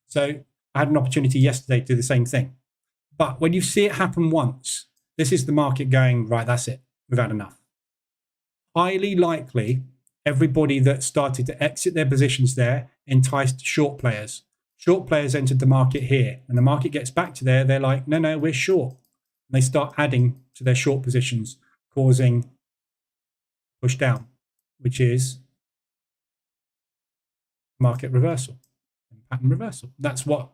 So I had an opportunity yesterday to do the same thing. But when you see it happen once, this is the market going, right, that's it. We've had enough. Highly likely, everybody that started to exit their positions there enticed short players. Short players entered the market here. When the market gets back to there, they're like, no, we're short. And they start adding to their short positions, causing push down, which is market reversal, pattern reversal. That's what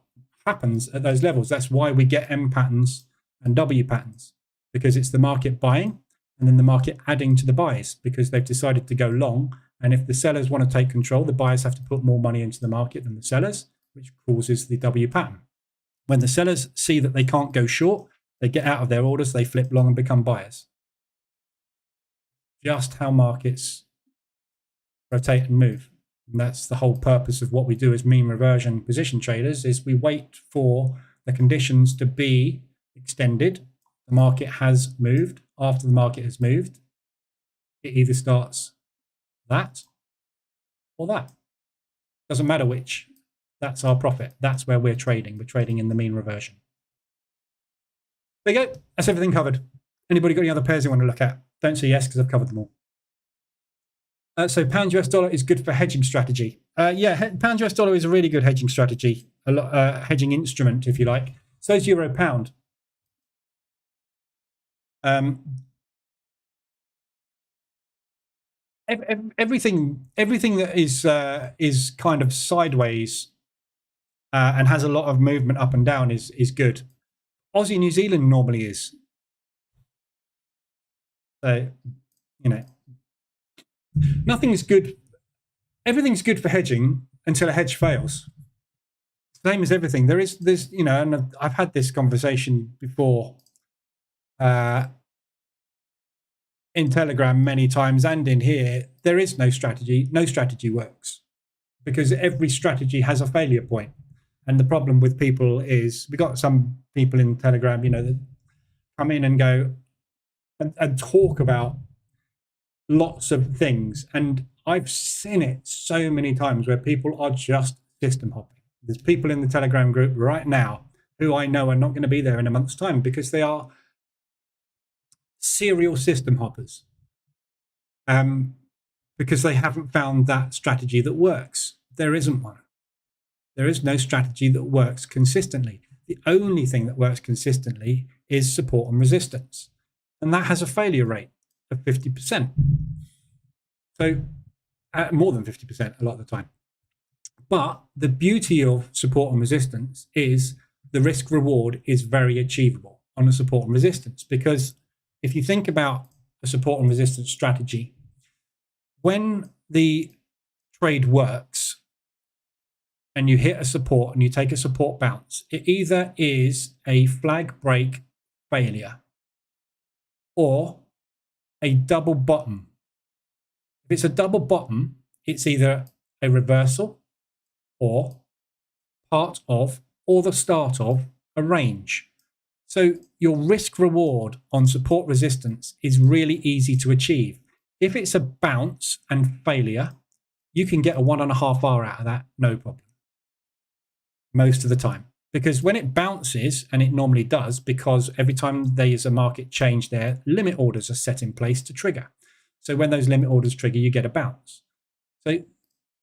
happens at those levels. That's why we get M patterns and W patterns, because it's the market buying and then the market adding to the buys because they've decided to go long. And if the sellers want to take control, the buyers have to put more money into the market than the sellers, which causes the W pattern. When the sellers see that they can't go short, they get out of their orders, they flip long and become buyers. Just how markets rotate and move. And that's the whole purpose of what we do as mean reversion position traders, is we wait for the conditions to be extended. The market has moved. After the market has moved, it either starts that or that. Doesn't matter which. That's our profit. That's where we're trading. We're trading in the mean reversion. There you go. That's everything covered. Anybody got any other pairs you want to look at? Don't say yes because I've covered them all. So pound US dollar is good for hedging strategy. Yeah, pound US dollar is a really good hedging strategy, hedging instrument, if you like. So is euro pound. Everything that is kind of sideways and has a lot of movement up and down is good. Aussie New Zealand normally is. So, you know, nothing's good. Everything's good for hedging until a hedge fails. Same as everything. There's, you know, and I've had this conversation before in Telegram many times and in here. There is no strategy. No strategy works because every strategy has a failure point. And the problem with people is we got some people in Telegram, you know, that come in and go and talk about lots of things. And I've seen it so many times where people are just system hopping. There's people in the Telegram group right now who I know are not going to be there in a month's time because they are serial system hoppers. Because they haven't found that strategy that works. There isn't one. There is no strategy that works consistently. The only thing that works consistently is support and resistance. And that has a failure rate of 50%. So more than 50% a lot of the time. But the beauty of support and resistance is the risk reward is very achievable on a support and resistance. Because if you think about a support and resistance strategy, when the trade works, and you hit a support and you take a support bounce, it either is a flag break failure or a double bottom. If it's a double bottom, it's either a reversal or part of or the start of a range. So your risk reward on support resistance is really easy to achieve. If it's a bounce and failure, you can get a 1.5 hour out of that, no problem. Most of the time, because when it bounces, and it normally does, because every time there is a market change there, limit orders are set in place to trigger. So when those limit orders trigger, you get a bounce. So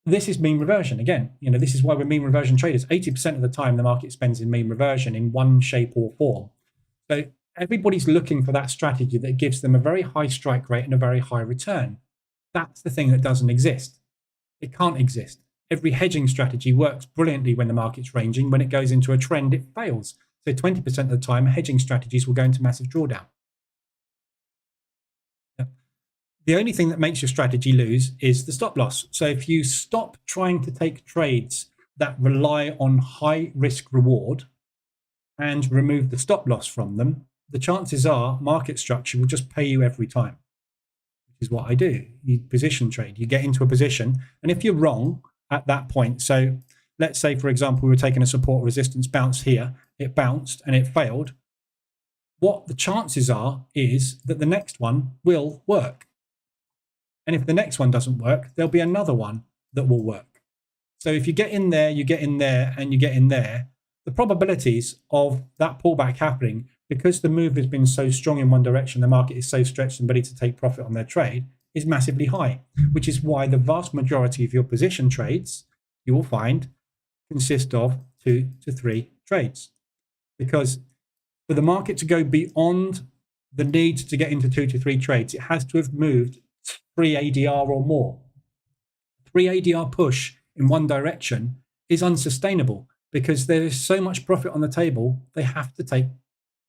this is mean reversion. Again, you know, this is why we're mean reversion traders. 80% of the time the market spends in mean reversion in one shape or form. So everybody's looking for that strategy that gives them a very high strike rate and a very high return. That's the thing that doesn't exist. It can't exist. Every hedging strategy works brilliantly when the market's ranging. When it goes into a trend, it fails. So 20% of the time, hedging strategies will go into massive drawdown. The only thing that makes your strategy lose is the stop loss. So if you stop trying to take trades that rely on high risk reward and remove the stop loss from them, the chances are market structure will just pay you every time, which is what I do. You position trade, you get into a position, and if you're wrong at that point, so let's say, for example, we were taking a support resistance bounce here, it bounced and it failed. What the chances are is that the next one will work. And if the next one doesn't work, there'll be another one that will work. So if you get in there, you get in there, and you get in there, the probabilities of that pullback happening, because the move has been so strong in one direction, the market is so stretched and ready to take profit on their trade, is massively high, which is why the vast majority of your position trades, you will find, consist of 2 to 3 trades. Because for the market to go beyond the need to get into 2 to 3 trades, it has to have moved 3 ADR or more. 3 ADR push in one direction is unsustainable because there is so much profit on the table, they have to take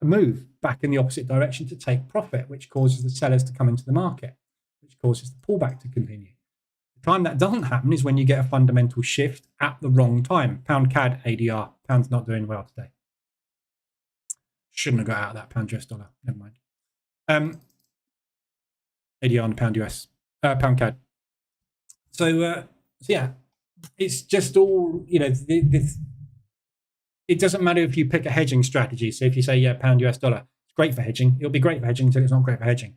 a move back in the opposite direction to take profit, which causes the sellers to come into the market, which causes the pullback to continue. The time that doesn't happen is when you get a fundamental shift at the wrong time. Pound CAD ADR, pound's not doing well today. Shouldn't have got out of that pound US dollar, never mind. ADR on the pound US, pound CAD. So yeah, it's just all, you know, it doesn't matter if you pick a hedging strategy. So if you say, yeah, pound US dollar, it's great for hedging. It'll be great for hedging until it's not great for hedging.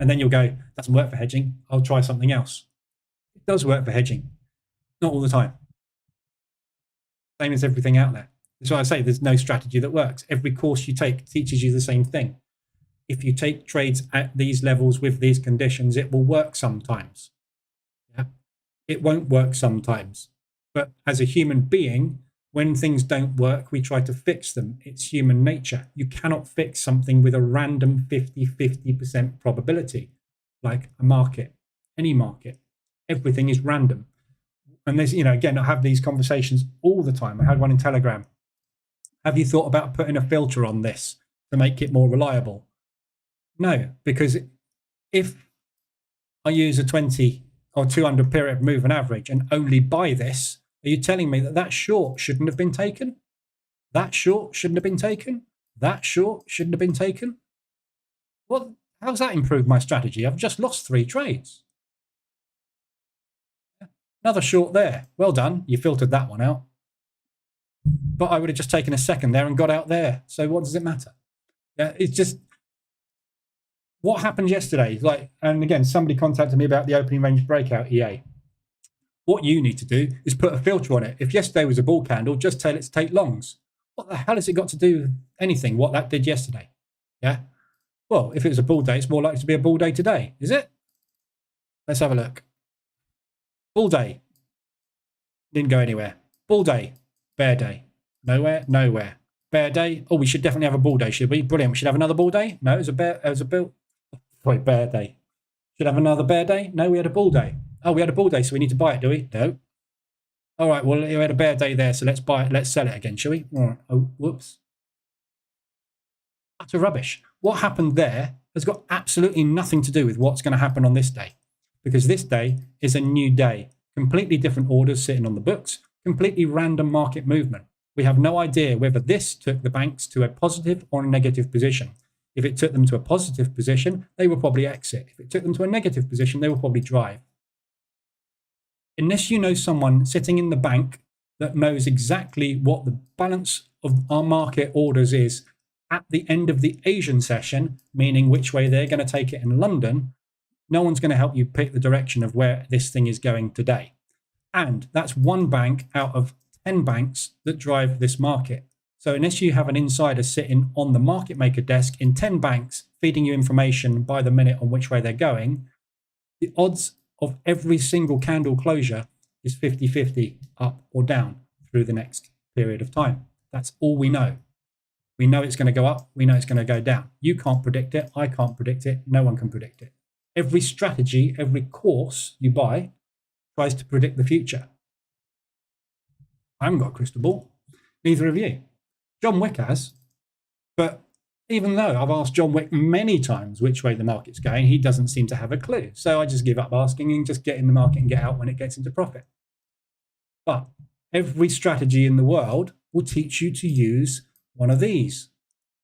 And then you'll go, doesn't work for hedging. I'll try something else. It does work for hedging. Not all the time. Same as everything out there. That's why I say there's no strategy that works. Every course you take teaches you the same thing. If you take trades at these levels with these conditions, it will work sometimes. It won't work sometimes. But as a human being, when things don't work, we try to fix them. It's human nature. You cannot fix something with a random 50% probability, like a market, any market. Everything is random. And there's, again, I have these conversations all the time. I had one in Telegram. Have you thought about putting a filter on this to make it more reliable? No, because if I use a 20 or 200 period moving average and only buy this, are you telling me that that short shouldn't have been taken? That short shouldn't have been taken? That short shouldn't have been taken? Well, how's that improved my strategy? I've just lost 3 trades. Another short there. Well done. You filtered that one out. But I would have just taken a second there and got out there. So what does it matter? Yeah, it's just what happened yesterday. And again, somebody contacted me about the opening range breakout EA. What you need to do is put a filter on it. If yesterday was a bull candle, just tell it to take longs. What the hell has it got to do with anything, what that did yesterday? Yeah. Well, if it was a bull day, it's more likely to be a bull day today, is it? Let's have a look. Bull day. Didn't go anywhere. Bull day. Bear day. Nowhere. Nowhere. Bear day. Oh, we should definitely have a bull day, should we? Brilliant. We should have another bull day. No, it was a bear. It was a bull. Wait, bear day. Should have another bear day. No, we had a bull day. Oh, we had a bull day, so we need to buy it, do we? No. All right. Well, we had a bear day there, so let's buy it. Let's sell it again, shall we? All right. Oh, whoops. Utter rubbish. What happened there has got absolutely nothing to do with what's going to happen on this day, because this day is a new day. Completely different orders sitting on the books, completely random market movement. We have no idea whether this took the banks to a positive or a negative position. If it took them to a positive position, they will probably exit. If it took them to a negative position, they will probably drive. Unless you know someone sitting in the bank that knows exactly what the balance of our market orders is at the end of the Asian session, meaning which way they're going to take it in London, no one's going to help you pick the direction of where this thing is going today. And that's one bank out of 10 banks that drive this market. So unless you have an insider sitting on the market maker desk in 10 banks feeding you information by the minute on which way they're going, the odds of every single candle closure is 50-50 up or down through the next period of time. That's all we know. We know it's going to go up. We know it's going to go down. You can't predict it. I can't predict it. No one can predict it. Every strategy, every course you buy tries to predict the future. I haven't got a crystal ball. Neither of you. John Wick has. But even though I've asked John Wick many times which way the market's going, he doesn't seem to have a clue. So I just give up asking and just get in the market and get out when it gets into profit. But every strategy in the world will teach you to use one of these.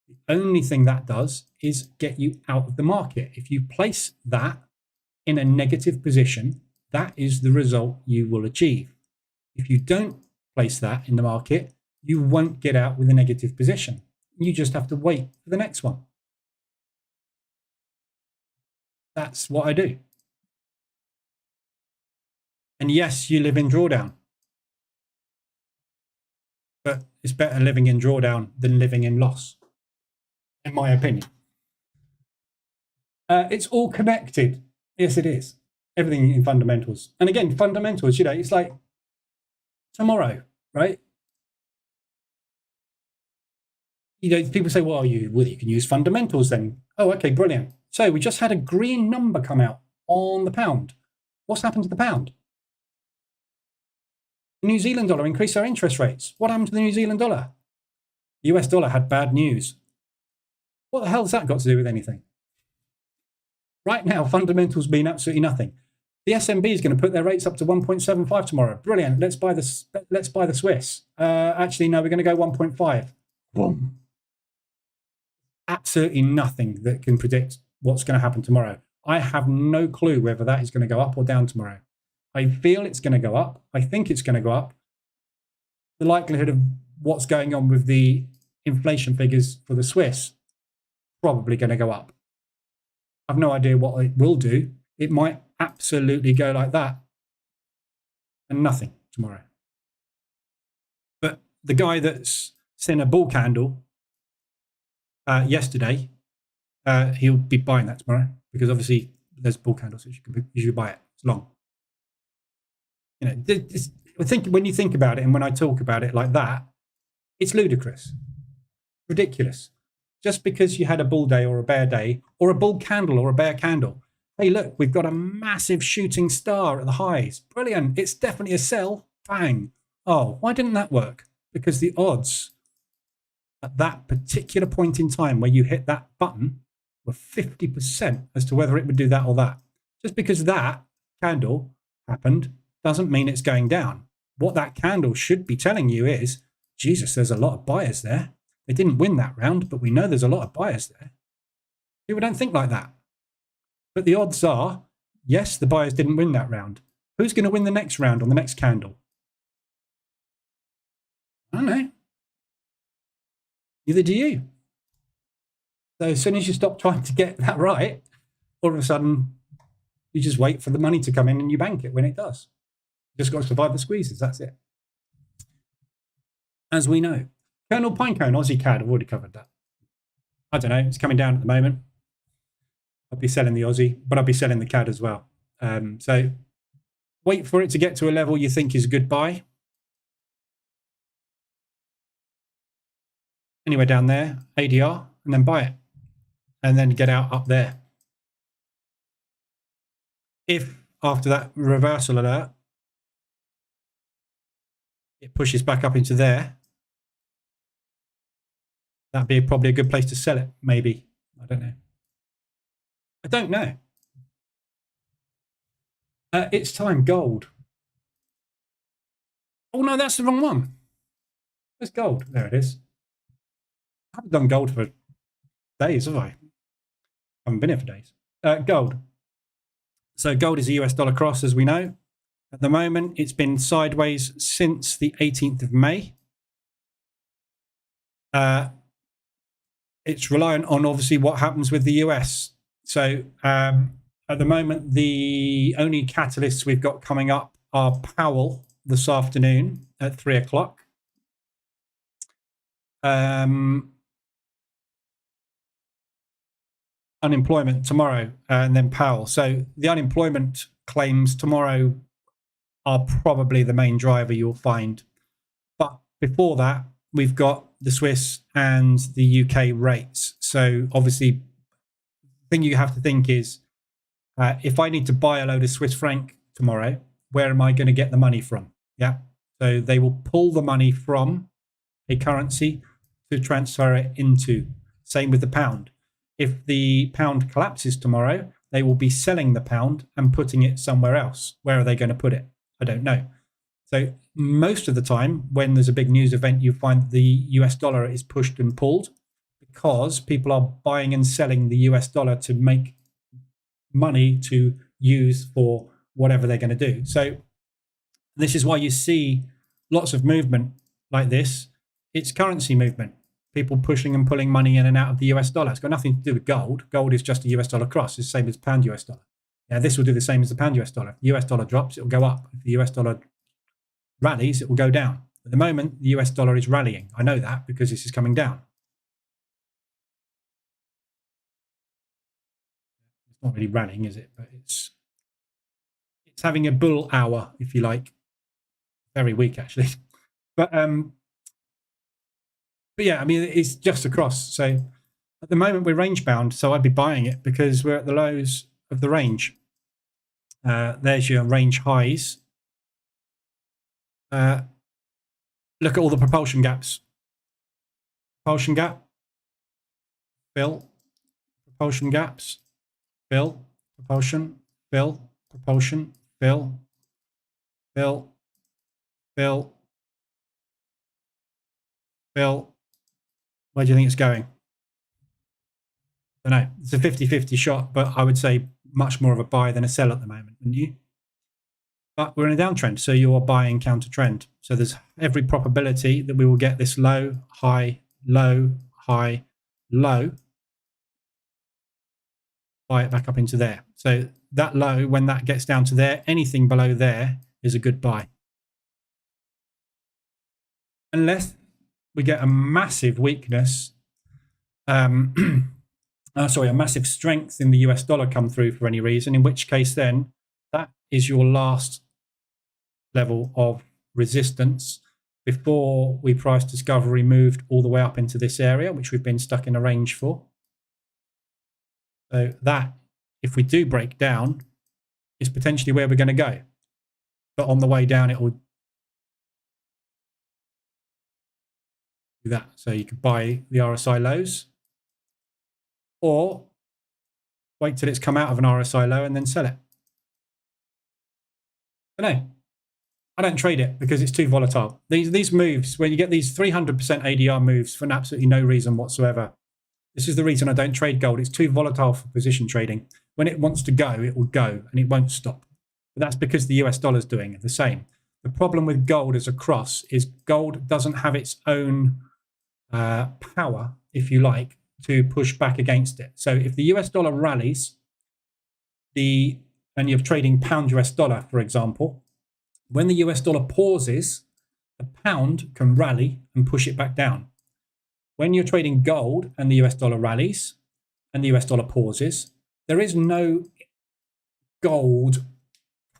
The only thing that does is get you out of the market. If you place that in a negative position, that is the result you will achieve. If you don't place that in the market, you won't get out with a negative position. You just have to wait for the next one. That's what I do. And yes, you live in drawdown. But it's better living in drawdown than living in loss, in my opinion. It's all connected. Yes, it is. Everything in fundamentals. And again, fundamentals, it's like tomorrow, right? People say, well, you can use fundamentals then. Oh, okay, brilliant. So we just had a green number come out on the pound. What's happened to the pound? The New Zealand dollar increased their interest rates. What happened to the New Zealand dollar? The US dollar had bad news. What the hell has that got to do with anything? Right now, fundamentals mean absolutely nothing. The SMB is going to put their rates up to 1.75 tomorrow. Brilliant. Let's buy the Swiss. Actually, no, we're going to go 1.5. Boom. Absolutely nothing that can predict what's going to happen tomorrow. I have no clue whether that is going to go up or down tomorrow. I feel it's going to go up. I think it's going to go up. The likelihood of what's going on with the inflation figures for the Swiss, probably going to go up. I've no idea what it will do. It might absolutely go like that and nothing tomorrow. But the guy that's seen a bull candle yesterday, he'll be buying that tomorrow because obviously there's bull candles, so you should buy it. It's long. You know, I think when you think about it, and when I talk about it like that, it's ludicrous, ridiculous. Just because you had a bull day or a bear day, or a bull candle or a bear candle. Hey, look, we've got a massive shooting star at the highs. Brilliant. It's definitely a sell. Bang. Oh, why didn't that work? Because the odds at that particular point in time where you hit that button were 50% as to whether it would do that or that. Just because that candle happened doesn't mean it's going down. What that candle should be telling you is, Jesus, there's a lot of buyers there. They didn't win that round, but we know there's a lot of buyers there. People don't think like that. But the odds are, yes, the buyers didn't win that round. Who's going to win the next round on the next candle? I don't know. Neither do you. So as soon as you stop trying to get that right, all of a sudden, you just wait for the money to come in and you bank it when it does. You just got to survive the squeezes. That's it. As we know. Colonel Pinecone, Aussie CAD, I've already covered that. I don't know. It's coming down at the moment. I'll be selling the Aussie, but I'll be selling the CAD as well. So wait for it to get to a level you think is a good buy. Anywhere down there, ADR, and then buy it. And then get out up there. If after that reversal alert, it pushes back up into there, that'd be probably a good place to sell it, maybe. I don't know. I don't know. It's time, gold. Oh, no, that's the wrong one. Where's gold? There it is. I haven't done gold for days, have I? Haven't been here for days. Gold. So gold is a US dollar cross, as we know. At the moment, it's been sideways since the 18th of May. It's reliant on, obviously, what happens with the US. So at the moment, the only catalysts we've got coming up are Powell this afternoon at 3 o'clock. Unemployment tomorrow, and then Powell. So the unemployment claims tomorrow are probably the main driver you'll find. But before that, we've got the Swiss and the UK rates. So obviously, the thing you have to think is, if I need to buy a load of Swiss franc tomorrow, where am I going to get the money from? Yeah. So they will pull the money from a currency to transfer it into. Same with the pound. If the pound collapses tomorrow, they will be selling the pound and putting it somewhere else. Where are they going to put it? I don't know. So most of the time, when there's a big news event, you find the US dollar is pushed and pulled because people are buying and selling the US dollar to make money to use for whatever they're going to do. So this is why you see lots of movement like this. It's currency movement. People pushing and pulling money in and out of the US dollar. It's got nothing to do with gold. Gold is just a US dollar cross. It's the same as pound US dollar. Yeah, this will do the same as the pound US dollar. If the US dollar drops, it will go up. If the US dollar rallies, it will go down. At the moment, the US dollar is rallying. I know that because this is coming down. It's not really rallying, is it? But it's having a bull hour, if you like. Very weak, actually. But yeah, I mean, it's just across. So at the moment, we're range bound. So I'd be buying it because we're at the lows of the range. There's your range highs. Look at all the propulsion gaps. Propulsion gap. Fill. Propulsion gaps. Fill. Propulsion. Fill. Propulsion. Fill. Fill. Fill. Fill. Where do you think it's going? I don't know. It's a 50-50 shot, but I would say much more of a buy than a sell at the moment, wouldn't you? But we're in a downtrend, so you are buying counter trend. So there's every probability that we will get this low, high, low, high, low. Buy it back up into there. So that low, when that gets down to there, anything below there is a good buy. Unless we get a massive weakness, a massive strength in the US dollar come through for any reason, in which case then that is your last level of resistance before we price discovery moved all the way up into this area, which we've been stuck in a range for. So that, if we do break down, is potentially where we're going to go. But on the way down, it will do that. So you could buy the RSI lows, or wait till it's come out of an RSI low and then sell it. But no, I don't trade it because it's too volatile. These moves, when you get these 300% ADR moves for absolutely no reason whatsoever, this is the reason I don't trade gold. It's too volatile for position trading. When it wants to go, it will go and it won't stop. But that's because the US dollar is doing the same. The problem with gold as a cross is gold doesn't have its own power, if you like, to push back against it. So if the US dollar rallies, and you're trading pound US dollar, for example, when the US dollar pauses, the pound can rally and push it back down. When you're trading gold and the US dollar rallies and the US dollar pauses, there is no gold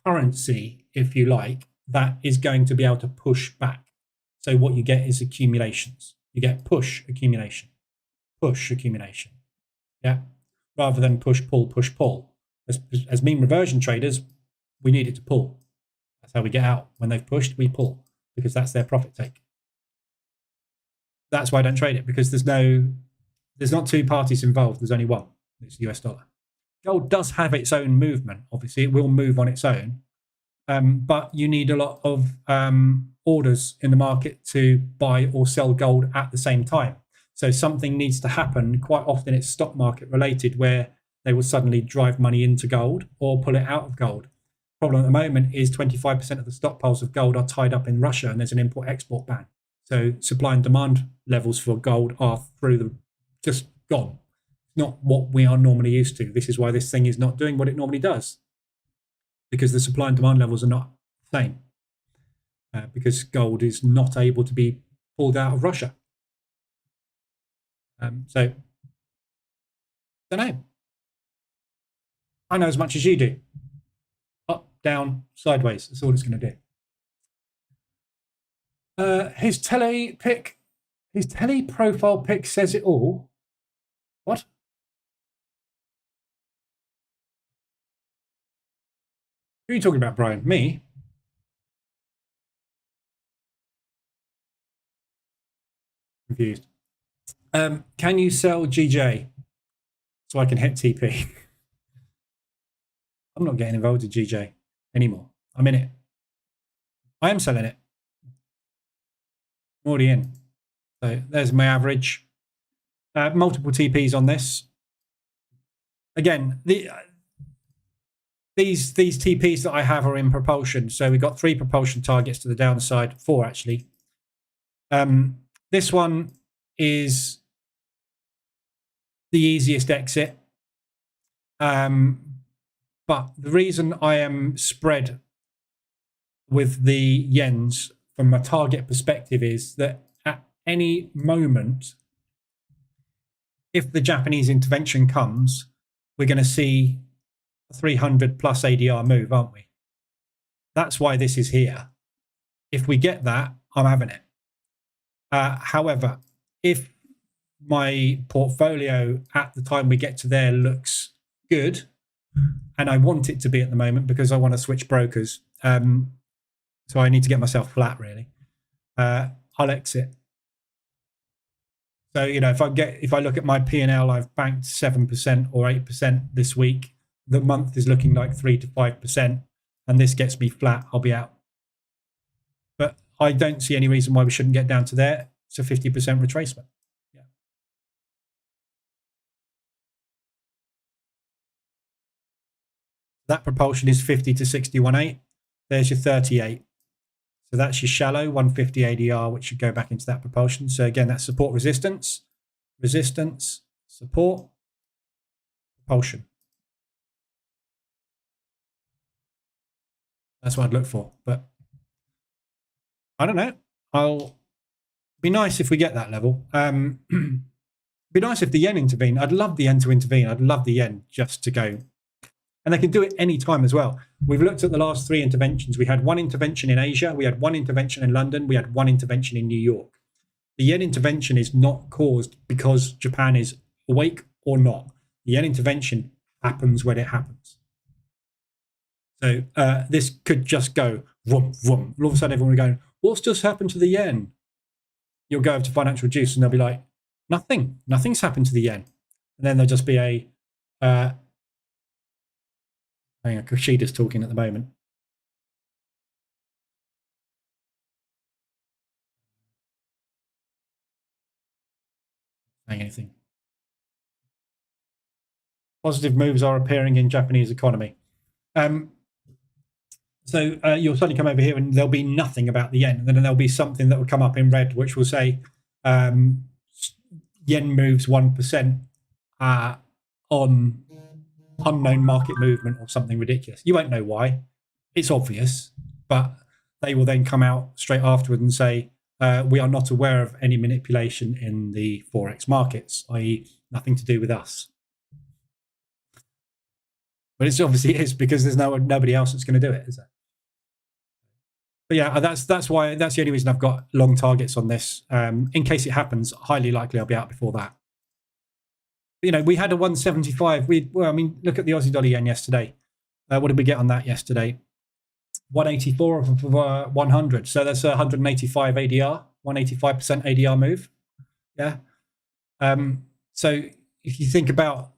currency, if you like, that is going to be able to push back. So what you get is accumulations. You get push accumulation, yeah, rather than push, pull, push, pull. As mean reversion traders, we need it to pull. That's how we get out. When they've pushed, we pull because that's their profit take. That's why I don't trade it, because there's not two parties involved. There's only one. It's the US dollar. Gold does have its own movement. Obviously, it will move on its own. But you need a lot of orders in the market to buy or sell gold at the same time. So something needs to happen. Quite often it's stock market related, where they will suddenly drive money into gold or pull it out of gold. Problem at the moment is 25% of the stockpiles of gold are tied up in Russia, and there's an import-export ban. So supply and demand levels for gold are just gone. Not what we are normally used to. This is why this thing is not doing what it normally does, because the supply and demand levels are not the same, because gold is not able to be pulled out of Russia. So, don't know. I know as much as you do. Up, down, sideways. That's all it's going to do. His tele profile pic says it all. What? Who are you talking about, Brian? Me? Confused. Can you sell GJ so I can hit TP? I'm not getting involved in GJ anymore. I'm in it. I am selling it. I'm already in. So there's my average. Multiple TPs on this. Again, these TPs that I have are in propulsion. So we've got 3 propulsion targets to the downside, 4 actually. This one is the easiest exit. But the reason I am spread with the yens from a target perspective is that at any moment, if the Japanese intervention comes, we're going to see a 300 plus ADR move, aren't we? That's why this is here. If we get that, I'm having it. However, if my portfolio at the time we get to there looks good, and I want it to be at the moment because I want to switch brokers, so I need to get myself flat really, I'll exit. So, you know, if I look at my P&L, I've banked 7% or 8% this week. The month is looking like 3 to 5%, and this gets me flat, I'll be out. But I don't see any reason why we shouldn't get down to there. It's a 50% retracement. Yeah. That propulsion is 50 to 61.8. There's your 38. So that's your shallow 150 ADR, which should go back into that propulsion. So again, that's support, resistance, resistance, support, propulsion. That's what I'd look for. But I don't know. I'll be nice if we get that level. Be nice if the yen intervened. I'd love the yen to intervene. I'd love the yen just to go And they can do it any time as well. We've looked at the last 3 interventions. We had 1 intervention in Asia. We had 1 intervention in London. We had 1 intervention in New York. The yen intervention is not caused because Japan is awake or not. The yen intervention happens when it happens. So this could just go vroom, vroom. All of a sudden, everyone will be going, what's just happened to the yen? You'll go over to Financial Juice and they'll be like, nothing. Nothing's happened to the yen. And then there'll just be a... hang on, Kushida's talking at the moment. Saying anything. Positive moves are appearing in Japanese economy. So you'll suddenly come over here and there'll be nothing about the yen. And then there'll be something that will come up in red, which will say yen moves 1% on unknown market movement or something ridiculous. You won't know why. It's obvious. But they will then come out straight afterward and say, we are not aware of any manipulation in the Forex markets, i.e. nothing to do with us. But it's obviously is because there's nobody else that's going to do it, is there? But yeah, that's the only reason I've got long targets on this. In case it happens, highly likely I'll be out before that. But, you know, we had a 175. Well, I mean, look at the Aussie dollar yen yesterday. What did we get on that yesterday? 184 of 100. So that's 185 ADR, 185% ADR move. Yeah. So if you think about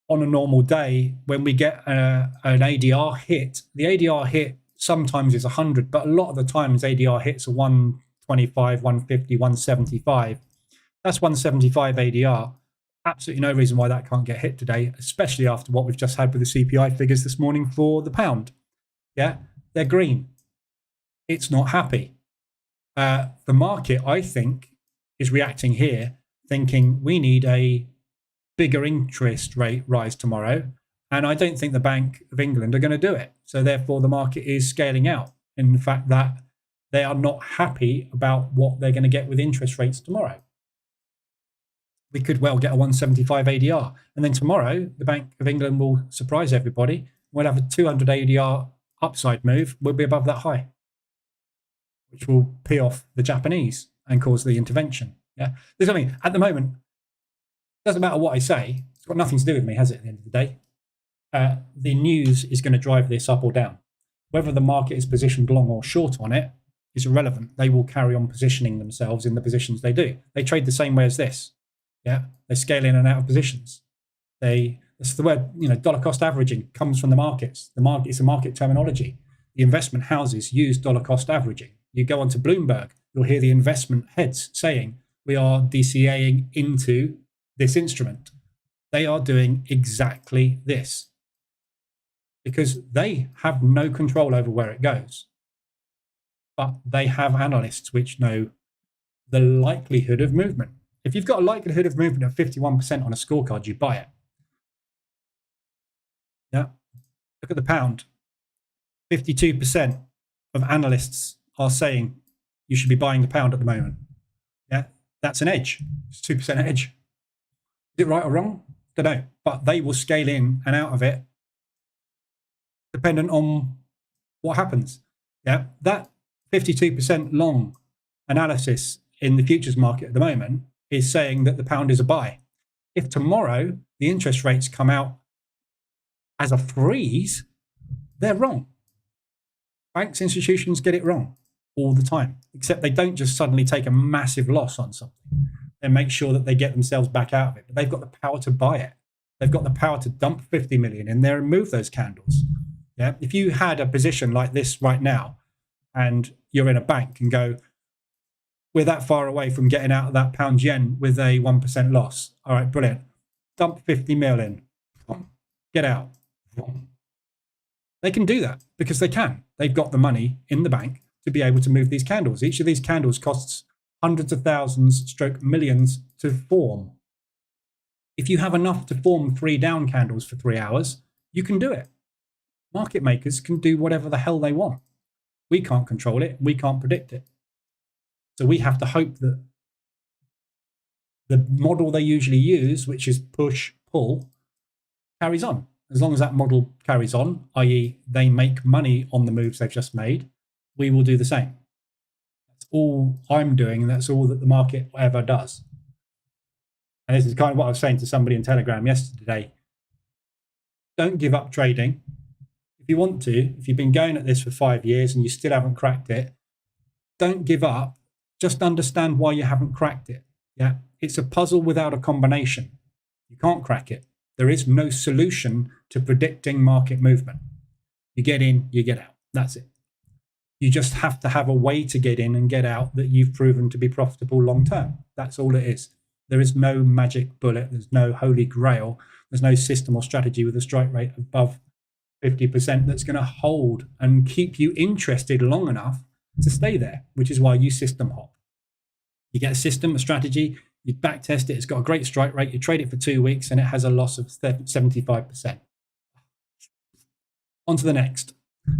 on a normal day, when we get an ADR hit, the ADR hit sometimes is 100, but a lot of the times ADR hits are 125, 150, 175. That's 175 ADR. Absolutely no reason why that can't get hit today, especially after what we've just had with the CPI figures this morning for the pound. Yeah, they're green. It's not happy. The market, I think, is reacting here, thinking we need a bigger interest rate rise tomorrow. And I don't think the Bank of England are going to do it. So therefore, the market is scaling out in the fact that they are not happy about what they're going to get with interest rates tomorrow. We could well get a 175 ADR. And then tomorrow, the Bank of England will surprise everybody. We'll have a 200 ADR upside move. We'll be above that high, which will pee off the Japanese and cause the intervention. Yeah. There's something at the moment. Doesn't matter what I say. It's got nothing to do with me, has it, at the end of the day? The news is going to drive this up or down. Whether the market is positioned long or short on it is irrelevant. They will carry on positioning themselves in the positions they do. They trade the same way as this. Yeah, they scale in and out of positions. It's the word, you know, dollar cost averaging comes from the markets. The market is a market terminology. The investment houses use dollar cost averaging. You go onto Bloomberg, you'll hear the investment heads saying we are DCAing into this instrument. They are doing exactly this because they have no control over where it goes. But they have analysts which know the likelihood of movement. If you've got a likelihood of movement of 51% on a scorecard, you buy it. Yeah. Look at the pound. 52% of analysts are saying you should be buying the pound at the moment. Yeah. That's an edge. It's 2% edge. Is it right or wrong? Don't know. But they will scale in and out of it dependent on what happens. Yeah. That 52% long analysis in the futures market at the moment is saying that the pound is a buy. If tomorrow the interest rates come out as a freeze, they're wrong. Banks, institutions get it wrong all the time, except they don't just suddenly take a massive loss on something and make sure that they get themselves back out of it. But they've got the power to buy it. They've got the power to dump 50 million in there and move those candles. Yeah. If you had a position like this right now and you're in a bank and go, we're that far away from getting out of that pound yen with a 1% loss. All right, brilliant. Dump 50 million. Get out. They can do that because they can. They've got the money in the bank to be able to move these candles. Each of these candles costs hundreds of thousands stroke millions to form. If you have enough to form 3 down candles for 3 hours, you can do it. Market makers can do whatever the hell they want. We can't control it. We can't predict it. So we have to hope that the model they usually use, which is push, pull, carries on. as long as that model carries on, i.e. they make money on the moves they've just made, we will do the same. That's all I'm doing, and that's all that the market ever does. And this is kind of what I was saying to somebody in Telegram yesterday. Don't give up trading. If you want to, if you've been going at this for 5 years and you still haven't cracked it, don't give up. Just understand why you haven't cracked it. Yeah, it's a puzzle without a combination. You can't crack it. There is no solution to predicting market movement. You get in, you get out. That's it. You just have to have a way to get in and get out that you've proven to be profitable long term. That's all it is. There is no magic bullet. There's no holy grail. There's no system or strategy with a strike rate above 50% that's going to hold and keep you interested long enough to stay there, which is why you system hop. You get a system, a strategy, you back test it, it's got a great strike rate, you trade it for 2 weeks and it has a loss of 75%. On to the next.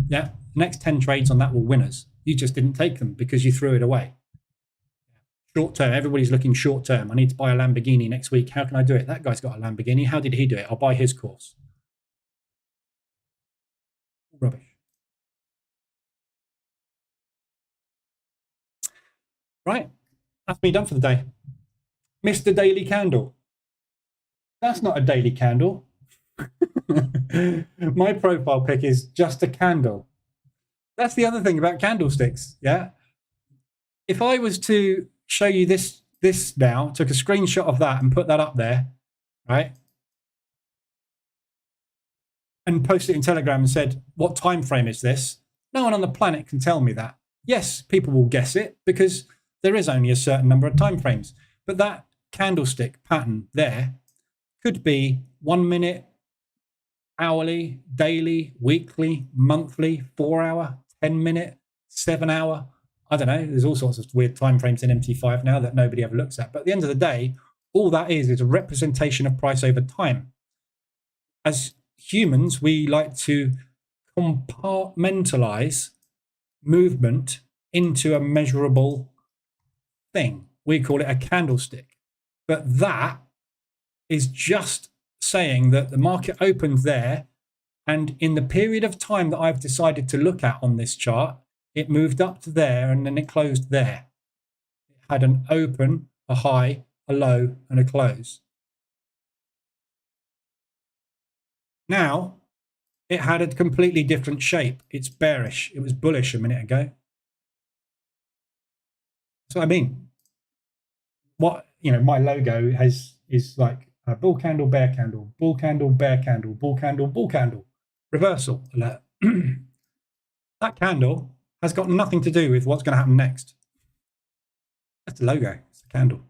Yeah, the next 10 trades on that were winners. You just didn't take them because you threw it away. Short term, everybody's looking short term. I need to buy a Lamborghini next week. How can I do it? That guy's got a Lamborghini. How did he do it? I'll buy his course. Rubbish. Right, that's me done for the day. Mr. Daily Candle. That's not a daily candle. My profile pic is just a candle. That's the other thing about candlesticks, yeah? If I was to show you this now, took a screenshot of that and put that up there, right? And posted it in Telegram and said, what time frame is this? No one on the planet can tell me that. Yes, people will guess it because there is only a certain number of time frames. But that candlestick pattern there could be 1 minute, hourly, daily, weekly, monthly, 4 hour, 10 minute, 7 hour. I don't know. There's all sorts of weird time frames in MT5 now that nobody ever looks at. But at the end of the day, all that is a representation of price over time. As humans, we like to compartmentalize movement into a measurable thing. We call it a candlestick. But that is just saying that the market opened there, and in the period of time that I've decided to look at on this chart, it moved up to there and then it closed there. It had an open, a high, a low, and a close. Now, it had a completely different shape. It's bearish. It was bullish a minute ago. So I mean, what, you know, my logo is like a bull candle, bear candle, bull candle, bear candle, bull candle, bull candle, reversal alert. That candle has got nothing to do with what's going to happen next. That's the logo. It's the candle.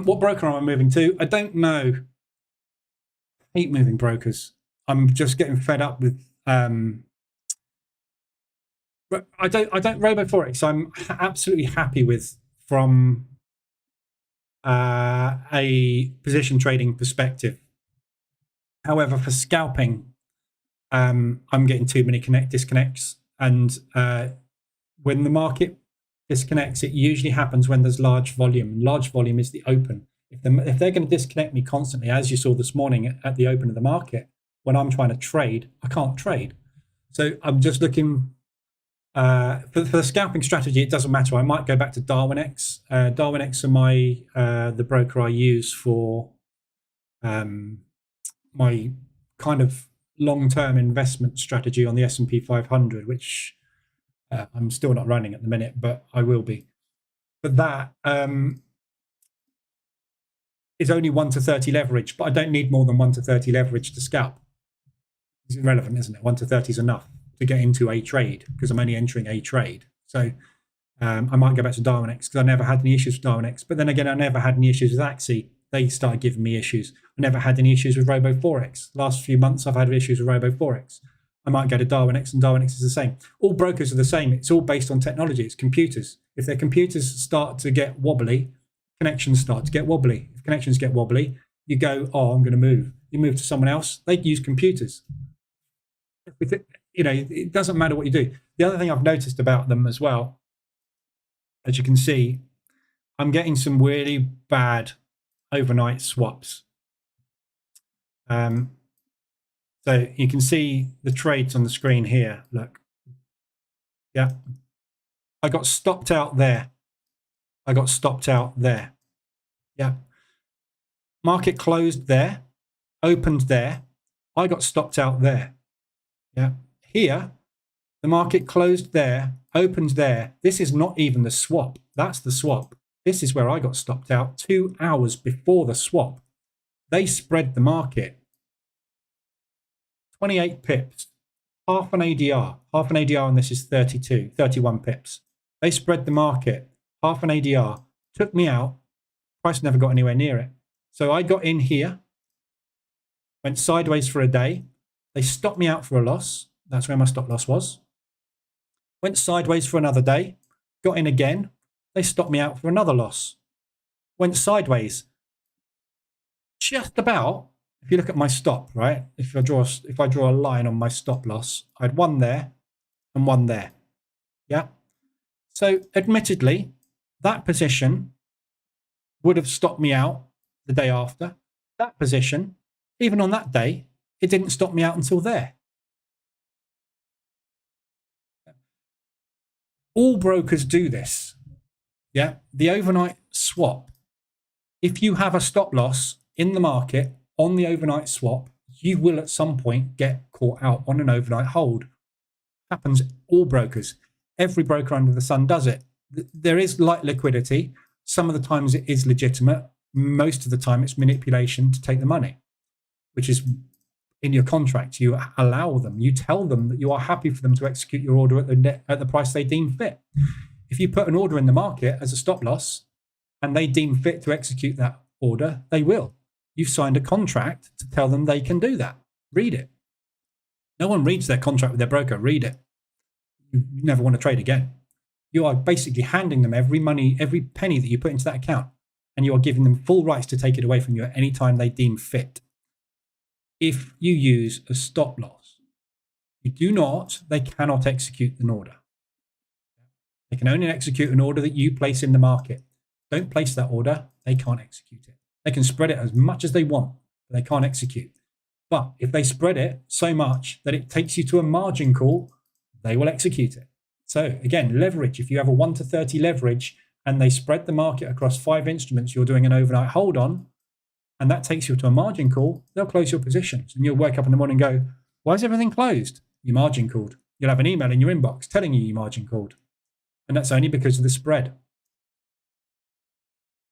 What broker am I moving to? I don't know. I hate moving brokers. I'm just getting fed up with. I don't robo Forex. I'm absolutely happy with from a position trading perspective. However, for scalping, I'm getting too many disconnects, and when the market disconnects, it usually happens when there's large volume, and large volume is the open. If they're going to disconnect me constantly, as you saw this morning at the open of the market, when I'm trying to trade, I can't trade. So I'm just looking for the scalping strategy. It doesn't matter. I might go back to DOW. DOW are my the broker I use for my kind of long-term investment strategy on the S&P 500, which I'm still not running at the minute, but I will be. But that is only 1 to 30 leverage, but I don't need more than 1 to 30 leverage to scalp. It's irrelevant, isn't it? 1 to 30 is enough to get into a trade because I'm only entering a trade. So I might go back to DOW because I never had any issues with DOW. But then again, I never had any issues with Axie. They started giving me issues. I never had any issues with Robo Forex. Last few months, I've had issues with Robo Forex. I might go to DOW and DOW is the same. All brokers are the same. It's all based on technology. It's computers. If their computers start to get wobbly, connections start to get wobbly. If connections get wobbly, you go, oh, I'm going to move. You move to someone else. They use computers. You know, it doesn't matter what you do. The other thing I've noticed about them as well, as you can see, I'm getting some really bad overnight swaps. So you can see the trades on the screen here. Look, yeah, I got stopped out there. I got stopped out there. Yeah, market closed there, opened there. I got stopped out there. Yeah, here the market closed there, opened there. This is not even the swap. That's the swap. This is where I got stopped out 2 hours before the swap. They spread the market. 28 pips, half an ADR. Half an ADR on this is 31 pips. They spread the market, half an ADR, took me out. Price never got anywhere near it. So I got in here, went sideways for a day. They stopped me out for a loss. That's where my stop loss was. Went sideways for another day, got in again. They stopped me out for another loss. Went sideways. Just about, if you look at my stop, right? If I draw a line on my stop loss, I had one there and one there. Yeah. So admittedly, that position would have stopped me out the day after. That position, even on that day, it didn't stop me out until there. All brokers do this. Yeah. The overnight swap. If you have a stop loss in the market on the overnight swap, you will at some point get caught out on an overnight hold. Happens all brokers. Every broker under the sun does it. There is light liquidity. Some of the times it is legitimate. Most of the time it's manipulation to take the money, which is in your contract. You allow them, you tell them that you are happy for them to execute your order at the price they deem fit. If you put an order in the market as a stop loss and they deem fit to execute that order, they will. You've signed a contract to tell them they can do that. Read it. No one reads their contract with their broker. Read it. You never want to trade again. You are basically handing them every penny that you put into that account, and you are giving them full rights to take it away from you at any time they deem fit. If you use a stop loss, they cannot execute an order. They can only execute an order that you place in the market. Don't place that order, they can't execute it. They can spread it as much as they want, but they can't execute. But if they spread it so much that it takes you to a margin call, they will execute it. So again, leverage. If you have a 1 to 30 leverage and they spread the market across 5 instruments you're doing an overnight hold on, and that takes you to a margin call, they'll close your positions. And you'll wake up in the morning and go, why is everything closed? You margin called. You'll have an email in your inbox telling you margin called. And that's only because of the spread.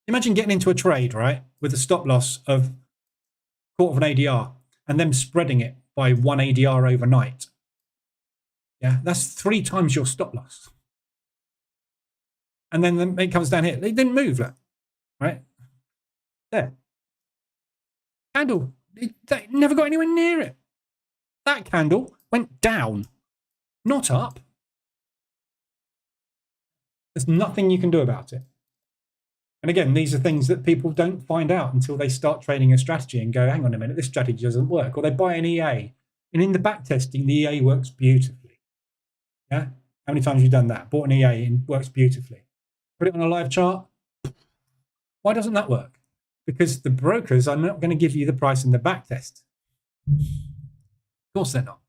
Imagine getting into a trade, right, with a stop loss of quarter of an ADR and then spreading it by 1 ADR overnight. Yeah, that's 3 times your stop loss. And then it comes down here. It didn't move, look, right? There. Candle, they never got anywhere near it. That candle went down, not up. There's nothing you can do about it. And again, these are things that people don't find out until they start trading a strategy and go, hang on a minute, this strategy doesn't work. Or they buy an EA. And in the back testing, the EA works beautifully. Yeah? How many times have you done that? Bought an EA and works beautifully. Put it on a live chart. Why doesn't that work? Because the brokers are not going to give you the price in the back test. Of course they're not.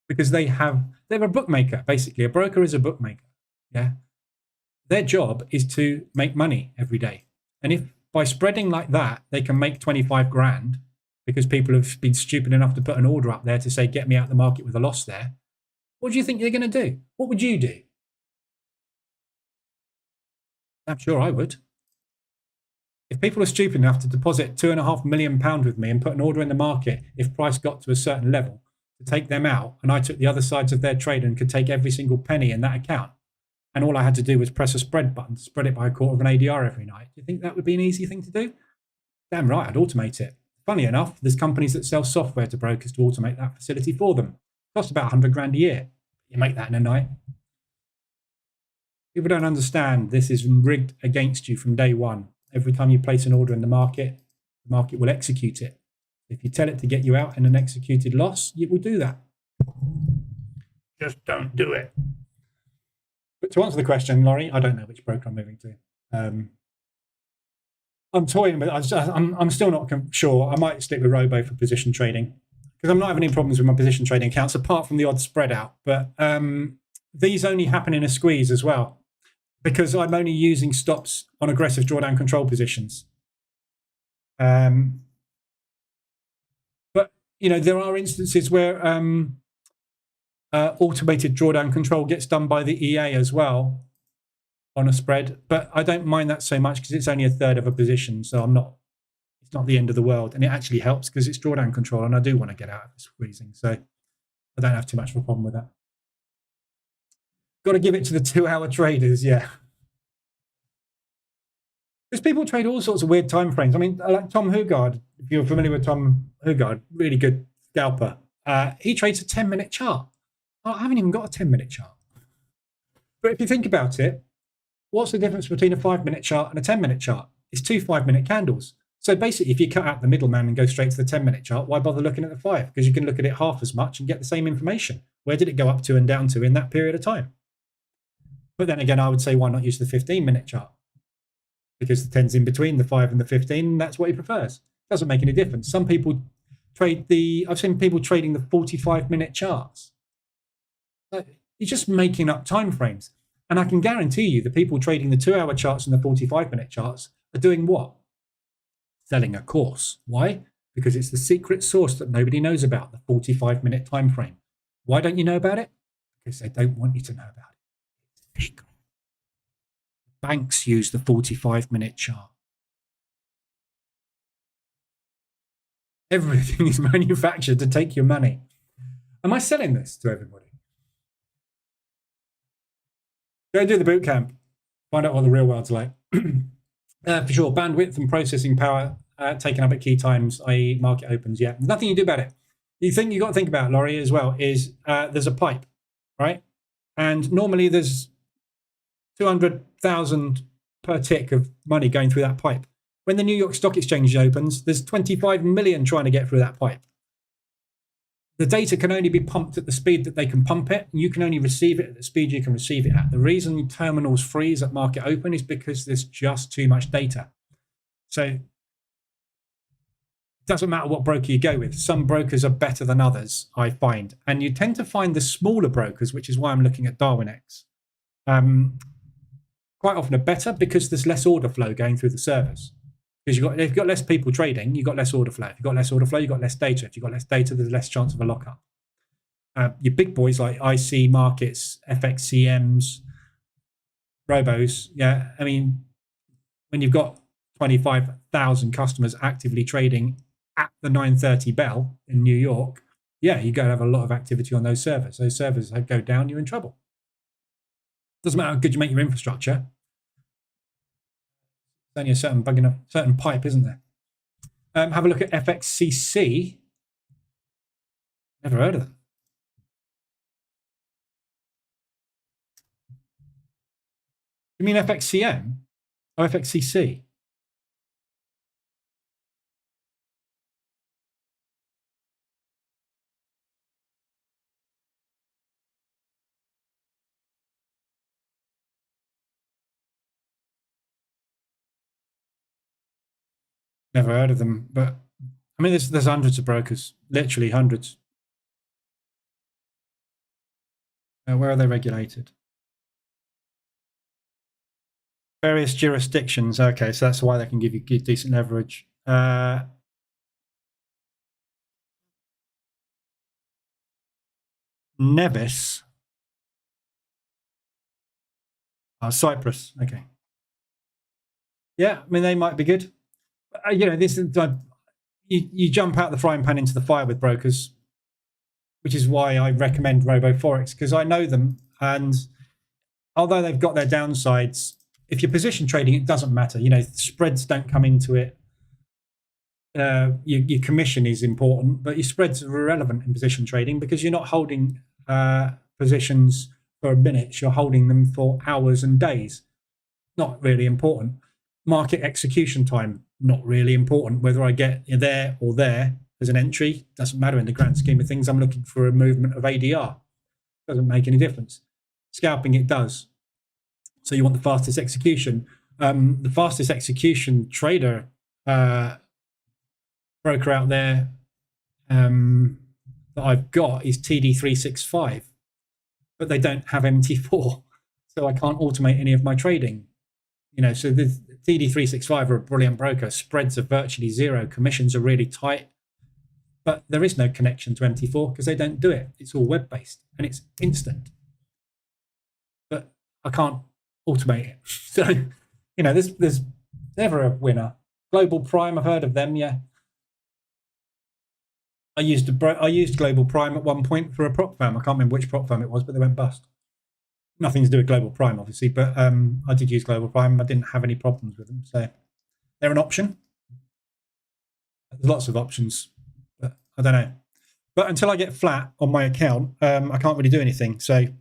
Because they're a bookmaker, basically. A broker is a bookmaker. Yeah? Their job is to make money every day. And if by spreading like that, they can make 25 grand because people have been stupid enough to put an order up there to say, get me out of the market with a loss there. What do you think they're going to do? What would you do? I'm sure I would. If people are stupid enough to deposit £2.5 million with me and put an order in the market, if price got to a certain level, to take them out, and I took the other sides of their trade and could take every single penny in that account, and all I had to do was press a spread button to spread it by a quarter of an ADR every night. Do you think that would be an easy thing to do? Damn right, I'd automate it. Funny enough, there's companies that sell software to brokers to automate that facility for them. It costs about 100 grand a year. You make that in a night. People don't understand this is rigged against you from day one. Every time you place an order in the market will execute it. If you tell it to get you out in an executed loss, it will do that. Just don't do it. But to answer the question, Laurie, I don't know which broker I'm moving to. I'm toying, but I'm still not sure. I might stick with Robo for position trading because I'm not having any problems with my position trading accounts apart from the odd spread out. But these only happen in a squeeze as well because I'm only using stops on aggressive drawdown control positions. But there are instances where automated drawdown control gets done by the EA as well on a spread, but I don't mind that so much because it's only a third of a position, so it's not the end of the world, and it actually helps because it's drawdown control, and I do want to get out of squeezing, so I don't have too much of a problem with that. Got to give it to the 2-hour traders, yeah. Because people trade all sorts of weird time frames. I mean, like Tom Hugard, if you're familiar with Tom Hugard, really good scalper. He trades a 10-minute chart. I haven't even got a 10-minute chart. But if you think about it, what's the difference between a 5-minute chart and a 10-minute chart? It's 2 5-minute candles. So basically, if you cut out the middleman and go straight to the 10-minute chart, why bother looking at the 5? Because you can look at it half as much and get the same information. Where did it go up to and down to in that period of time? But then again, I would say, why not use the 15-minute chart? Because the 10's in between the 5 and the 15, and that's what he prefers. Doesn't make any difference. Some people I've seen people trading the 45-minute charts. You're just making up time frames. And I can guarantee you the people trading the 2-hour charts and the 45-minute charts are doing what? Selling a course. Why? Because it's the secret sauce that nobody knows about, the 45-minute time frame. Why don't you know about it? Because they don't want you to know about it. It's secret. Banks use the 45-minute chart. Everything is manufactured to take your money. Am I selling this to everybody? Go do the boot camp. Find out what the real world's like. For sure, bandwidth and processing power taken up at key times, i.e. market opens. Yeah, there's nothing you do about it. The thing you got to think about, Laurie, as well, is there's a pipe, right? And normally there's 200,000 per tick of money going through that pipe. When the New York Stock Exchange opens, there's 25 million trying to get through that pipe. The data can only be pumped at the speed that they can pump it, and you can only receive it at the speed you can receive it at. The reason terminals freeze at market open is because there's just too much data. So it doesn't matter what broker you go with. Some brokers are better than others, I find. And you tend to find the smaller brokers, which is why I'm looking at DOW and quite often are better because there's less order flow going through the servers. Because if you've got less people trading, you've got less order flow. If you've got less order flow, you've got less data. If you've got less data, there's less chance of a lockup. Your big boys like IC markets, FXCMs, Robos, yeah. I mean, when you've got 25,000 customers actively trading at the 9:30 bell in New York, yeah, you're going to have a lot of activity on those servers. Those servers go down, you're in trouble. Doesn't matter how good you make your infrastructure. There's only a certain pipe, isn't there? Have a look at FXCC. Never heard of them. You mean FXCM? Oh, FXCC. Never heard of them, but I mean, there's hundreds of brokers, literally hundreds. Where are they regulated? Various jurisdictions. Okay, so that's why they can give you decent leverage. Nevis. Cyprus. Okay. Yeah, I mean, they might be good. This is you jump out the frying pan into the fire with brokers, which is why I recommend Robo Forex, because I know them, and although they've got their downsides, if you're position trading, it doesn't matter. Spreads don't come into it. Your commission is important, but your spreads are irrelevant in position trading because you're not holding positions for minutes. You're holding them for hours and days. Not really important. Market execution time, not really important. Whether I get there or there as an entry, doesn't matter in the grand scheme of things. I'm looking for a movement of ADR. Doesn't make any difference. Scalping, it does. So you want the fastest execution. The fastest execution trader broker out there that I've got is TD365, but they don't have MT4, so I can't automate any of my trading. So the TD365 are a brilliant broker. Spreads are virtually zero. Commissions are really tight, but there is no connection to MT4 because they don't do it. It's all web-based and it's instant, but I can't automate it. So, there's never a winner. Global Prime, I've heard of them, yeah. I used Global Prime at one point for a prop firm. I can't remember which prop firm it was, but they went bust. Nothing to do with Global Prime, obviously, but I did use Global Prime. I didn't have any problems with them, so they're an option. There's lots of options, but I don't know. But until I get flat on my account, I can't really do anything. So if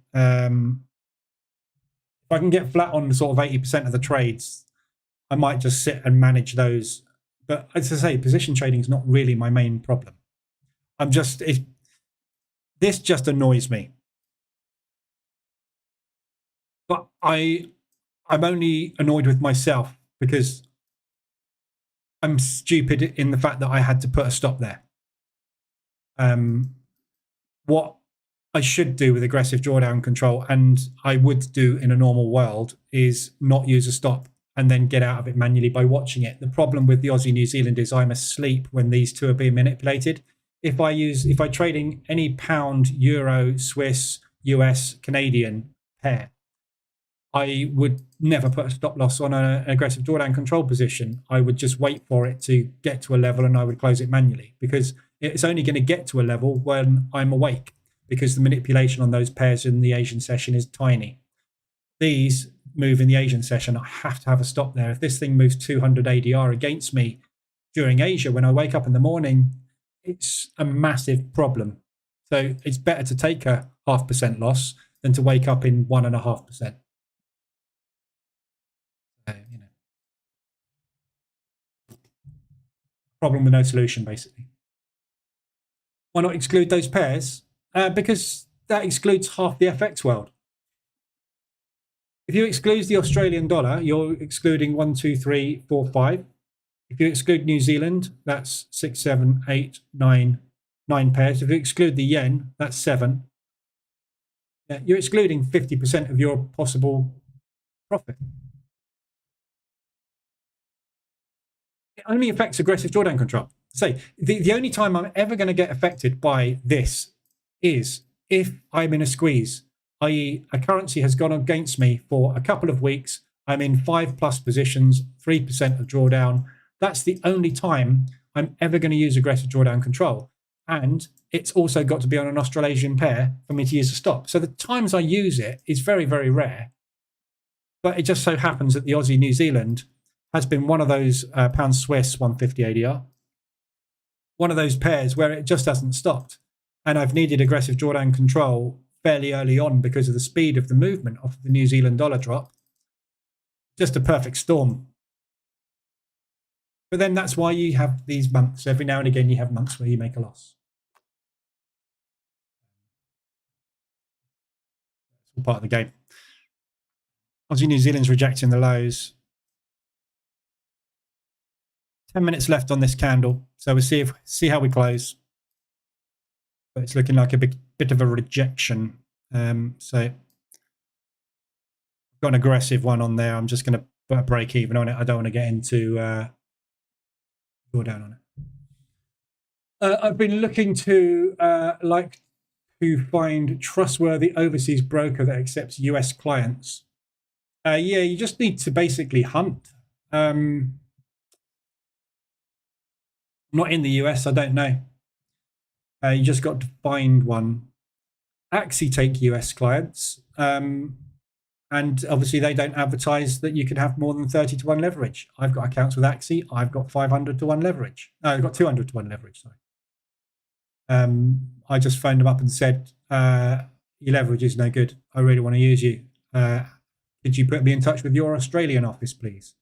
I can get flat on sort of 80% of the trades, I might just sit and manage those. But as I say, position trading is not really my main problem. This just annoys me. But I'm only annoyed with myself because I'm stupid in the fact that I had to put a stop there. What I should do with aggressive drawdown control, and I would do in a normal world, is not use a stop and then get out of it manually by watching it. The problem with the Aussie New Zealand is I'm asleep when these two are being manipulated. If I trading any pound, euro, Swiss, US, Canadian pair, I would never put a stop loss on an aggressive drawdown control position. I would just wait for it to get to a level and I would close it manually, because it's only going to get to a level when I'm awake, because the manipulation on those pairs in the Asian session is tiny. These move in the Asian session. I have to have a stop there. If this thing moves 200 ADR against me during Asia, when I wake up in the morning, it's a massive problem. So it's better to take a 0.5% loss than to wake up in 1.5%. Problem with no solution, basically. Why not exclude those pairs? Because that excludes half the FX world. If you exclude the Australian dollar, you're excluding 1, 2, 3, 4, 5. If you exclude New Zealand, that's 6, 7, 8, 9 pairs. If you exclude the yen, that's 7. Yeah, you're excluding 50% of your possible profit. It only affects aggressive drawdown control. So the only time I'm ever going to get affected by this is if I'm in a squeeze, i.e. a currency has gone against me for a couple of weeks. I'm in 5+ positions, 3% of drawdown. That's the only time I'm ever going to use aggressive drawdown control. And it's also got to be on an Australasian pair for me to use a stop. So the times I use it is very, very rare. But it just so happens that the Aussie New Zealand has been one of those pound Swiss 150 ADR, one of those pairs where it just hasn't stopped. And I've needed aggressive drawdown control fairly early on because of the speed of the movement of the New Zealand dollar drop. Just a perfect storm. But then that's why you have these months. Every now and again, you have months where you make a loss. It's all part of the game. Aussie New Zealand's rejecting the lows. 10 minutes left on this candle, so we'll see how we close. But it's looking like a bit of a rejection. So I've got an aggressive one on there. I'm just going to put a break even on it. I don't want to get into draw down on it. I've been looking to like to find trustworthy overseas broker that accepts US clients. Yeah, you just need to basically hunt. Not in the US, I don't know. You just got to find one. Axie take US clients, and obviously they don't advertise that you can have more than 30 to 1 leverage. I've got accounts with Axie. I've got 500 to 1 leverage. No, I've got 200 to 1 leverage. Sorry. I just phoned them up and said, your leverage is no good. I really want to use you. Could you put me in touch with your Australian office, please?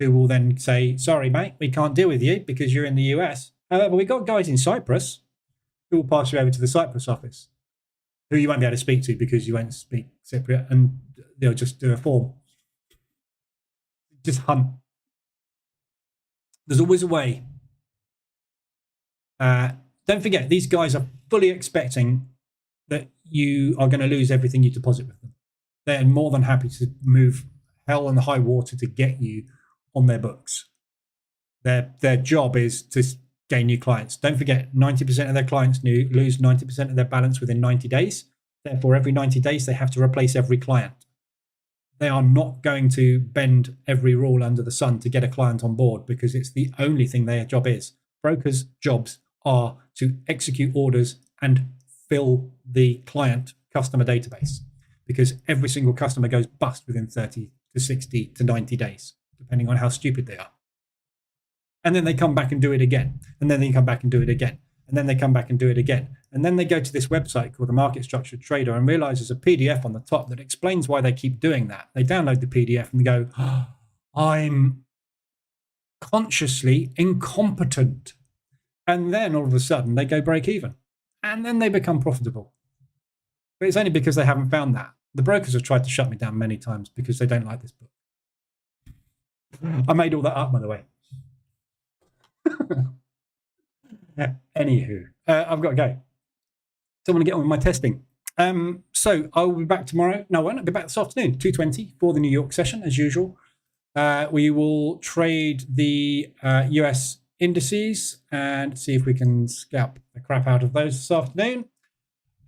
Who will then say, sorry, mate, we can't deal with you because you're in the US. However, we've got guys in Cyprus who will pass you over to the Cyprus office, who you won't be able to speak to because you won't speak Cypriot, and they'll just do a form. Just hunt. There's always a way. Don't forget, these guys are fully expecting that you are going to lose everything you deposit with them. They're more than happy to move hell and the high water to get you on their books. Their job is to gain new clients. Don't forget, 90% of their clients lose 90% of their balance within 90 days. Therefore, every 90 days, they have to replace every client. They are not going to bend every rule under the sun to get a client on board, because it's the only thing their job is. Brokers' jobs are to execute orders and fill the client customer database, because every single customer goes bust within 30 to 60 to 90 days, depending on how stupid they are. And then they come back and do it again. And then they come back and do it again. And then they come back and do it again. And then they go to this website called the Market Structured Trader and realize there's a PDF on the top that explains why they keep doing that. They download the PDF and they go, oh, I'm consciously incompetent. And then all of a sudden they go break even. And then they become profitable. But it's only because they haven't found that. The brokers have tried to shut me down many times because they don't like this book. I made all that up, by the way. Anywho, I've got to go. So I want to get on with my testing. So I will be back tomorrow. No, I won't. I'll be back this afternoon, 2:20 for the New York session, as usual. We will trade the US indices and see if we can scalp the crap out of those this afternoon.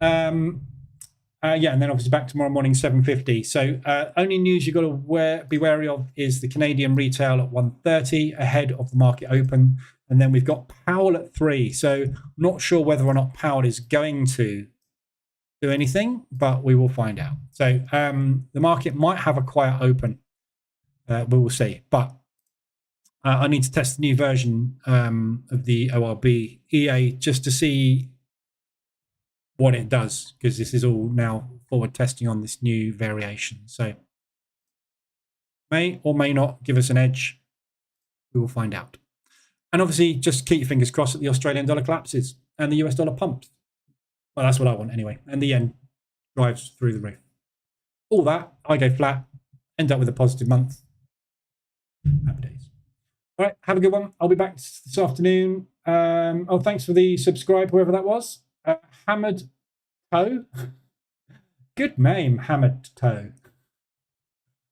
Yeah, and then obviously back tomorrow morning, 7:50. So only news you've got to be wary of is the Canadian retail at 1:30 ahead of the market open. And then we've got Powell at 3. So not sure whether or not Powell is going to do anything, but we will find out. So the market might have a quiet open. We will see. But I need to test the new version of the ORB EA just to see what it does, because this is all now forward testing on this new variation. So may or may not give us an edge. We will find out. And obviously, just keep your fingers crossed that the Australian dollar collapses and the US dollar pumps. Well, that's what I want anyway. And the yen drives through the roof. All that, I go flat, end up with a positive month. Happy days. All right, have a good one. I'll be back this afternoon. Oh, thanks for the subscribe, whoever that was. Hammered Toe. Good name, Hammered Toe.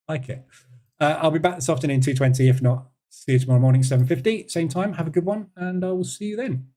Like it. I'll be back this afternoon, 2:20. If not, see you tomorrow morning, 7:50. Same time. Have a good one, and I will see you then.